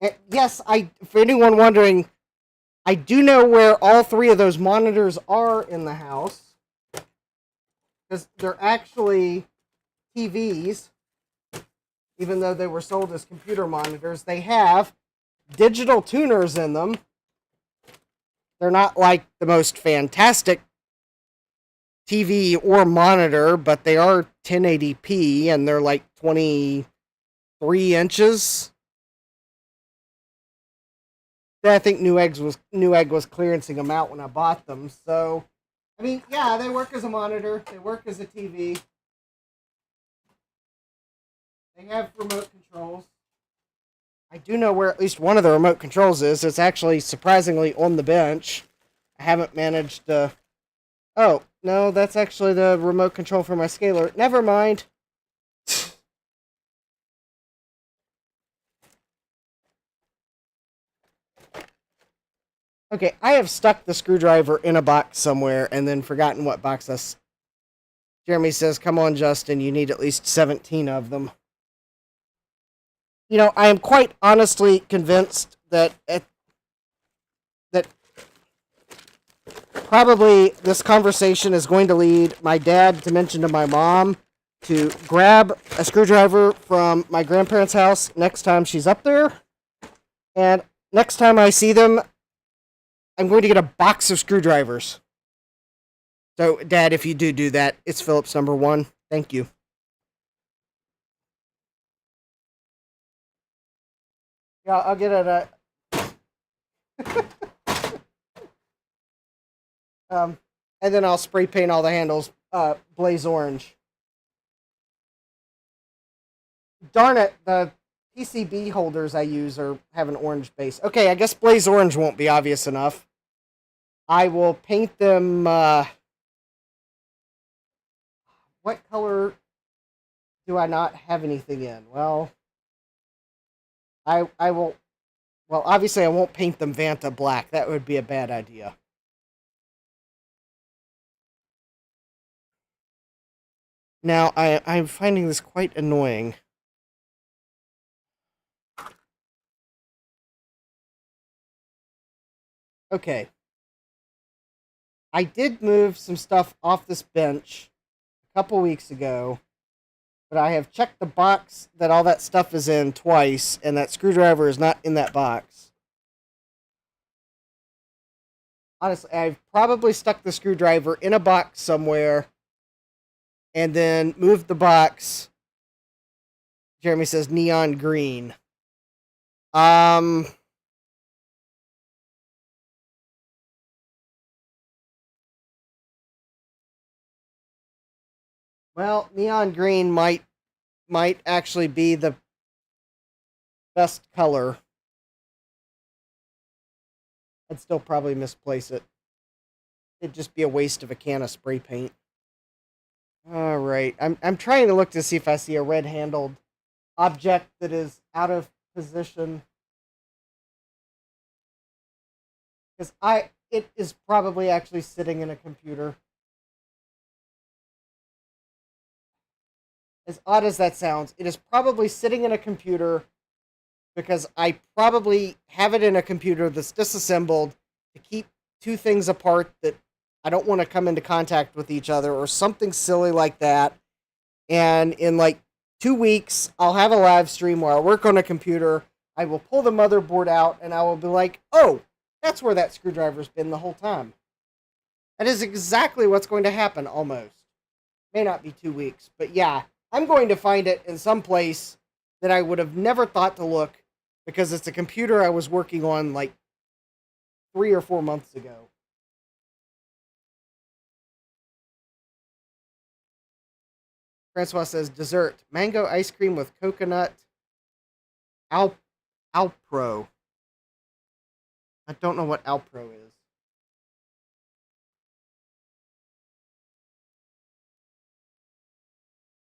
And yes, for anyone wondering, I do know where all 3 of those monitors are in the house. Because they're actually TVs. Even though they were sold as computer monitors, they have digital tuners in them. They're not like the most fantastic TV or monitor, but they are 1080p, and they're like 23 inches. I think Newegg was clearancing them out when I bought them. So, I mean, yeah, they work as a monitor. They work as a TV. They have remote controls. I do know where at least one of the remote controls is. It's actually surprisingly on the bench. I haven't managed to... Oh, no, that's actually the remote control for my scaler. Never mind. Okay, I have stuck the screwdriver in a box somewhere and then forgotten what box that's... Jeremy says, come on, Justin, you need at least 17 of them. You know, I am quite honestly convinced that probably this conversation is going to lead my dad to mention to my mom to grab a screwdriver from my grandparents' house next time she's up there. And next time I see them, I'm going to get a box of screwdrivers. So, Dad, if you do that, it's Phillips number 1. Thank you. Yeah, I'll get it. And then I'll spray paint all the handles blaze orange. Darn it, the PCB holders I use have an orange base. Okay, I guess blaze orange won't be obvious enough. I will paint them... what color do I not have anything in? Well... I will... Well, obviously I won't paint them Vanta black. That would be a bad idea. Now, I'm finding this quite annoying. Okay. I did move some stuff off this bench a couple weeks ago, but I have checked the box that all that stuff is in twice, and that screwdriver is not in that box. Honestly, I've probably stuck the screwdriver in a box somewhere, and then moved the box. Jeremy says neon green. Well, neon green might actually be the best color. I'd still probably misplace it. It'd just be a waste of a can of spray paint. All right, I'm trying to look to see if I see a red-handled object that is out of position. Because it is probably actually sitting in a computer. As odd as that sounds, it is probably sitting in a computer because I probably have it in a computer that's disassembled to keep two things apart that I don't want to come into contact with each other or something silly like that. And in like 2 weeks, I'll have a live stream where I work on a computer. I will pull the motherboard out and I will be like, oh, that's where that screwdriver's been the whole time. That is exactly what's going to happen almost. May not be 2 weeks, but yeah. I'm going to find it in some place that I would have never thought to look because it's a computer I was working on like 3 or 4 months ago. Francois says, dessert, mango ice cream with coconut Alpro. I don't know what Alpro is.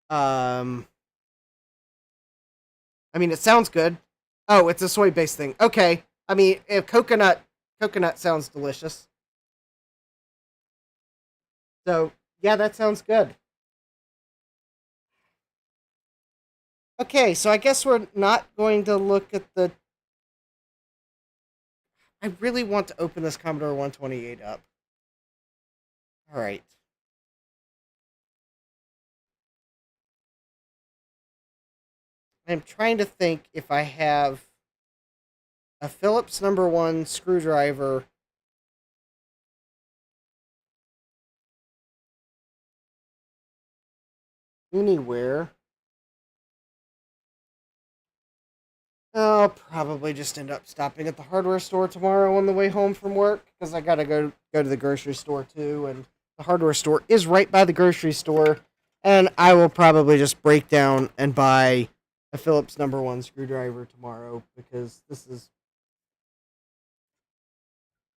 I mean, it sounds good. Oh, it's a soy-based thing. Okay. I mean, if coconut sounds delicious. So, yeah, that sounds good. Okay, so I guess we're not going to look at the... I really want to open this Commodore 128 up. Alright. I'm trying to think if I have a Phillips #1 screwdriver anywhere. I'll probably just end up stopping at the hardware store tomorrow on the way home from work because I gotta go to the grocery store too, and the hardware store is right by the grocery store, and I will probably just break down and buy a Phillips #1 screwdriver tomorrow because this is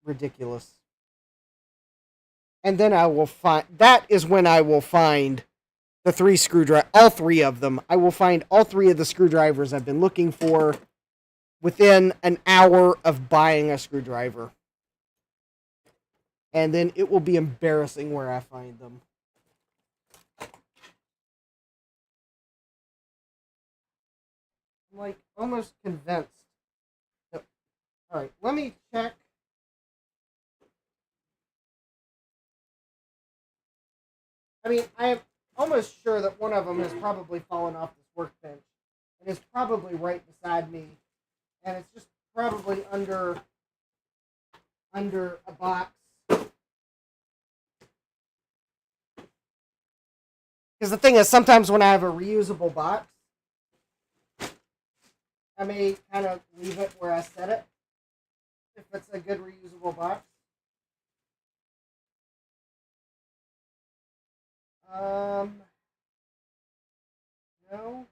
ridiculous. And then I will find, that is when I will find the 3 screwdrivers, all 3 of them. I will find all 3 of the screwdrivers I've been looking for within an hour of buying a screwdriver. And then it will be embarrassing where I find them. I'm like almost convinced. Alright, let me check. I mean, I am almost sure that one of them has probably fallen off this workbench and is probably right beside me. And it's just probably under a box. Because the thing is, sometimes when I have a reusable box, I may kind of leave it where I set it, if it's a good reusable box. No.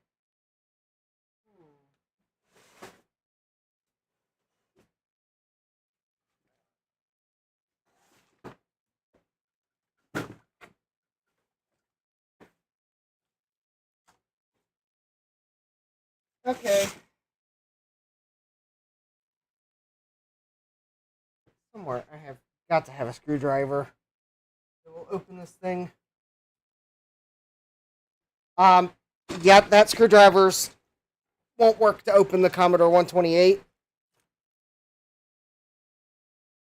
Okay. Somewhere I have got to have a screwdriver. So we'll open this thing. Yep, that screwdriver's won't work to open the Commodore 128.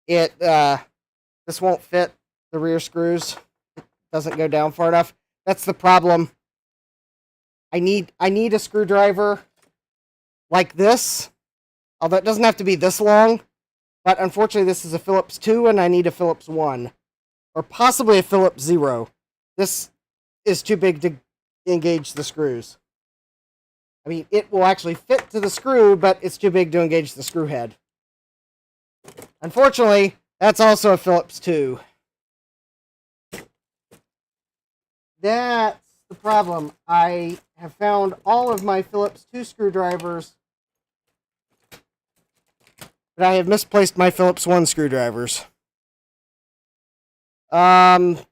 This won't fit the rear screws. It doesn't go down far enough. That's the problem. I need a screwdriver like this. Although it doesn't have to be this long. But unfortunately, this is a Phillips 2 and I need a Phillips 1. Or possibly a Phillips 0. This is too big to engage the screws. I mean, it will actually fit to the screw, but it's too big to engage the screw head. Unfortunately, that's also a Phillips 2. That's the the problem. I have found all of my Phillips 2 screwdrivers, but I have misplaced my Phillips 1 screwdrivers. I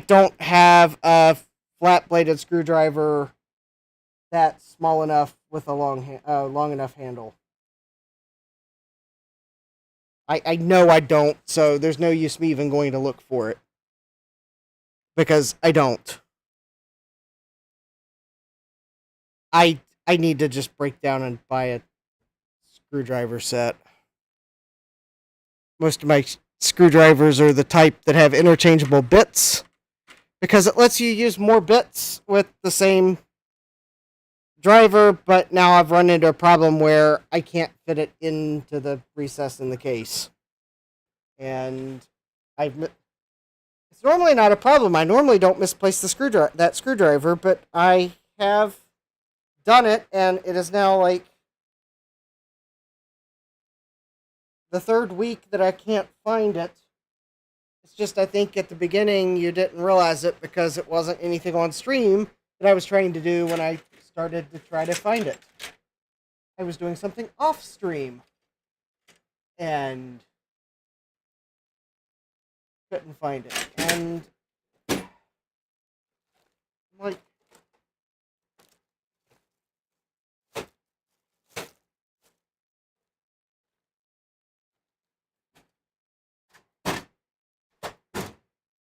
don't have a flat-bladed screwdriver that's small enough with a long enough handle. I know I don't, so there's no use me even going to look for it. Because I don't. I need to just break down and buy a screwdriver set. Most of my screwdrivers are the type that have interchangeable bits, because it lets you use more bits with the same driver, but now I've run into a problem where I can't fit it into the recess in the case. And it's normally not a problem. I normally don't misplace that screwdriver, but I have done it, and it is now like the third week that I can't find it. It's just, I think at the beginning you didn't realize it because it wasn't anything on stream that I was trying to do when I started to try to find it. I was doing something off stream and couldn't find it. And like,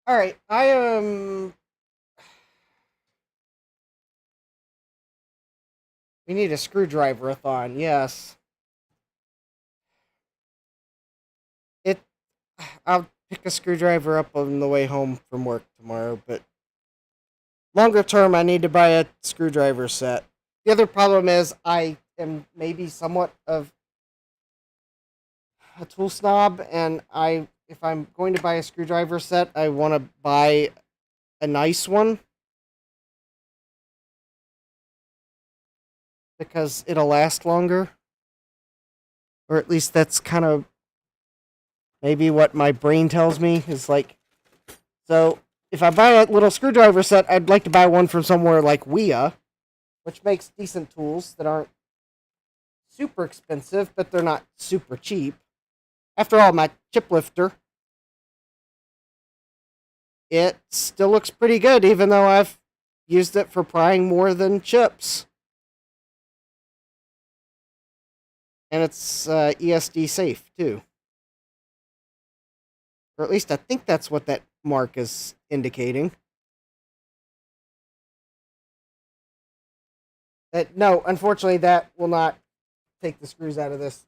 all right, we need a screwdriver-a-thon, yes. I'll pick a screwdriver up on the way home from work tomorrow, but longer term, I need to buy a screwdriver set. The other problem is I am maybe somewhat of a tool snob, and if I'm going to buy a screwdriver set, I want to buy a nice one, because it'll last longer. Or at least that's kind of maybe what my brain tells me is like. So if I buy a little screwdriver set, I'd like to buy one from somewhere like VIA, which makes decent tools that aren't super expensive, but they're not super cheap. After all, my chip lifter, it still looks pretty good, even though I've used it for prying more than chips. And it's ESD safe, too. Or at least I think that's what that mark is indicating. No, unfortunately, that will not take the screws out of this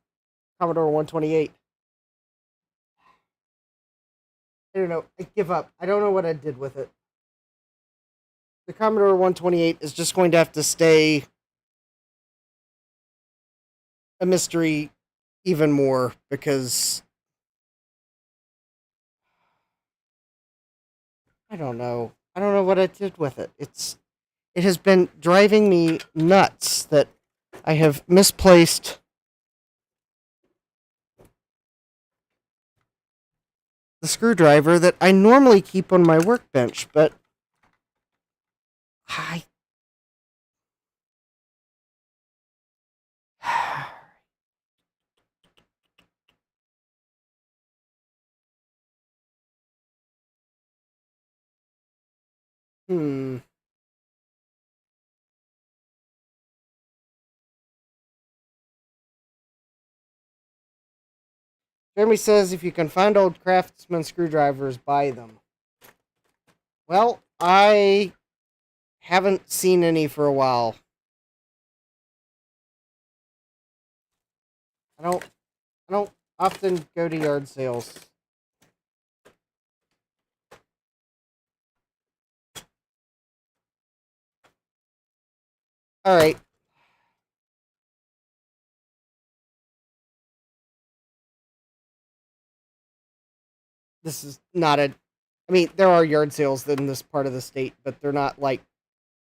Commodore 128. I don't know. I give up. I don't know what I did with it. The Commodore 128 is just going to have to stay a mystery even more, because I don't know. I don't know what I did with it. It has been driving me nuts that I have misplaced the screwdriver that I normally keep on my workbench, but I hmm. Jeremy says if you can find old Craftsman screwdrivers, buy them. Well, I haven't seen any for a while. I don't often go to yard sales. All right. This is not a. I mean, there are yard sales in this part of the state, but they're not like.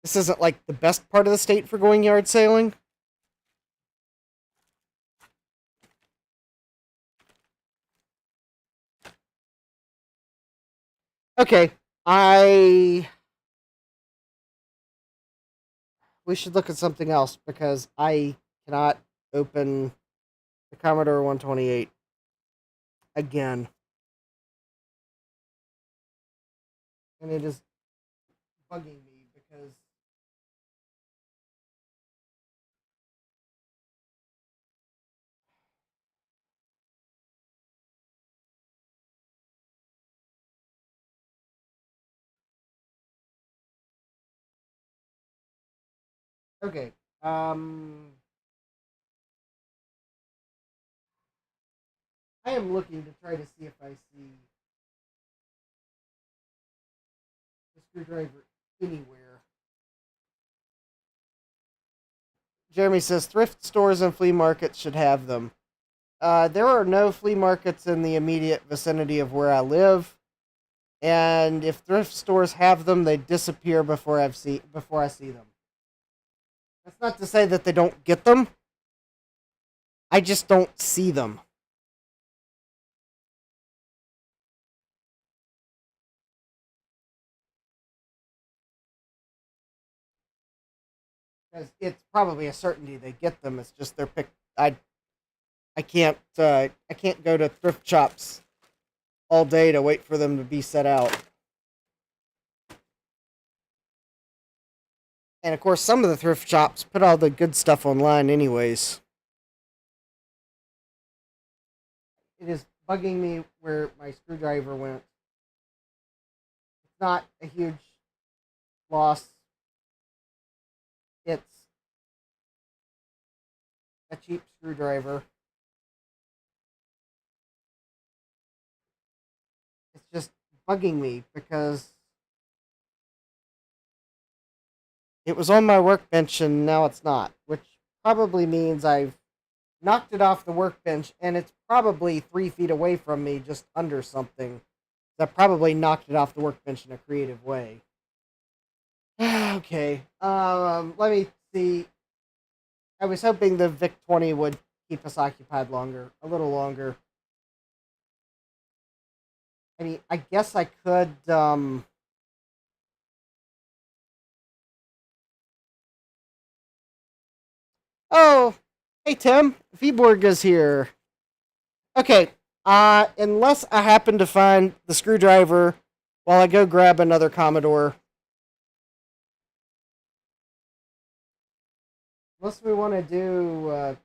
This isn't like the best part of the state for going yard sailing. Okay, I we should look at something else because I cannot open the Commodore 128 again. And it is bugging me because okay. I am looking to try to see if I see the screwdriver anywhere. Jeremy says thrift stores and flea markets should have them. There are no flea markets in the immediate vicinity of where I live, and if thrift stores have them, they disappear before I see them. That's not to say that they don't get them. I just don't see them. Because it's probably a certainty they get them. It's just they're picked. I can't go to thrift shops all day to wait for them to be set out. And of course, some of the thrift shops put all the good stuff online, anyways. It is bugging me where my screwdriver went. It's not a huge loss. It's a cheap screwdriver. It's just bugging me because it was on my workbench and now it's not, which probably means I've knocked it off the workbench and it's probably 3 feet away from me, just under something. I probably knocked it off the workbench in a creative way. Okay, let me see. I was hoping the VIC-20 would keep us occupied longer, a little longer. I mean, I guess I could, Oh, hey Tim, Viborg is here. Okay, unless I happen to find the screwdriver while I go grab another Commodore. Unless we want to do,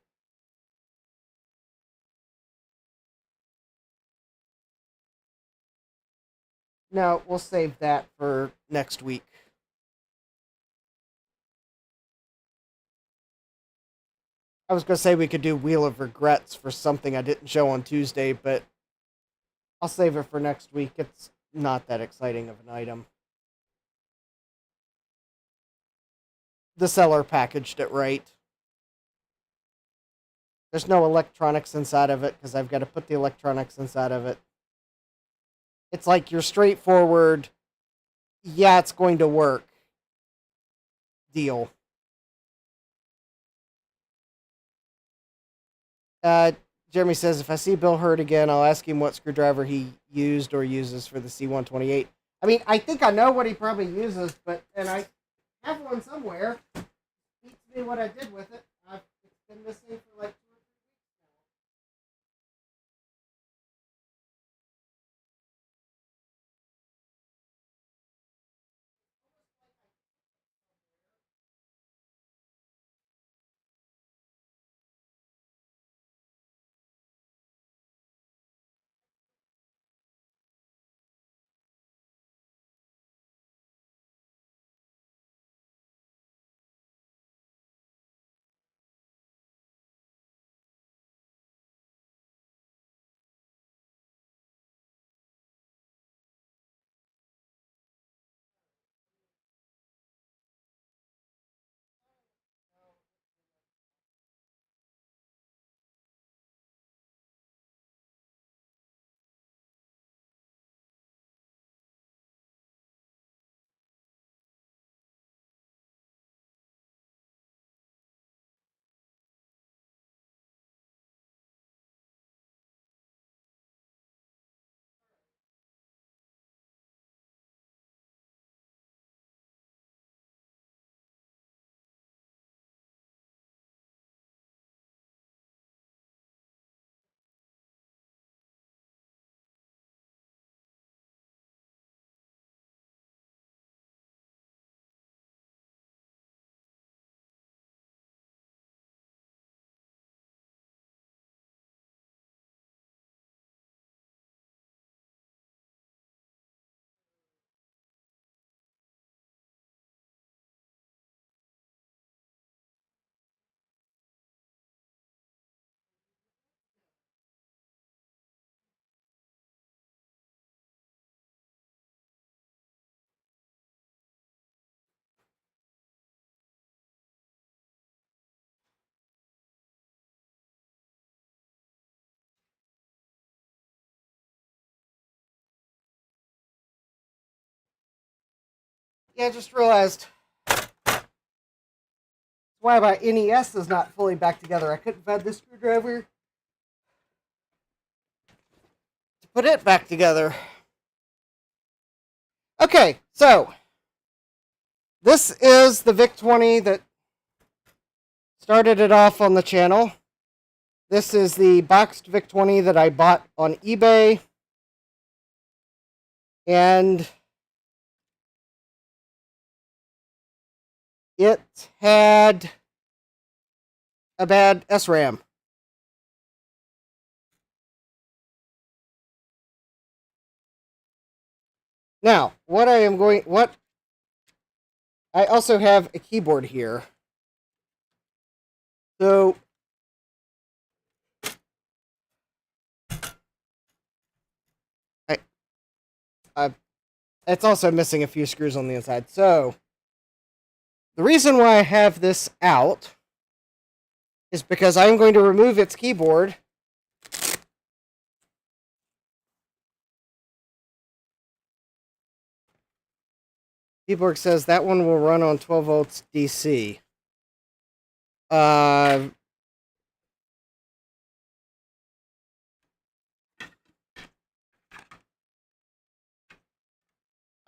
no, we'll save that for next week. I was going to say we could do Wheel of Regrets for something I didn't show on Tuesday, but I'll save it for next week. It's not that exciting of an item. The seller packaged it right. There's no electronics inside of it because I've got to put the electronics inside of it. It's like your straightforward, yeah, it's going to work deal. Jeremy says, if I see Bill Hurd again, I'll ask him what screwdriver he used or uses for the C128. I mean, I think I know what he probably uses, and I have one somewhere. Beats me what I did with it. It's been missing for like Yeah, I just realized why my NES is not fully back together. I couldn't find the screwdriver to put it back together. Okay, so this is the VIC-20 that started it off on the channel. This is the boxed VIC-20 that I bought on eBay. And it had a bad SRAM. Now, I also have a keyboard here. So, it's also missing a few screws on the inside. So, the reason why I have this out is because I'm going to remove its keyboard. Keyboard says that one will run on 12 volts DC.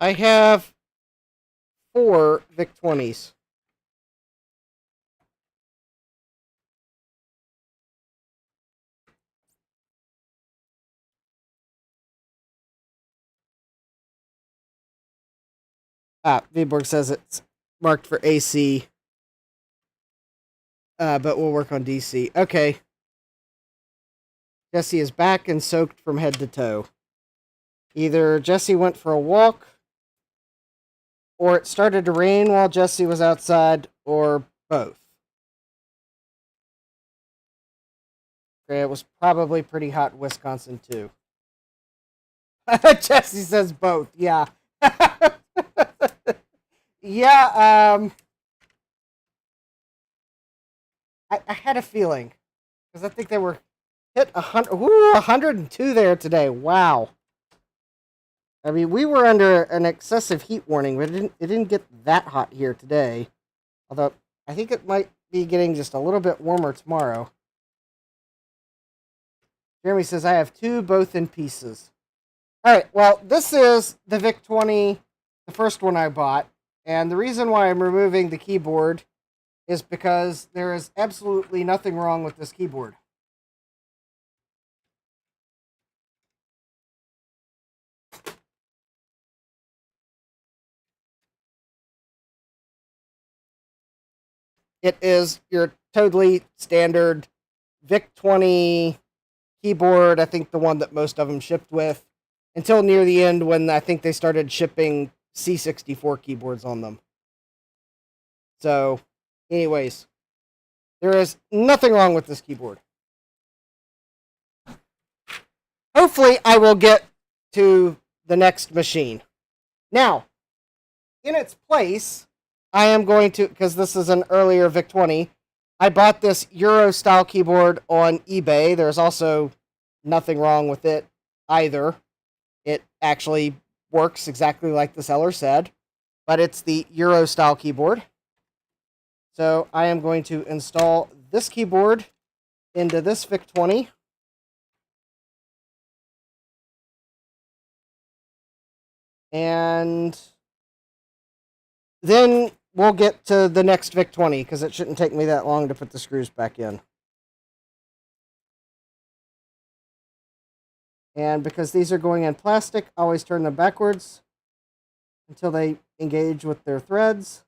I have 4 VIC-20s. VBorg says it's marked for AC, but we'll work on DC. Okay. Jesse is back and soaked from head to toe. Either Jesse went for a walk, or it started to rain while Jesse was outside, or both. It was probably pretty hot in Wisconsin, too. Jesse says both, yeah. Yeah, I had a feeling, because I think they were hit 102 there today. Wow. I mean, we were under an excessive heat warning, but it didn't get that hot here today. Although, I think it might be getting just a little bit warmer tomorrow. Jeremy says, I have 2, both in pieces. Alright, well, this is the VIC-20, the first one I bought. And the reason why I'm removing the keyboard is because there is absolutely nothing wrong with this keyboard. It is your totally standard VIC-20 keyboard. I think the one that most of them shipped with. Until near the end when I think they started shipping C64 keyboards on them. So, anyways, there is nothing wrong with this keyboard. Hopefully, I will get to the next machine. Now, in its place, I am going to, because this is an earlier VIC-20, I bought this Euro-style keyboard on eBay. There's also nothing wrong with it either. It actually works exactly like the seller said, but it's the Euro-style keyboard. So I am going to install this keyboard into this VIC-20. And then we'll get to the next VIC-20, because it shouldn't take me that long to put the screws back in. And because these are going in plastic, always turn them backwards until they engage with their threads.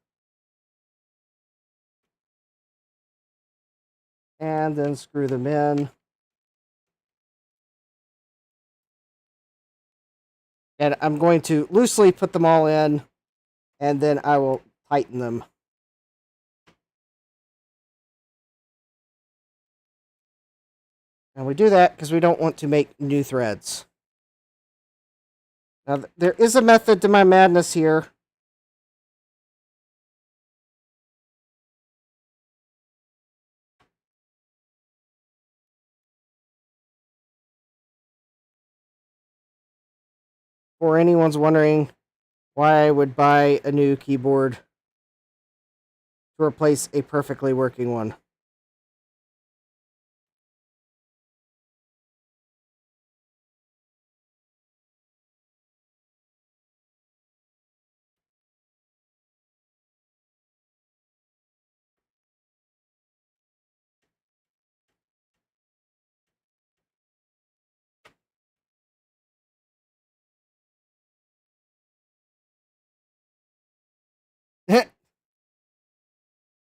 And then screw them in. And I'm going to loosely put them all in, and then I will tighten them. And we do that because we don't want to make new threads. Now, there is a method to my madness here. For anyone's wondering, why I would buy a new keyboard to replace a perfectly working one.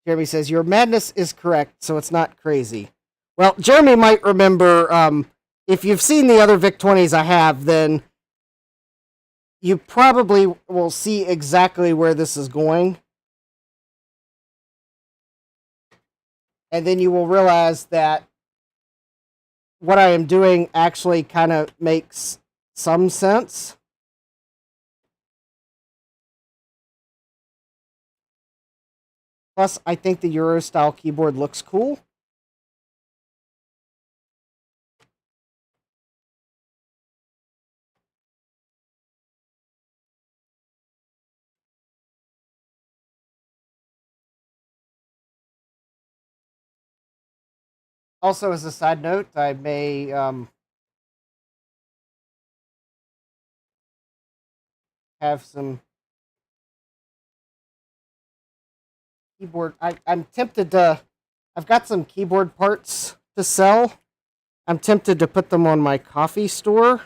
Jeremy says, your madness is correct, so it's not crazy. Well, Jeremy might remember, if you've seen the other VIC-20s I have, then you probably will see exactly where this is going. And then you will realize that what I am doing actually kind of makes some sense. Plus, I think the Euro style keyboard looks cool. Also, as a side note, I may have some keyboard. I'm tempted to. I've got some keyboard parts to sell. I'm tempted to put them on my coffee store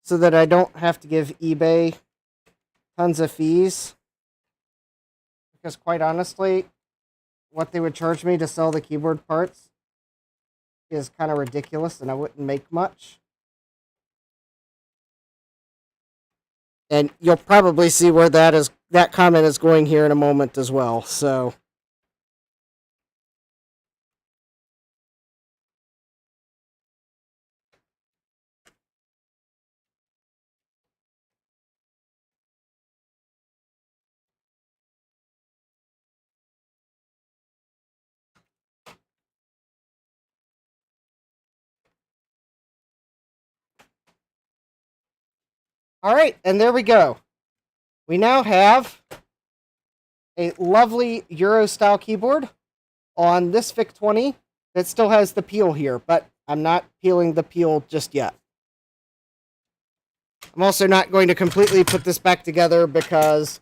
so that I don't have to give eBay tons of fees. Because quite honestly, what they would charge me to sell the keyboard parts is kind of ridiculous, and I wouldn't make much. And you'll probably see where that comment is going here in a moment as well. So, all right, and there we go. We now have a lovely Euro style keyboard on this VIC-20 that still has the peel here, but I'm not peeling the peel just yet. I'm also not going to completely put this back together because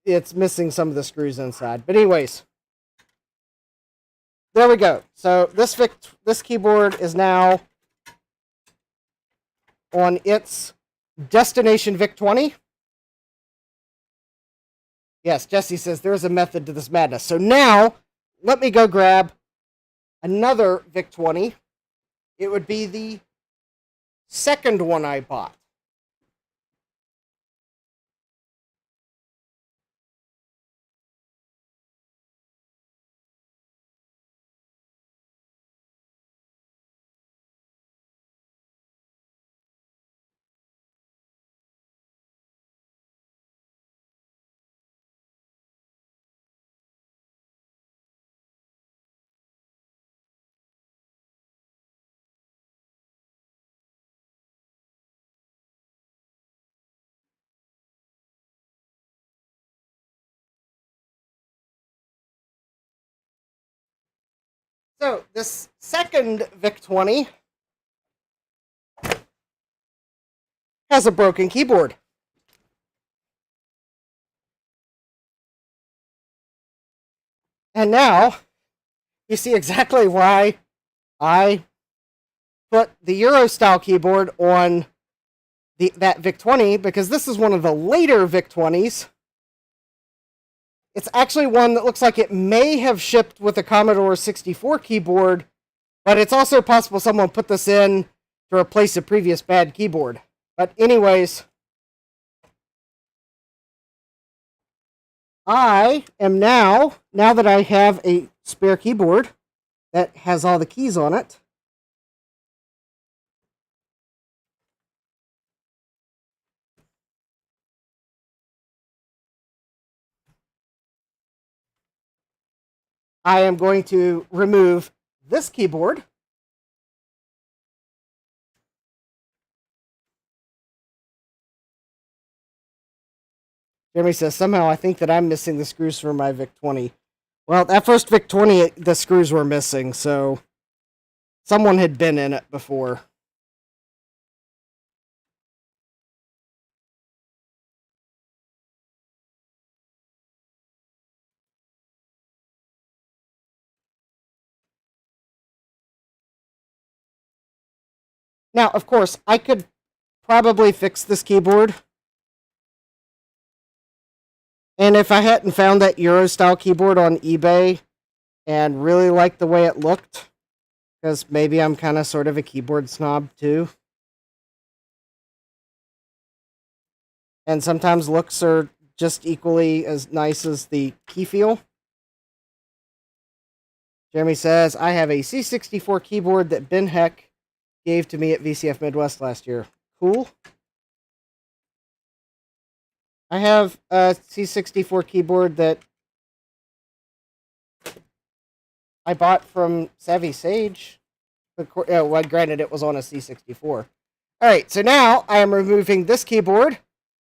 it's missing some of the screws inside. But anyways, there we go. So this keyboard is now on its destination VIC-20. Yes, Jesse says there's a method to this madness. So now, let me go grab another VIC-20. It would be the second one I bought. So, this second VIC-20 has a broken keyboard. And now, you see exactly why I put the Euro style keyboard on that VIC-20, because this is one of the later VIC-20s. It's actually one that looks like it may have shipped with a Commodore 64 keyboard, but it's also possible someone put this in to replace a previous bad keyboard. But anyways, I am now that I have a spare keyboard that has all the keys on it, I am going to remove this keyboard. Jeremy says, somehow I think that I'm missing the screws for my VIC-20. Well, that first VIC-20, the screws were missing, so someone had been in it before. Now, of course, I could probably fix this keyboard. And if I hadn't found that Euro-style keyboard on eBay and really liked the way it looked, because maybe I'm kind of sort of a keyboard snob too. And sometimes looks are just equally as nice as the key feel. Jeremy says, I have a C64 keyboard that Ben Heck gave to me at VCF Midwest last year. Cool. I have a C64 keyboard that I bought from Savvy Sage. Well, granted, it was on a C64. Alright, so now I am removing this keyboard,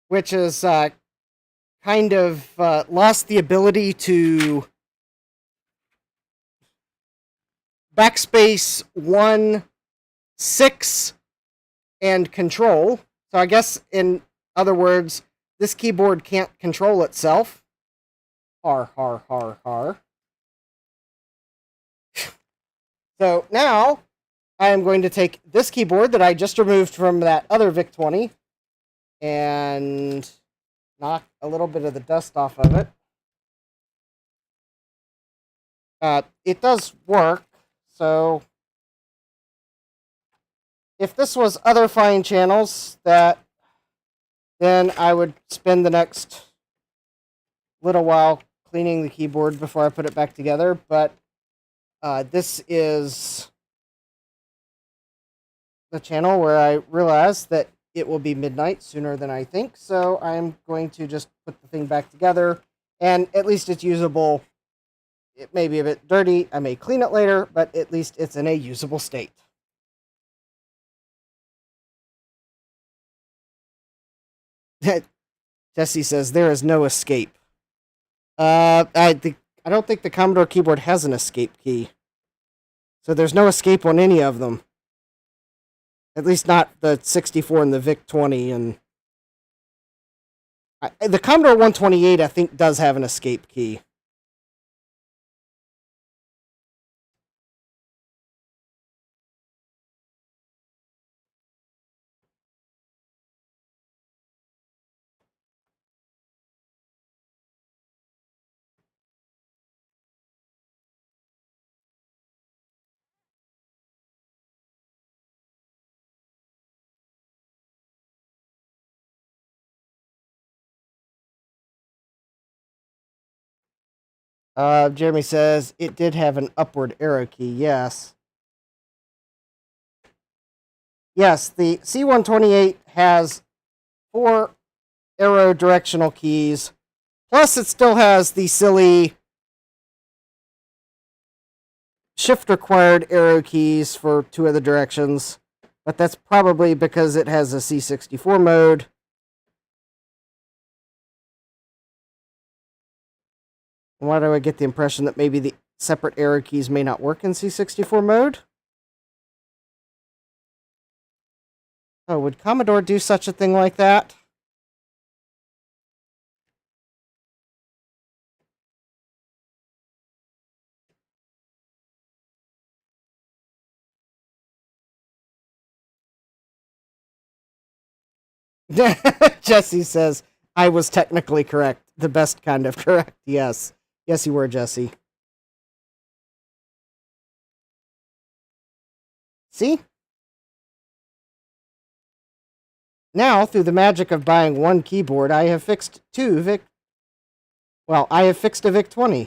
which is kind of lost the ability to backspace 1, 6, and control. So I guess, in other words, this keyboard can't control itself. Har, har, har, har. So now, I am going to take this keyboard that I just removed from that other VIC-20 and knock a little bit of the dust off of it. It does work, so if this was other fine channels, then I would spend the next little while cleaning the keyboard before I put it back together, but this is the channel where I realized that it will be midnight sooner than I think, so I'm going to just put the thing back together, and at least it's usable. It may be a bit dirty, I may clean it later, but at least it's in a usable state. Jesse says, there is no escape. I don't think the Commodore keyboard has an escape key. So there's no escape on any of them. At least not the 64 and the VIC-20. And the Commodore 128, I think, does have an escape key. Jeremy says, it did have an upward arrow key, yes. Yes, the C128 has 4 arrow directional keys, plus it still has the silly shift-required arrow keys for 2 of the directions, but that's probably because it has a C64 mode. Why do I get the impression that maybe the separate arrow keys may not work in C64 mode? Oh, would Commodore do such a thing like that? Jesse says, I was technically correct. The best kind of correct, yes. Yes, you were, Jesse. See? Now, through the magic of buying one keyboard, I have fixed I have fixed a VIC-20.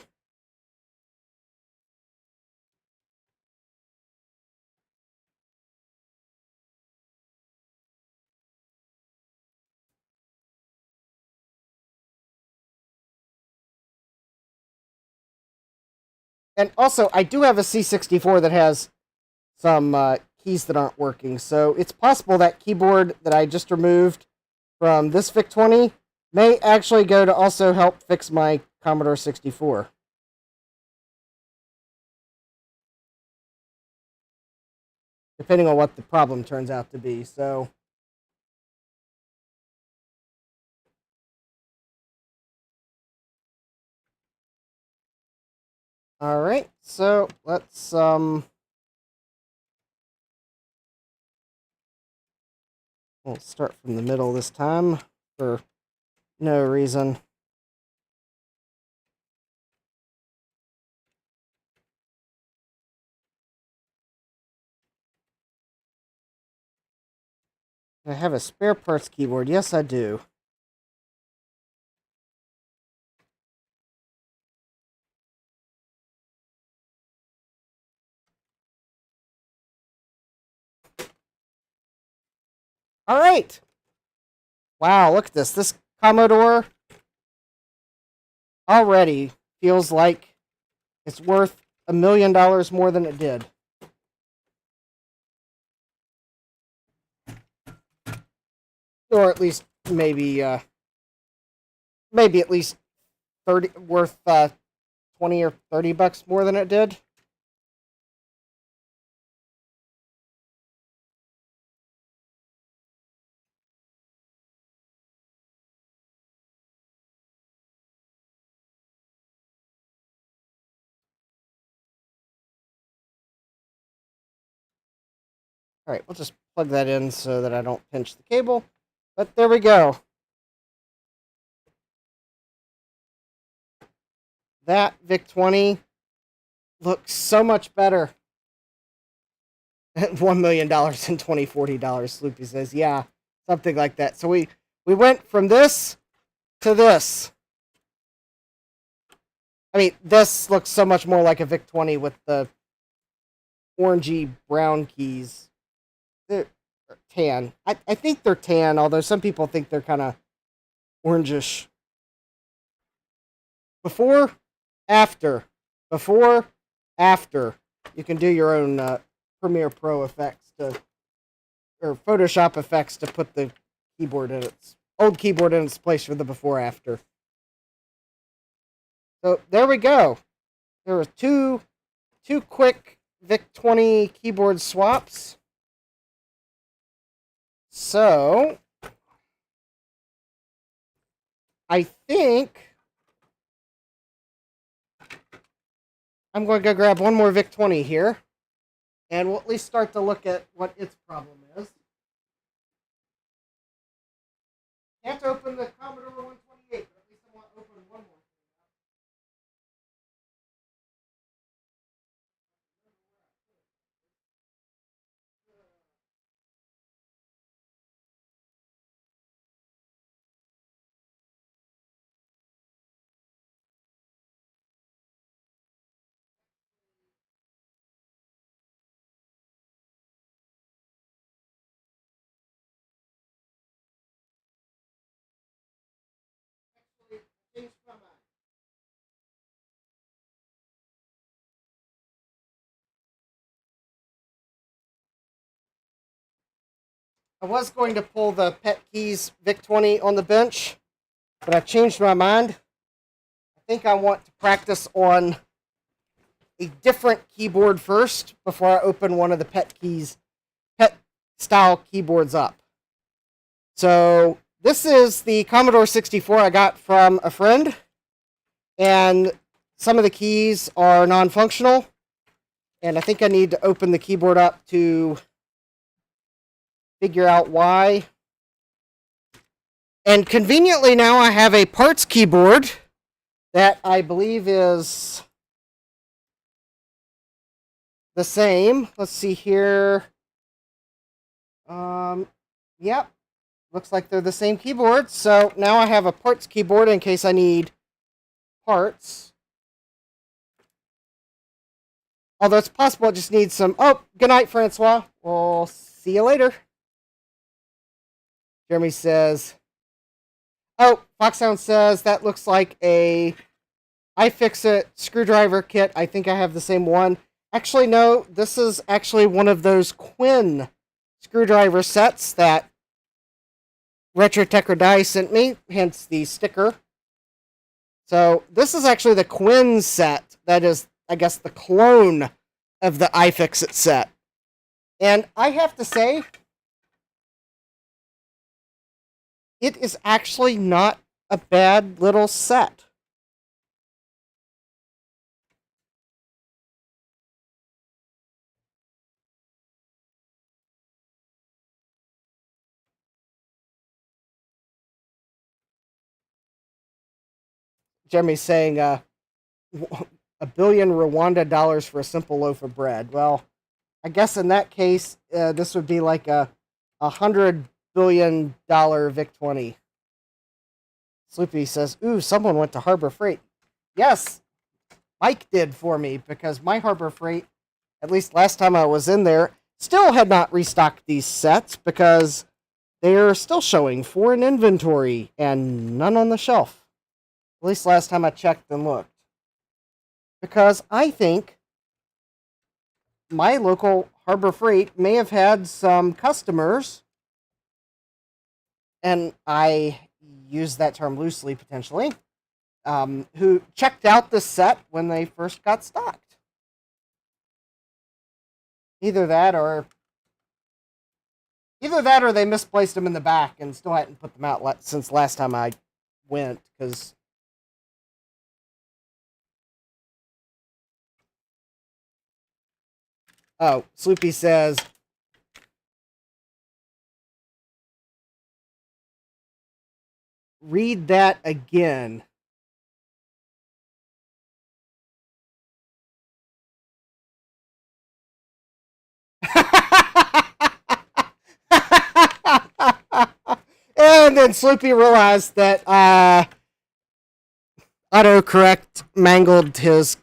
And also, I do have a C64 that has some keys that aren't working, so it's possible that keyboard that I just removed from this VIC-20 May actually go to also help fix my Commodore 64. Depending on what the problem turns out to be, so... Alright, so let's, we'll start from the middle this time, for no reason. I have a spare parts keyboard. Yes, I do. All right. Wow, look at this. This Commodore already feels like it's worth $1 million more than it did. Or at least maybe at least 30 worth 20 or 30 bucks more than it did. All right, we'll just plug that in so that I don't pinch the cable. But there we go. That VIC-20 looks so much better. $1 million in 2040, Sloopy says. Yeah, something like that. So we went from this to this. I mean, this looks so much more like a VIC-20 with the orangey brown keys. They're tan. I think they're tan, although some people think they're kind of orangish. Before, after. Before, after. You can do your own Premiere Pro effects or Photoshop effects to put the keyboard in its old keyboard in its place for the before after. So there we go. There were two quick VIC-20 keyboard swaps. So I think I'm going to go grab one more VIC-20 here, and we'll at least start to look at what its problem is. Can't open the Commodore 128, but at least I want to open one more. Changed my mind. I was going to pull the Pet Keys VIC-20 on the bench, but I've changed my mind. I think I want to practice on a different keyboard first before I open one of the Pet style keyboards up. So this is the Commodore 64 I got from a friend, and some of the keys are non-functional, and I think I need to open the keyboard up to figure out why. And conveniently now I have a parts keyboard that I believe is the same. Let's see here. Yep. Looks like they're the same keyboard. So now I have a parts keyboard in case I need parts. Although it's possible it just needs some... Oh, good night, Francois. We'll see you later. Jeremy says... Oh, Foxhound says that looks like a iFixit screwdriver kit. I think I have the same one. Actually, no. This is actually one of those Quinn screwdriver sets that Retro Tech or Die sent me, hence the sticker. So this is actually the Quinn set. That is, I guess, the clone of the iFixit set. And I have to say, it is actually not a bad little set. Jeremy's saying, $1 billion Rwanda dollars for a simple loaf of bread. Well, I guess in that case, this would be like a $100 billion VIC-20. Sloopy says, ooh, someone went to Harbor Freight. Yes, Mike did for me, because my Harbor Freight, at least last time I was in there, still had not restocked these sets because they're still showing 4 in inventory and none on the shelf. At least last time I checked and looked. Because I think my local Harbor Freight may have had some customers, and I use that term loosely potentially, who checked out the set when they first got stocked. Either that or they misplaced them in the back and still hadn't put them out since last time I went, because oh, Sloopy says, read that again. And then Sloopy realized that autocorrect mangled his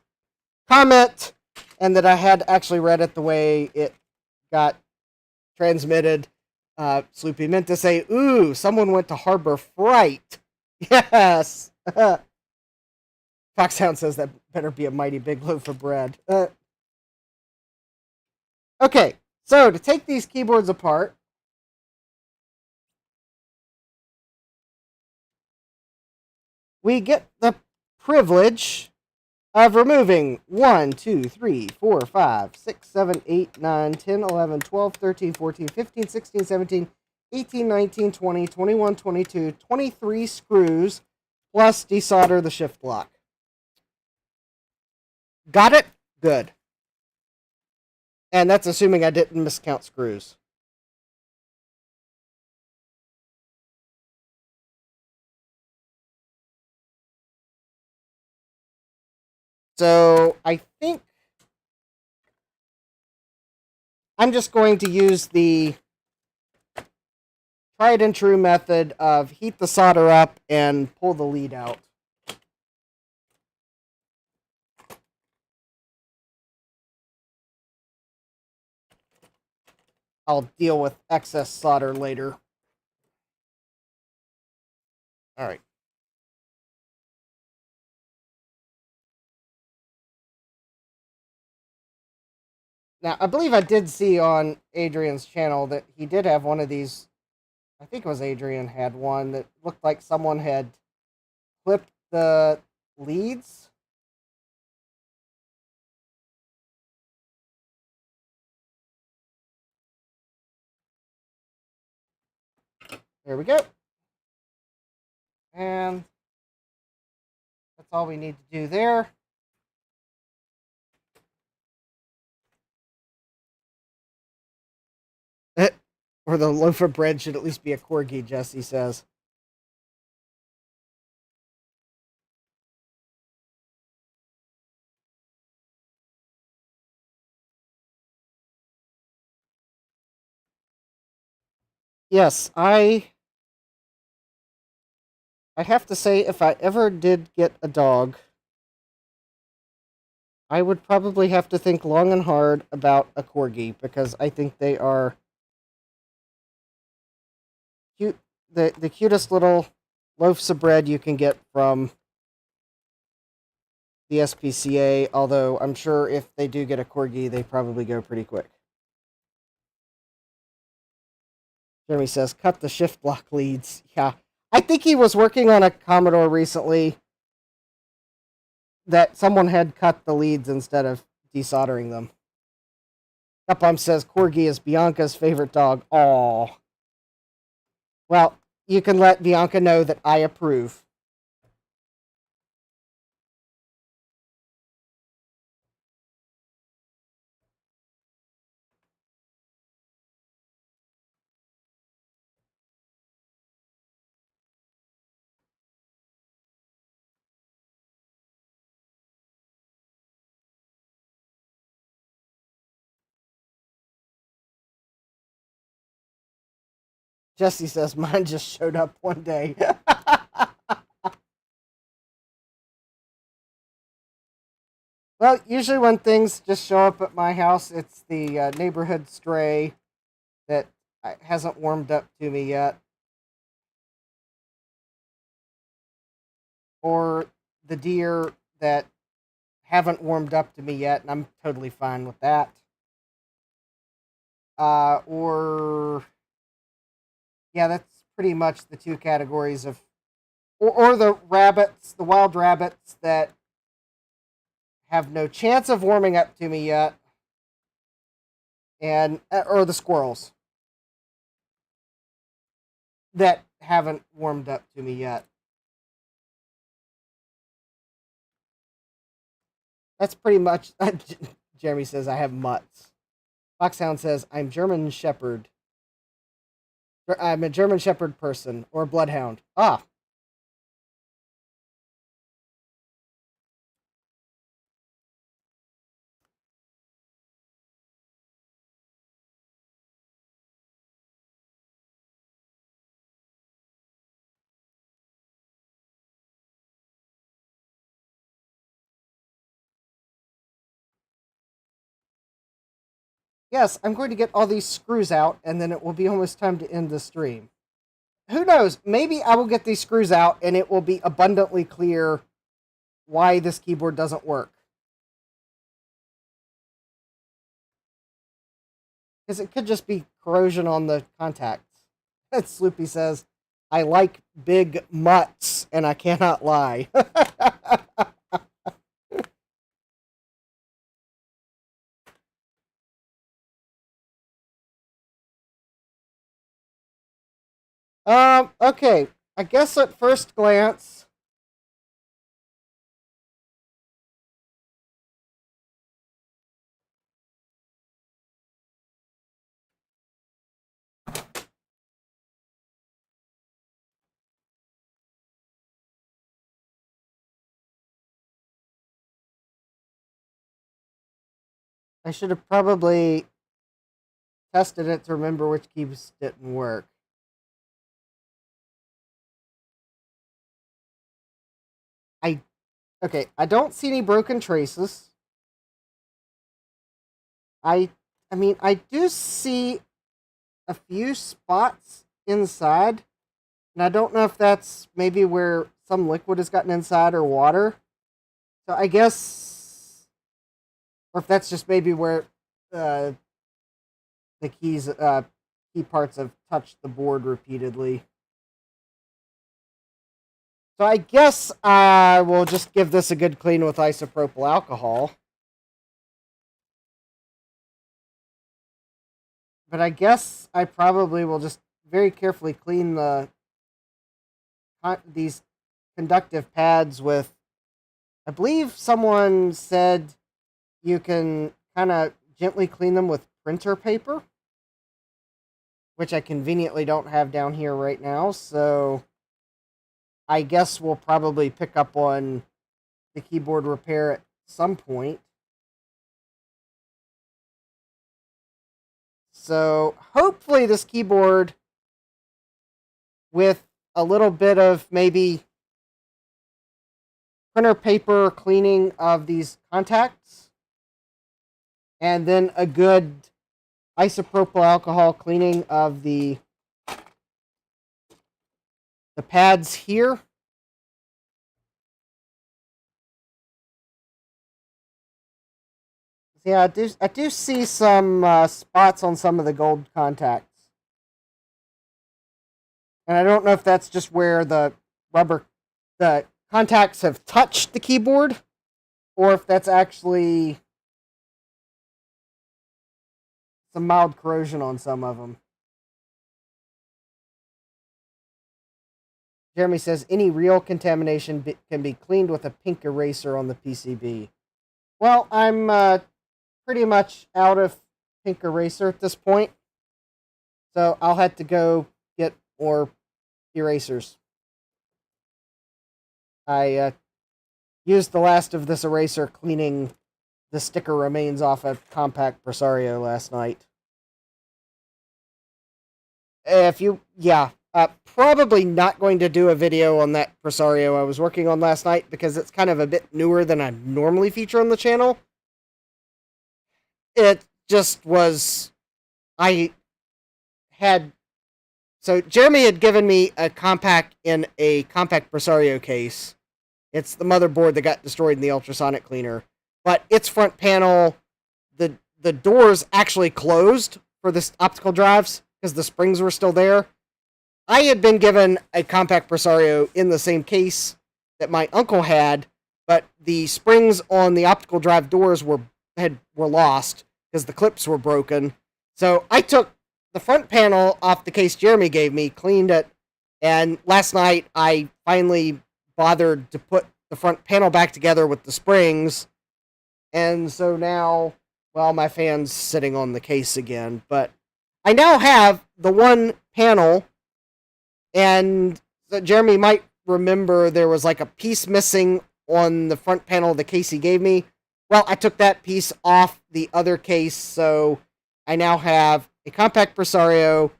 comment, and that I had actually read it the way it got transmitted. Sloopy meant to say, ooh, someone went to Harbor Freight. Yes. Foxhound says that better be a mighty big loaf of bread. Okay, so to take these keyboards apart, we get the privilege of removing 1, 2, 3, 4, 5, 6, 7, 8, 9, 10, 11, 12, 13, 14, 15, 16, 17, 18, 19, 20, 21, 22, 23 screws, plus desolder the shift lock. Got it? Good. And that's assuming I didn't miscount screws. So I think I'm just going to use the tried and true method of heat the solder up and pull the lead out. I'll deal with excess solder later. All right. Now, I believe I did see on Adrian's channel that he did have one of these. I think it was Adrian had one that looked like someone had clipped the leads. There we go. And that's all we need to do there. Or the loaf of bread should at least be a corgi, Jesse says. Yes, I have to say, if I ever did get a dog, I would probably have to think long and hard about a corgi, because I think they are cute, the cutest little loaves of bread you can get from the SPCA, although I'm sure if they do get a corgi, they probably go pretty quick. Jeremy says, cut the shift block leads. Yeah. I think he was working on a Commodore recently that someone had cut the leads instead of desoldering them. Kaplam says, Corgi is Bianca's favorite dog. Aww. Well, you can let Bianca know that I approve. Jesse says, mine just showed up one day. Well, usually when things just show up at my house, it's the neighborhood stray that hasn't warmed up to me yet. Or the deer that haven't warmed up to me yet, and I'm totally fine with that. Yeah, that's pretty much the two categories of, or the rabbits, the wild rabbits that have no chance of warming up to me yet, and or the squirrels that haven't warmed up to me yet. That's pretty much. Jeremy says I have mutts. Foxhound says I'm German Shepherd. I'm a German Shepherd person or Bloodhound. Ah. Yes, I'm going to get all these screws out, and then it will be almost time to end the stream. Who knows? Maybe I will get these screws out, and it will be abundantly clear why this keyboard doesn't work. Because it could just be corrosion on the contacts. Sloopy says, I like big mutts, and I cannot lie. Okay. I guess at first glance, I should have probably tested it to remember which keys didn't work. Okay, I don't see any broken traces. I mean, I do see a few spots inside, and I don't know if that's maybe where some liquid has gotten inside or water. So I guess, or if that's just maybe where the key parts have touched the board repeatedly. So I guess I will just give this a good clean with isopropyl alcohol. But I guess I probably will just very carefully clean these conductive pads with, I believe someone said you can kind of gently clean them with printer paper, which I conveniently don't have down here right now, so I guess we'll probably pick up on the keyboard repair at some point. So hopefully this keyboard, with a little bit of maybe printer paper cleaning of these contacts, and then a good isopropyl alcohol cleaning of the pads here. Yeah, I do see some spots on some of the gold contacts. And I don't know if that's just where the contacts have touched the keyboard, or if that's actually some mild corrosion on some of them. Jeremy says any real contamination can be cleaned with a pink eraser on the PCB. Well, I'm pretty much out of pink eraser at this point, so I'll have to go get more erasers. I used the last of this eraser cleaning the sticker remains off a compact Presario last night. Probably not going to do a video on that Presario I was working on last night because it's kind of a bit newer than I normally feature on the channel. It just was... So Jeremy had given me a compact in a compact Presario case. It's the motherboard that got destroyed in the ultrasonic cleaner. But its front panel, the doors actually closed for the optical drives because the springs were still there. I had been given a compact Presario in the same case that my uncle had, but the springs on the optical drive doors were lost because the clips were broken. So I took the front panel off the case Jeremy gave me, cleaned it, and last night I finally bothered to put the front panel back together with the springs, and so now, well, my fan's sitting on the case again, but I now have the one panel. And Jeremy might remember there was like a piece missing on the front panel of the case he gave me. Well, I took that piece off the other case, so I now have a compact Presario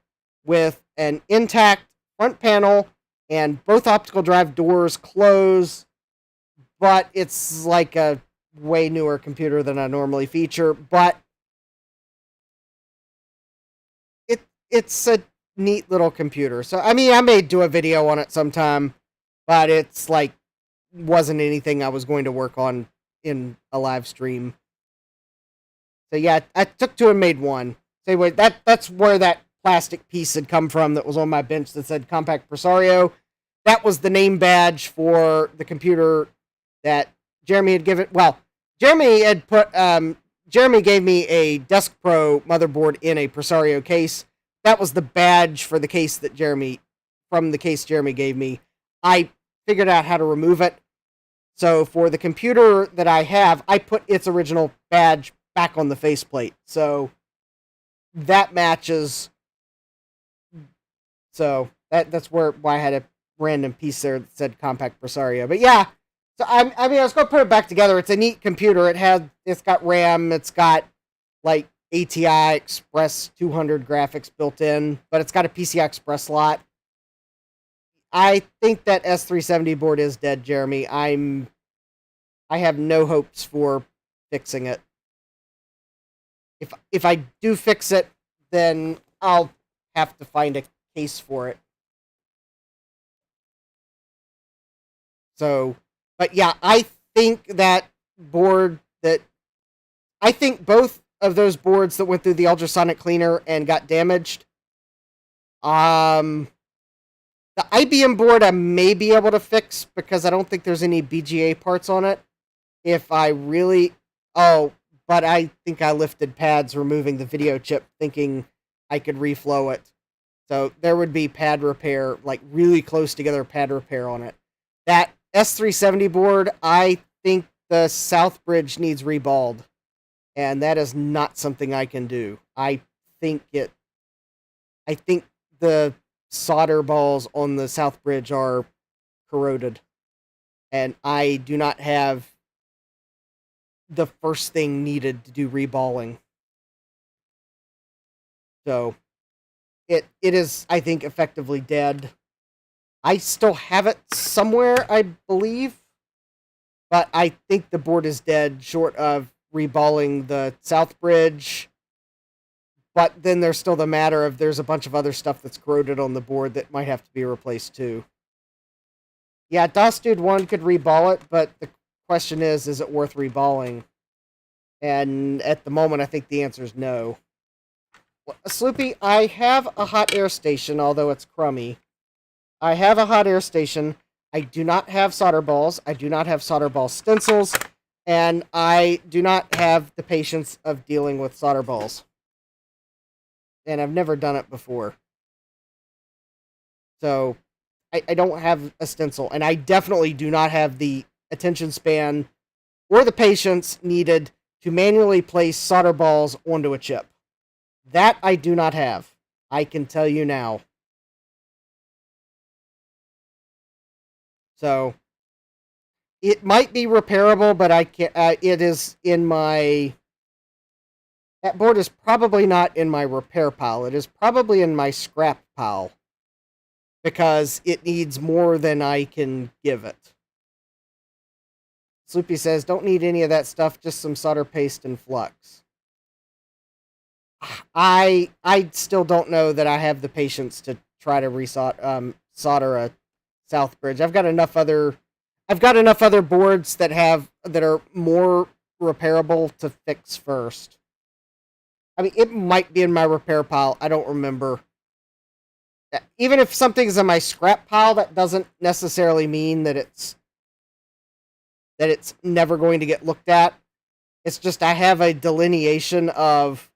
with an intact front panel and both optical drive doors close, but it's like a way newer computer than I normally feature, but it's a neat little computer. So, I mean, I may do a video on it sometime, but it's like, wasn't anything I was going to work on in a live stream. So yeah, I took two and made one. So anyway, that's where that plastic piece had come from that was on my bench that said Compact Presario. That was the name badge for the computer that Jeremy had given. Well, Jeremy gave me a Desk Pro motherboard in a Presario case. That was the badge for the case that Jeremy gave me. I figured out how to remove it. So for the computer that I have, I put its original badge back on the faceplate. So that matches. So that's why I had a random piece there that said Compact Presario. But yeah, so I was going to put it back together. It's a neat computer. It's got RAM. It's got like ATI Express 200 graphics built in, but it's got a PCI Express slot. I think that S370 board is dead, Jeremy. I have no hopes for fixing it. If I do fix it, then I'll have to find a case for it. So, but yeah, I think both of those boards that went through the ultrasonic cleaner and got damaged. The IBM board I may be able to fix because I don't think there's any BGA parts on it. But I think I lifted pads removing the video chip thinking I could reflow it. So there would be pad repair, like really close together pad repair on it. That S370 board, I think the south bridge needs reballed. And that is not something I can do. I think the solder balls on the south bridge are corroded. And I do not have the first thing needed to do reballing. So it is, I think, effectively dead. I still have it somewhere, I believe. But I think the board is dead, short of reballing the south bridge. But then there's still the matter of there's a bunch of other stuff that's corroded on the board that might have to be replaced too. Yeah, DOS Dude 1 could reball it, but the question is it worth reballing? And at the moment, I think the answer is no. Sloopy, I have a hot air station, although it's crummy. I have a hot air station. I do not have solder balls. I do not have solder ball stencils. And I do not have the patience of dealing with solder balls. And I've never done it before. So, I don't have a stencil. And I definitely do not have the attention span or the patience needed to manually place solder balls onto a chip. That I do not have. I can tell you now. So, it might be repairable, but I can't. It is in my. That board is probably not in my repair pile. It is probably in my scrap pile because it needs more than I can give it. Sloopy says, "Don't need any of that stuff. Just some solder paste and flux." I still don't know that I have the patience to try to solder a south bridge. I've got enough other boards that are more repairable to fix first. I mean, it might be in my repair pile. I don't remember. Even if something's in my scrap pile, that doesn't necessarily mean that it's never going to get looked at. It's just I have a delineation of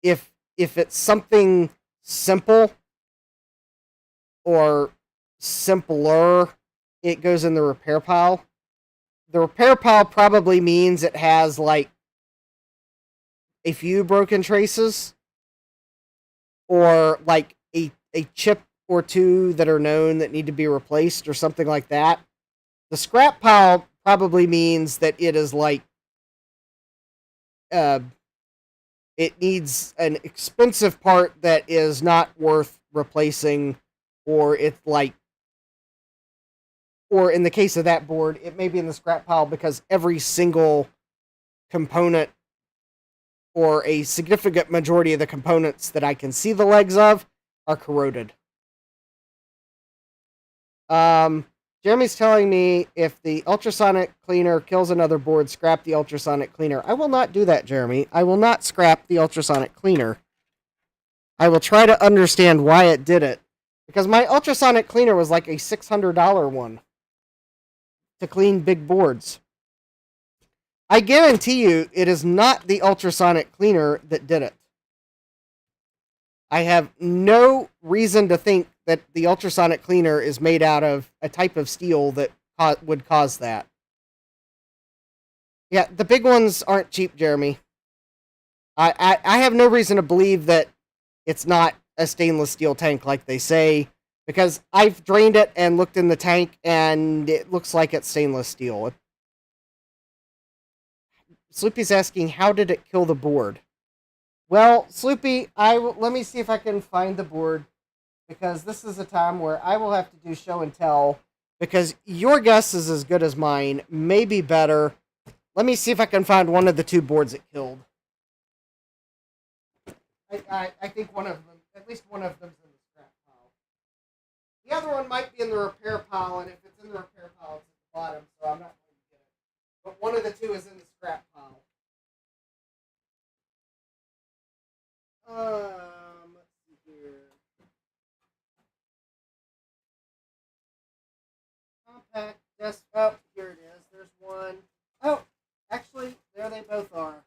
if it's something simple or simpler, it goes in the repair pile. The repair pile probably means it has like a few broken traces or like a chip or two that are known that need to be replaced or something like that. The scrap pile probably means that it is like it needs an expensive part that is not worth replacing, or it's like, or in the case of that board, it may be in the scrap pile because every single component or a significant majority of the components that I can see the legs of are corroded. Jeremy's telling me if the ultrasonic cleaner kills another board, scrap the ultrasonic cleaner. I will not do that, Jeremy. I will not scrap the ultrasonic cleaner. I will try to understand why it did it. Because my ultrasonic cleaner was like a $600 one to clean big boards. I guarantee you it is not the ultrasonic cleaner that did it. I have no reason to think that the ultrasonic cleaner is made out of a type of steel that would cause that. Yeah, the big ones aren't cheap, Jeremy. I have no reason to believe that it's not a stainless steel tank like they say, because I've drained it and looked in the tank, and it looks like it's stainless steel. Sloopy's asking, how did it kill the board? Well, Sloopy, let me see if I can find the board, because this is a time where I will have to do show and tell, because your guess is as good as mine, maybe better. Let me see if I can find one of the two boards it killed. I think one of them, at least one of them's in the scrap pile. The other one might be in the repair pile, and if it's in the repair pile, it's at the bottom, so I'm not going to get it. But one of the two is in the scrap pile. Let's see here. Compact desk. Oh, here it is. There's one. Oh, actually, there they both are.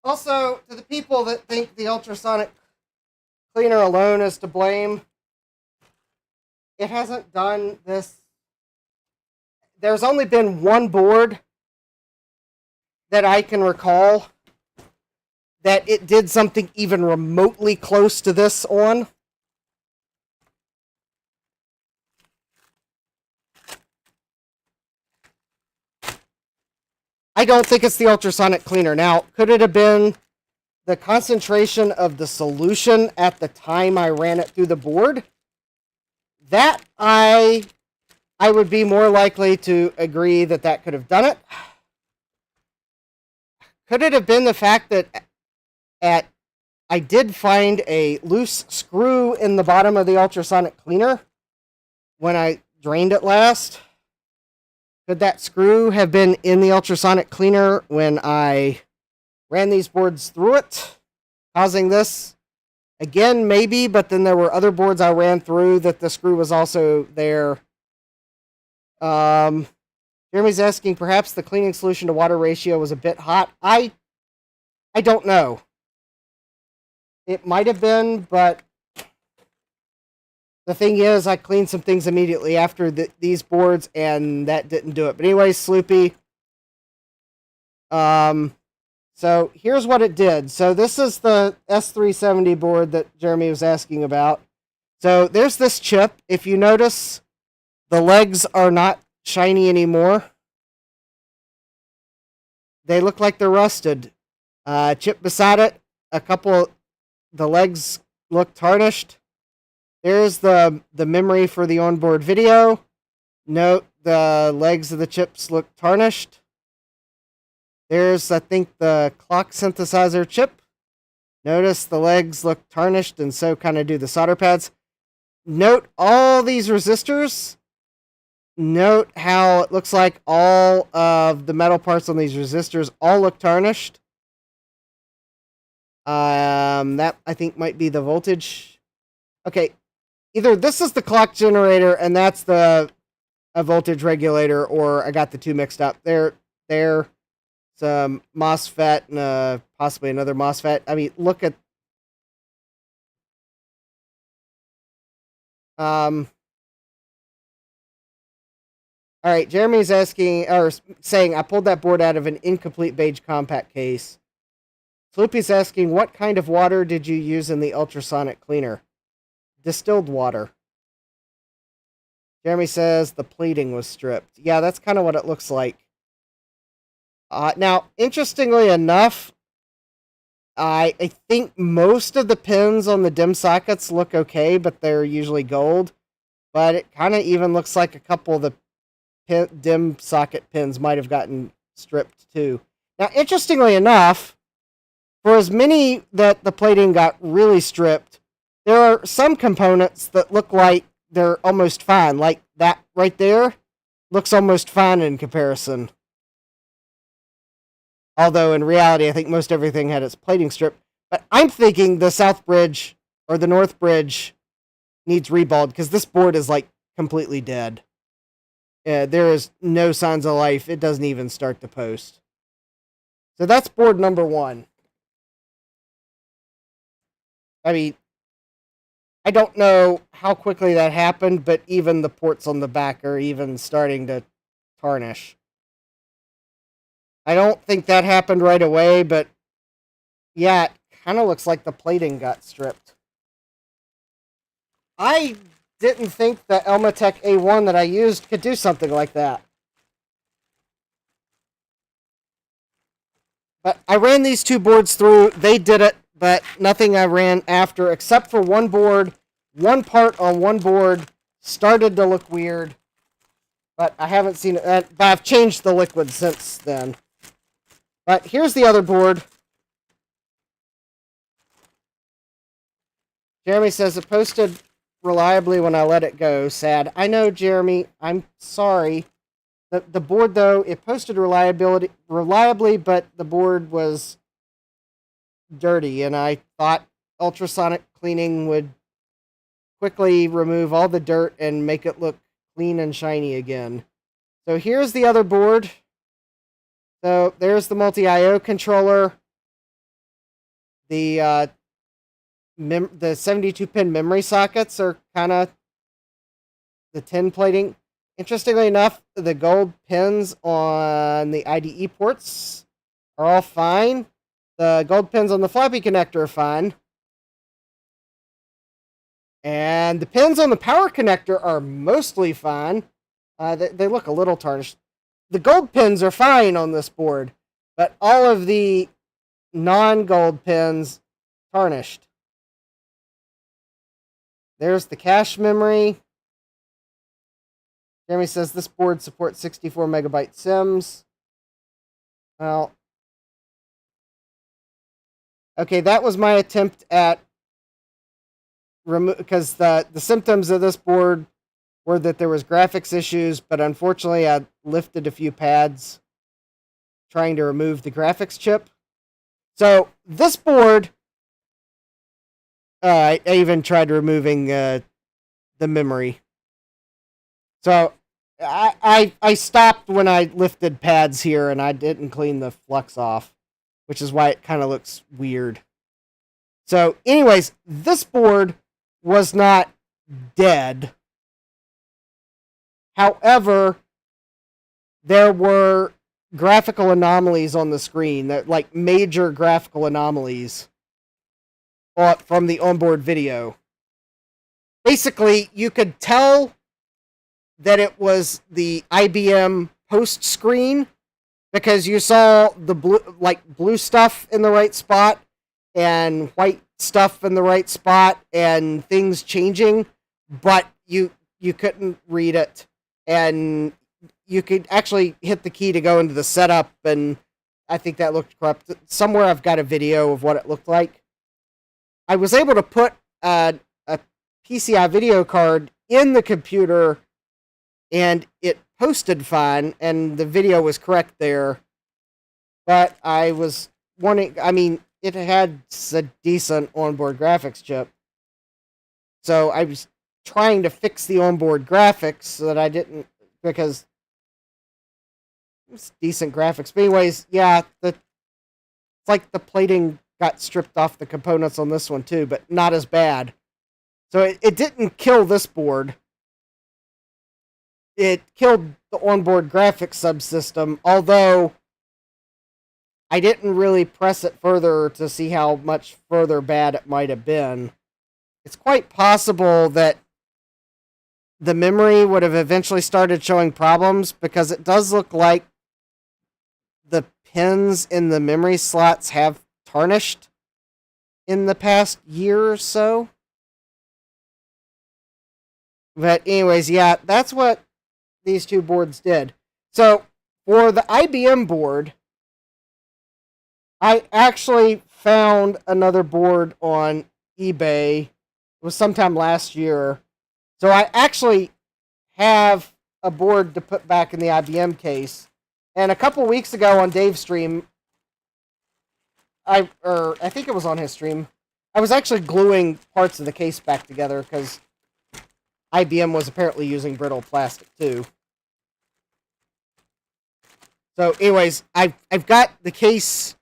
Also, to the people that think the ultrasonic cleaner alone is to blame, it hasn't done this. There's only been one board that I can recall that it did something even remotely close to this on. I don't think it's the ultrasonic cleaner. Now, could it have been the concentration of the solution at the time I ran it through the board? That I would be more likely to agree that could have done it. Could it have been the fact that I did find a loose screw in the bottom of the ultrasonic cleaner when I drained it last? Could that screw have been in the ultrasonic cleaner when I ran these boards through it, causing this? Again, maybe, but then there were other boards I ran through that the screw was also there. Jeremy's asking, perhaps the cleaning solution to water ratio was a bit hot. I don't know. It might have been, but the thing is, I cleaned some things immediately after these boards, and that didn't do it. But anyways, Sloopy. So here's what it did. So this is the S370 board that Jeremy was asking about. So there's this chip. If you notice, the legs are not shiny anymore. They look like they're rusted. Chip beside it, the legs look tarnished. There's the memory for the onboard video. Note the legs of the chips look tarnished. There's, I think, the clock synthesizer chip. Notice the legs look tarnished, and so kind of do the solder pads. Note all these resistors. Note how it looks like all of the metal parts on these resistors all look tarnished. That, I think, might be the voltage. Okay, either this is the clock generator and that's a voltage regulator, or I got the two mixed up. There's a MOSFET and possibly another MOSFET. I mean, look at... All right, Jeremy's asking, or saying, I pulled that board out of an incomplete beige compact case. Sloopy's asking, what kind of water did you use in the ultrasonic cleaner? Distilled water. Jeremy says the plating was stripped. Yeah, that's kind of what it looks like. Now, interestingly enough, I think most of the pins on the dim sockets look okay, but they're usually gold. But it kind of even looks like a couple of the dim socket pins might have gotten stripped too. Now, interestingly enough, for as many that the plating got really stripped, there are some components that look like they're almost fine. Like that right there looks almost fine in comparison. Although in reality, I think most everything had its plating stripped. But I'm thinking the south bridge or the north bridge needs reballed because this board is like completely dead. There is no signs of life. It doesn't even start to post. So that's board number 1. I mean, I don't know how quickly that happened, but even the ports on the back are even starting to tarnish. I don't think that happened right away, but yeah, it kind of looks like the plating got stripped. I didn't think the Elmatech A1 that I used could do something like that. But I ran these two boards through. They did it, but nothing I ran after, except for one board. One part on one board started to look weird, but I haven't seen it. But I've changed the liquid since then. But here's the other board. Jeremy says it posted reliably when I let it go. Sad. I know, Jeremy. I'm sorry. The board, though, it posted reliably, but the board was dirty, and I thought ultrasonic cleaning would quickly remove all the dirt and make it look clean and shiny again. So here's the other board. So there's the multi-IO controller. The 72-pin memory sockets are kind of the tin plating. Interestingly enough, the gold pins on the IDE ports are all fine. The gold pins on the floppy connector are fine. And the pins on the power connector are mostly fine. They look a little tarnished. The gold pins are fine on this board, but all of the non-gold pins tarnished. There's the cache memory. Jeremy says this board supports 64 megabyte sims. Well, okay, that was my attempt at because the symptoms of this board were that there was graphics issues, but unfortunately I lifted a few pads trying to remove the graphics chip. So this board, I even tried removing the memory. So I stopped when I lifted pads here, and I didn't clean the flux off, which is why it kind of looks weird. So anyways, this board was not dead. However, there were graphical anomalies on the screen, that like major graphical anomalies from the onboard video. Basically, you could tell that it was the IBM post screen because you saw the blue stuff in the right spot and white stuff in the right spot and things changing, but you couldn't read it, and you could actually hit the key to go into the setup, and I think that looked corrupt. Somewhere I've got a video of what it looked like. I was able to put a PCI video card in the computer, and it posted fine, and the video was correct there. But I was wanting, I mean, it had a decent onboard graphics chip. So I was trying to fix the onboard graphics so that I didn't, because it's decent graphics. But anyways, yeah, it's like the plating got stripped off the components on this one too, but not as bad. So it didn't kill this board. It killed the onboard graphics subsystem, although I didn't really press it further to see how much further bad it might have been. It's quite possible that the memory would have eventually started showing problems, because it does look like the pins in the memory slots have tarnished in the past year or so. But anyways, yeah, that's what these two boards did. So for the IBM board, I actually found another board on eBay. It was sometime last year. So I actually have a board to put back in the IBM case. And a couple weeks ago on Dave's stream, I think it was on his stream, I was actually gluing parts of the case back together because IBM was apparently using brittle plastic too. So anyways, I've got the case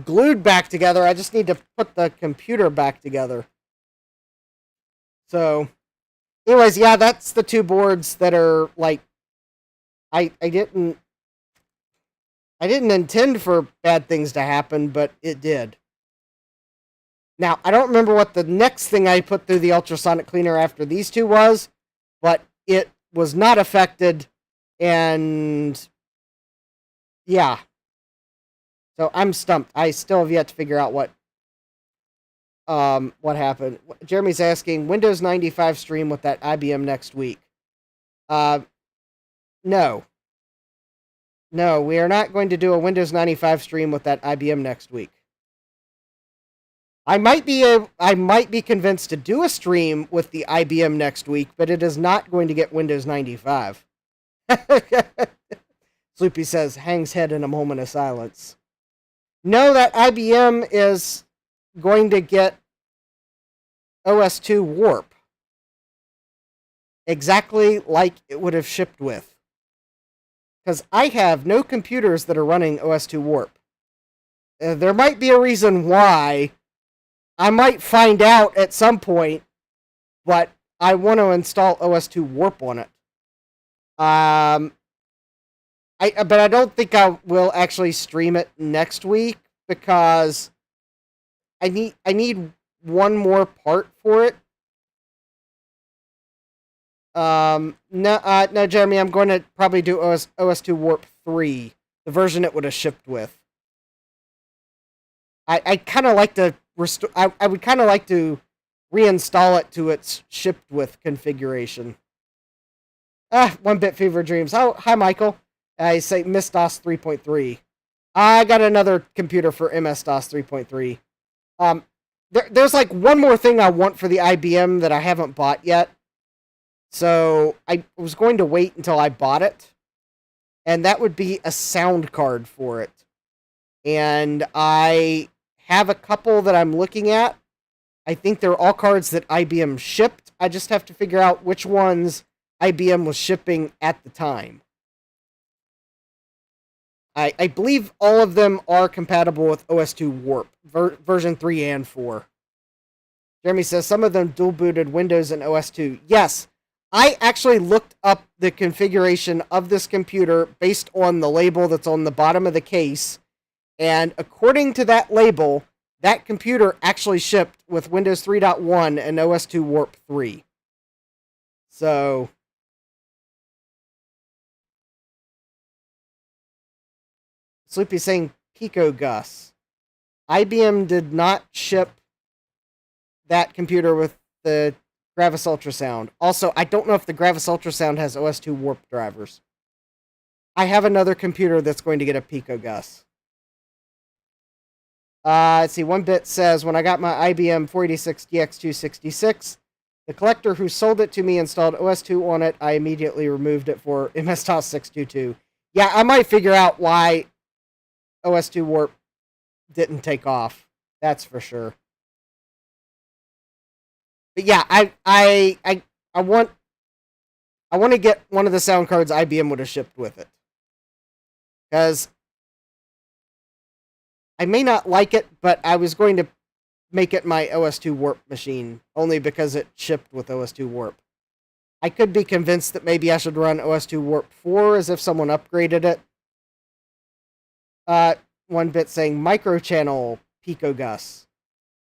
glued back together. I just need to put the computer back together. So anyways, yeah, that's the two boards that are like, I didn't intend for bad things to happen, but it did. Now, I don't remember what the next thing I put through the ultrasonic cleaner after these two was, but it was not affected, and yeah. So I'm stumped. I still have yet to figure out what happened. Jeremy's asking, Windows 95 stream with that IBM next week. No. No, we are not going to do a Windows 95 stream with that IBM next week. I might be convinced to do a stream with the IBM next week, but it is not going to get Windows 95. Sloopy says, hangs head in a moment of silence. No, that IBM is going to get OS2 Warp. Exactly like it would have shipped with. Because I have no computers that are running OS2 Warp. There might be a reason why. I might find out at some point, but I want to install OS2 Warp on it. But I don't think I will actually stream it next week, because I need one more part for it. No, Jeremy, I'm going to probably do OS2 Warp 3, the version it would have shipped with. I kind of like to I would kind of like to reinstall it to its shipped with configuration. 1-Bit Fever Dreams. Oh, hi, Michael. I say MS-DOS 3.3. I got another computer for MS-DOS 3.3. There's like one more thing I want for the IBM that I haven't bought yet. So I was going to wait until I bought it, and that would be a sound card for it. And I have a couple that I'm looking at. I think they're all cards that IBM shipped. I just have to figure out which ones IBM was shipping at the time. I believe all of them are compatible with OS2 Warp, version 3 and 4. Jeremy says some of them dual-booted Windows and OS2. Yes, I actually looked up the configuration of this computer based on the label that's on the bottom of the case, and according to that label, that computer actually shipped with Windows 3.1 and OS2 Warp 3. So Sloopy's saying Pico Gus. IBM did not ship that computer with the Gravis Ultrasound. Also, I don't know if the Gravis Ultrasound has OS2 Warp drivers. I have another computer that's going to get a Pico Gus. Let's see, 1bit says, when I got my IBM 486DX266, the collector who sold it to me installed OS2 on it. I immediately removed it for MS-DOS 622. Yeah, I might figure out why OS2 Warp didn't take off. That's for sure. But yeah, I want to get one of the sound cards IBM would have shipped with it. Because I may not like it, but I was going to make it my OS2 Warp machine, only because it shipped with OS2 Warp. I could be convinced that maybe I should run OS2 Warp 4 as if someone upgraded it. 1bit saying microchannel Pico Gus.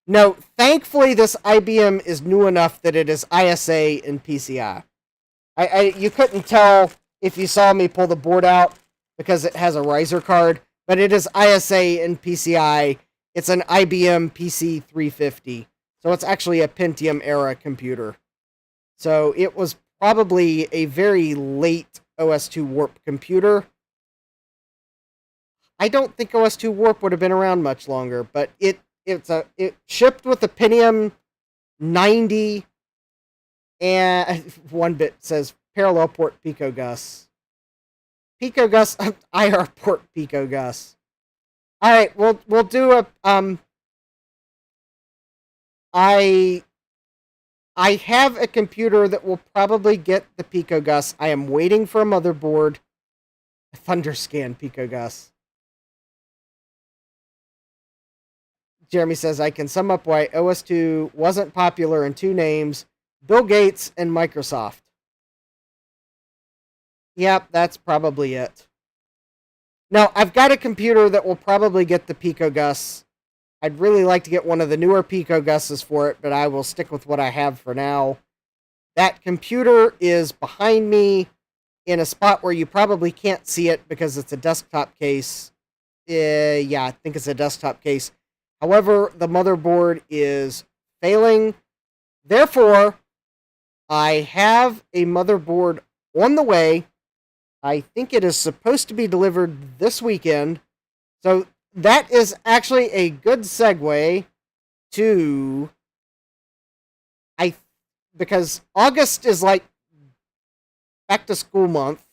No, thankfully this IBM is new enough that it is ISA and PCI. You couldn't tell if you saw me pull the board out because it has a riser card, but it is ISA and PCI. It's an IBM PC 350, so it's actually a Pentium era computer. So it was probably a very late OS2 Warp computer. I don't think OS2 Warp would have been around much longer, but it shipped with the Pentium 90, and 1bit says parallel port Pico Gus. Pico Gus, IR port Pico Gus. All right, we'll do a I have a computer that will probably get the Pico Gus. I am waiting for a motherboard. Thunderscan Pico Gus. Jeremy says, I can sum up why OS2 wasn't popular in two names, Bill Gates and Microsoft. Yep, that's probably it. Now, I've got a computer that will probably get the Pico Gus. I'd really like to get one of the newer Pico Gus's for it, but I will stick with what I have for now. That computer is behind me in a spot where you probably can't see it because it's a desktop case. Yeah, I think it's a desktop case. However, the motherboard is failing. Therefore, I have a motherboard on the way. I think it is supposed to be delivered this weekend. So that is actually a good segue to because August is like back to school month.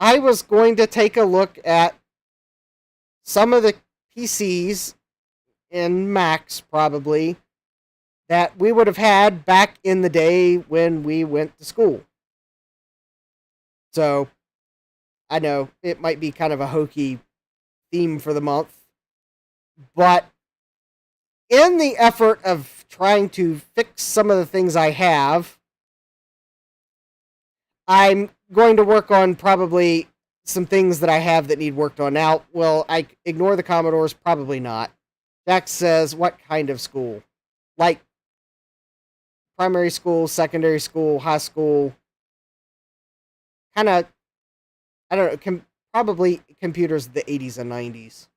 I was going to take a look at some of the PCs and Macs probably that we would have had back in the day when we went to school. So I know it might be kind of a hokey theme for the month, but in the effort of trying to fix some of the things I have, I'm going to work on probably some things that I have that need worked on. Now, will I ignore the Commodores? Probably not. Jack says, what kind of school? Like primary school, secondary school, high school? Kind of, I don't know, probably computers of the 80s and 90s.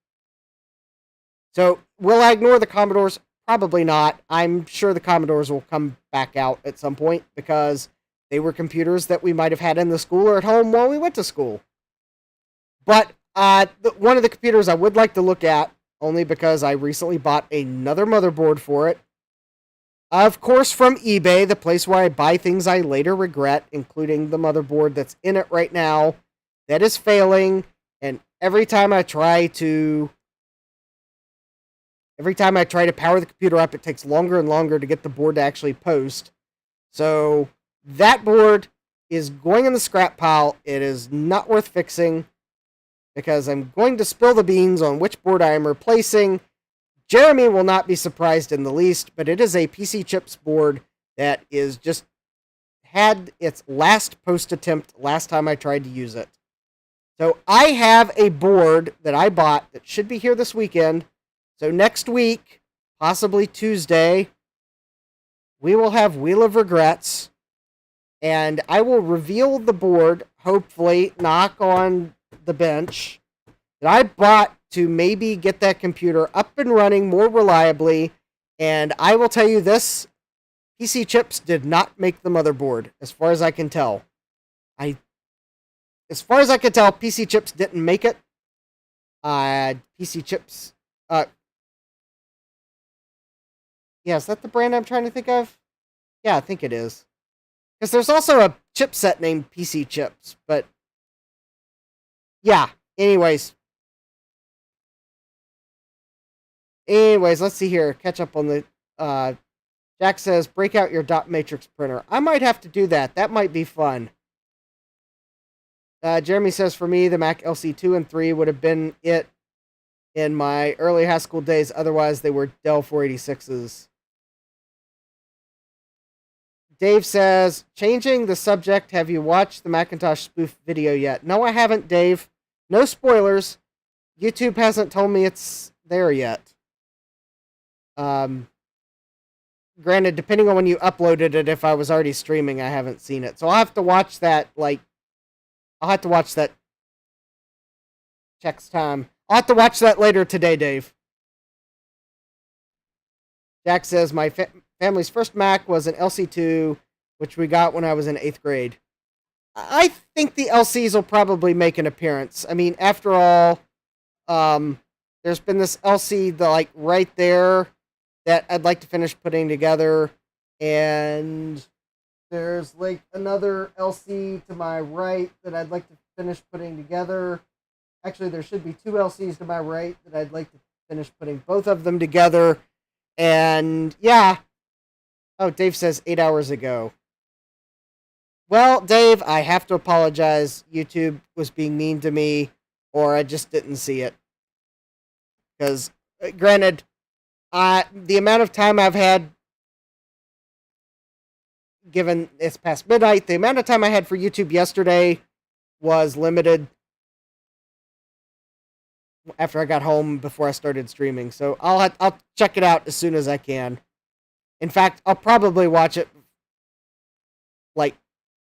So, will I ignore the Commodores? Probably not. I'm sure the Commodores will come back out at some point because they were computers that we might have had in the school or at home while we went to school. But one of the computers I would like to look at, only because I recently bought another motherboard for it, Of course, from eBay, the place where I buy things I later regret, including the motherboard that's in it right now that is failing. And every time I try to power the computer up, it takes longer and longer to get the board to actually post. So that board is going in the scrap pile. It is not worth fixing because I'm going to spill the beans on which board I am replacing. Jeremy will not be surprised in the least, but it is a PC Chips board that is just had its last post attempt last time I tried to use it. So I have a board that I bought that should be here this weekend. So next week, possibly Tuesday, we will have Wheel of Regrets, and I will reveal the board, hopefully, knock on the bench, that I bought to maybe get that computer up and running more reliably. And I will tell you this, PC Chips did not make the motherboard, as far as I can tell. As far as I can tell, PC Chips didn't make it. PC Chips, yeah, is that the brand I'm trying to think of? Yeah, I think it is. Because there's also a chipset named PC Chips, but yeah, anyways, let's see here. Catch up on the, Jack says, break out your dot matrix printer. I might have to do that. That might be fun. Jeremy says, for me, the Mac LC2 and 3 would have been it in my early high school days. Otherwise, they were Dell 486s. Dave says, changing the subject, have you watched the Macintosh spoof video yet? No, I haven't, Dave. No spoilers. YouTube hasn't told me it's there yet. Granted, depending on when you uploaded it, if I was already streaming, I haven't seen it. So I'll have to watch that, checks time. I'll have to watch that later today, Dave. Jack says, my family's first Mac was an LC2, which we got when I was in 8th grade. I think the LCs will probably make an appearance. I mean, after all, there's been this LC, right there, that I'd like to finish putting together, and there's, another LC to my right that I'd like to finish putting together. Actually, there should be two LCs to my right that I'd like to finish putting both of them together. And, yeah. Oh, Dave says 8 hours ago. Well, Dave, I have to apologize. YouTube was being mean to me, or I just didn't see it. Because, granted, the amount of time I've had, given it's past midnight, the amount of time I had for YouTube yesterday was limited after I got home before I started streaming. So I'll check it out as soon as I can. In fact, I'll probably watch it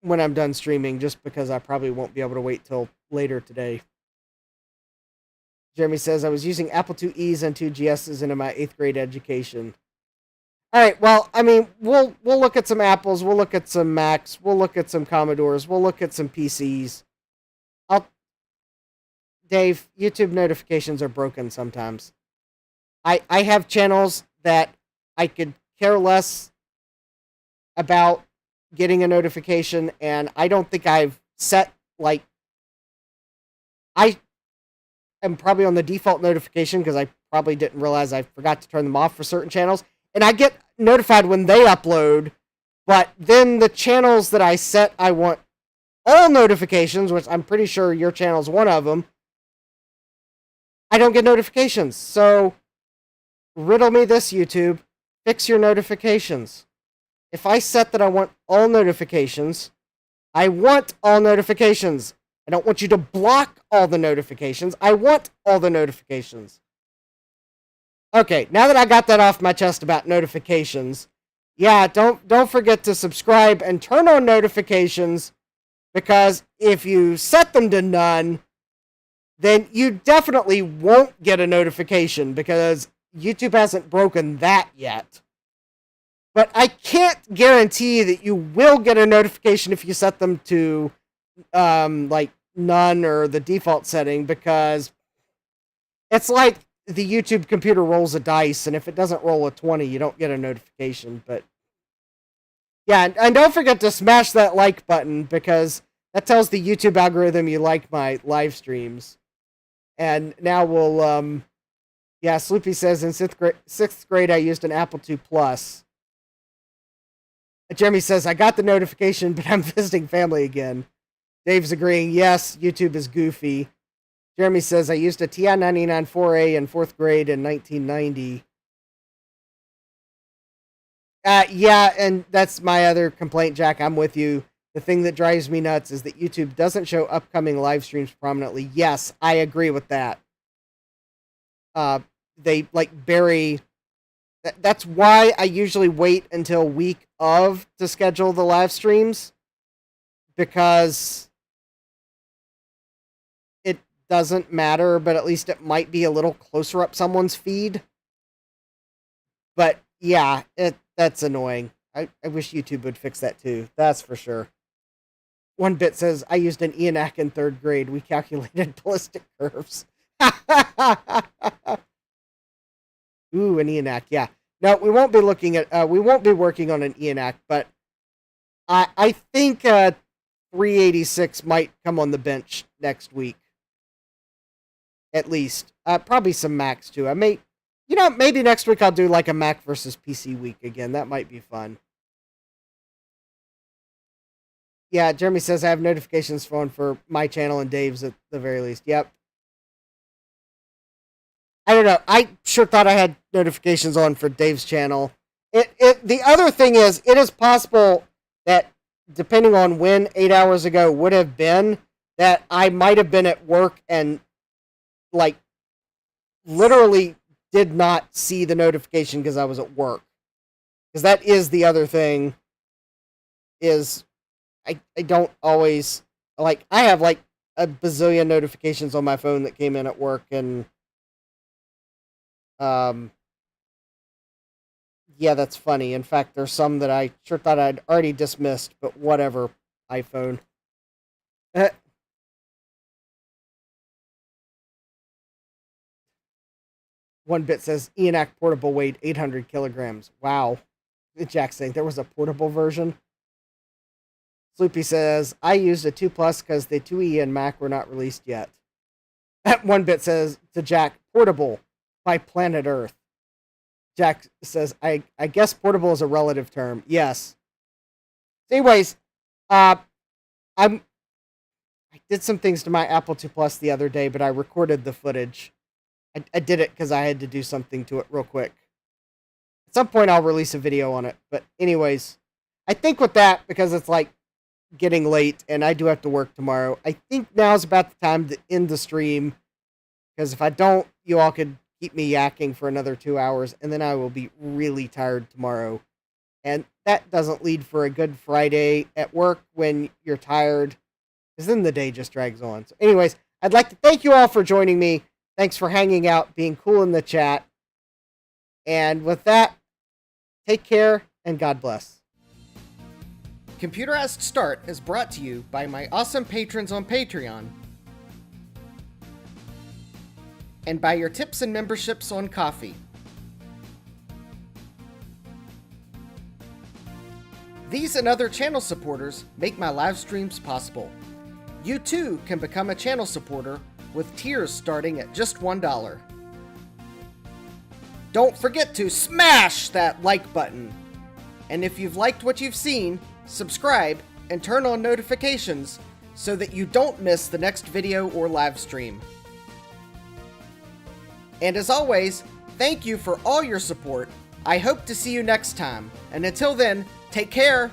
when I'm done streaming, just because I probably won't be able to wait till later today. Jeremy says, I was using Apple IIe's and 2GS's in my 8th grade education. Alright, well, I mean, we'll look at some Apples, we'll look at some Macs, we'll look at some Commodores, we'll look at some PCs. Dave, YouTube notifications are broken sometimes. I have channels that I could care less about getting a notification, and I don't think I've set, I am probably on the default notification because I probably didn't realize I forgot to turn them off for certain channels. And I get notified when they upload, but then the channels that I set, I want all notifications, which I'm pretty sure your channel's one of them, I don't get notifications. So, riddle me this, YouTube. Fix your notifications. If I set that I want all notifications, I want all notifications. I don't want you to block all the notifications. I want all the notifications. Okay, now that I got that off my chest about notifications, yeah, don't forget to subscribe and turn on notifications, because if you set them to none, then you definitely won't get a notification, because YouTube hasn't broken that yet. But I can't guarantee that you will get a notification if you set them to, none or the default setting, because it's like the YouTube computer rolls a dice, and if it doesn't roll a 20, you don't get a notification. But Yeah, and don't forget to smash that like button, because that tells the YouTube algorithm you like my live streams. And now we'll, yeah, Sloopy says in sixth grade I used an Apple II Plus. Jeremy says, I got the notification, but I'm visiting family again. Dave's agreeing, yes, YouTube is goofy. Jeremy says, I used a TI-99 4A in 4th grade in 1990. Yeah, and that's my other complaint, Jack. I'm with you. The thing that drives me nuts is that YouTube doesn't show upcoming live streams prominently. Yes, I agree with that. They, like, bury... That's why I usually wait until week of to schedule the live streams, because it doesn't matter, but at least it might be a little closer up someone's feed. But yeah, that's annoying. I wish YouTube would fix that too. That's for sure. One bit says, I used an ENAC in 3rd grade. We calculated ballistic curves. Ooh, an ENAC, yeah. No, we won't be looking at, we won't be working on an ENAC, but I think 386 might come on the bench next week. At least. Probably some Macs too. I may, maybe next week I'll do like a Mac versus PC week again. That might be fun. Yeah, Jeremy says I have notifications phone for my channel and Dave's at the very least. Yep. I don't know. I sure thought I had notifications on for Dave's channel. The other thing is, it is possible that, depending on when 8 hours ago would have been, that I might have been at work and, like, literally did not see the notification because I was at work. Because that is the other thing, is I don't always, like, I have, like, a bazillion notifications on my phone that came in at work, and yeah, that's funny. In fact, there's some that I sure thought I'd already dismissed, but whatever, iPhone. One bit says, ENAC portable weighed 800 kilograms. Wow. Jack's saying there was a portable version. Sloopy says, I used a 2 Plus because the 2E and Mac were not released yet. One bit says to Jack, portable by Planet Earth. Jack says, I guess portable is a relative term. Yes. So anyways, I did some things to my Apple II Plus the other day, but I recorded the footage. I did it because I had to do something to it real quick. At some point, I'll release a video on it. But anyways, I think with that, because it's like getting late and I do have to work tomorrow, I think now's about the time to end the stream. Because if I don't, you all could keep me yakking for another 2 hours, and then I will be really tired tomorrow. And that doesn't lead for a good Friday at work when you're tired, because then the day just drags on. So anyways, I'd like to thank you all for joining me. Thanks for hanging out, being cool in the chat. And with that, take care, and God bless. Computerized Start is brought to you by my awesome patrons on Patreon, and by your tips and memberships on Ko-fi. These and other channel supporters make my live streams possible. You too can become a channel supporter with tiers starting at just $1. Don't forget to smash that like button. And if you've liked what you've seen, subscribe and turn on notifications so that you don't miss the next video or live stream. And as always, thank you for all your support. I hope to see you next time. And until then, take care.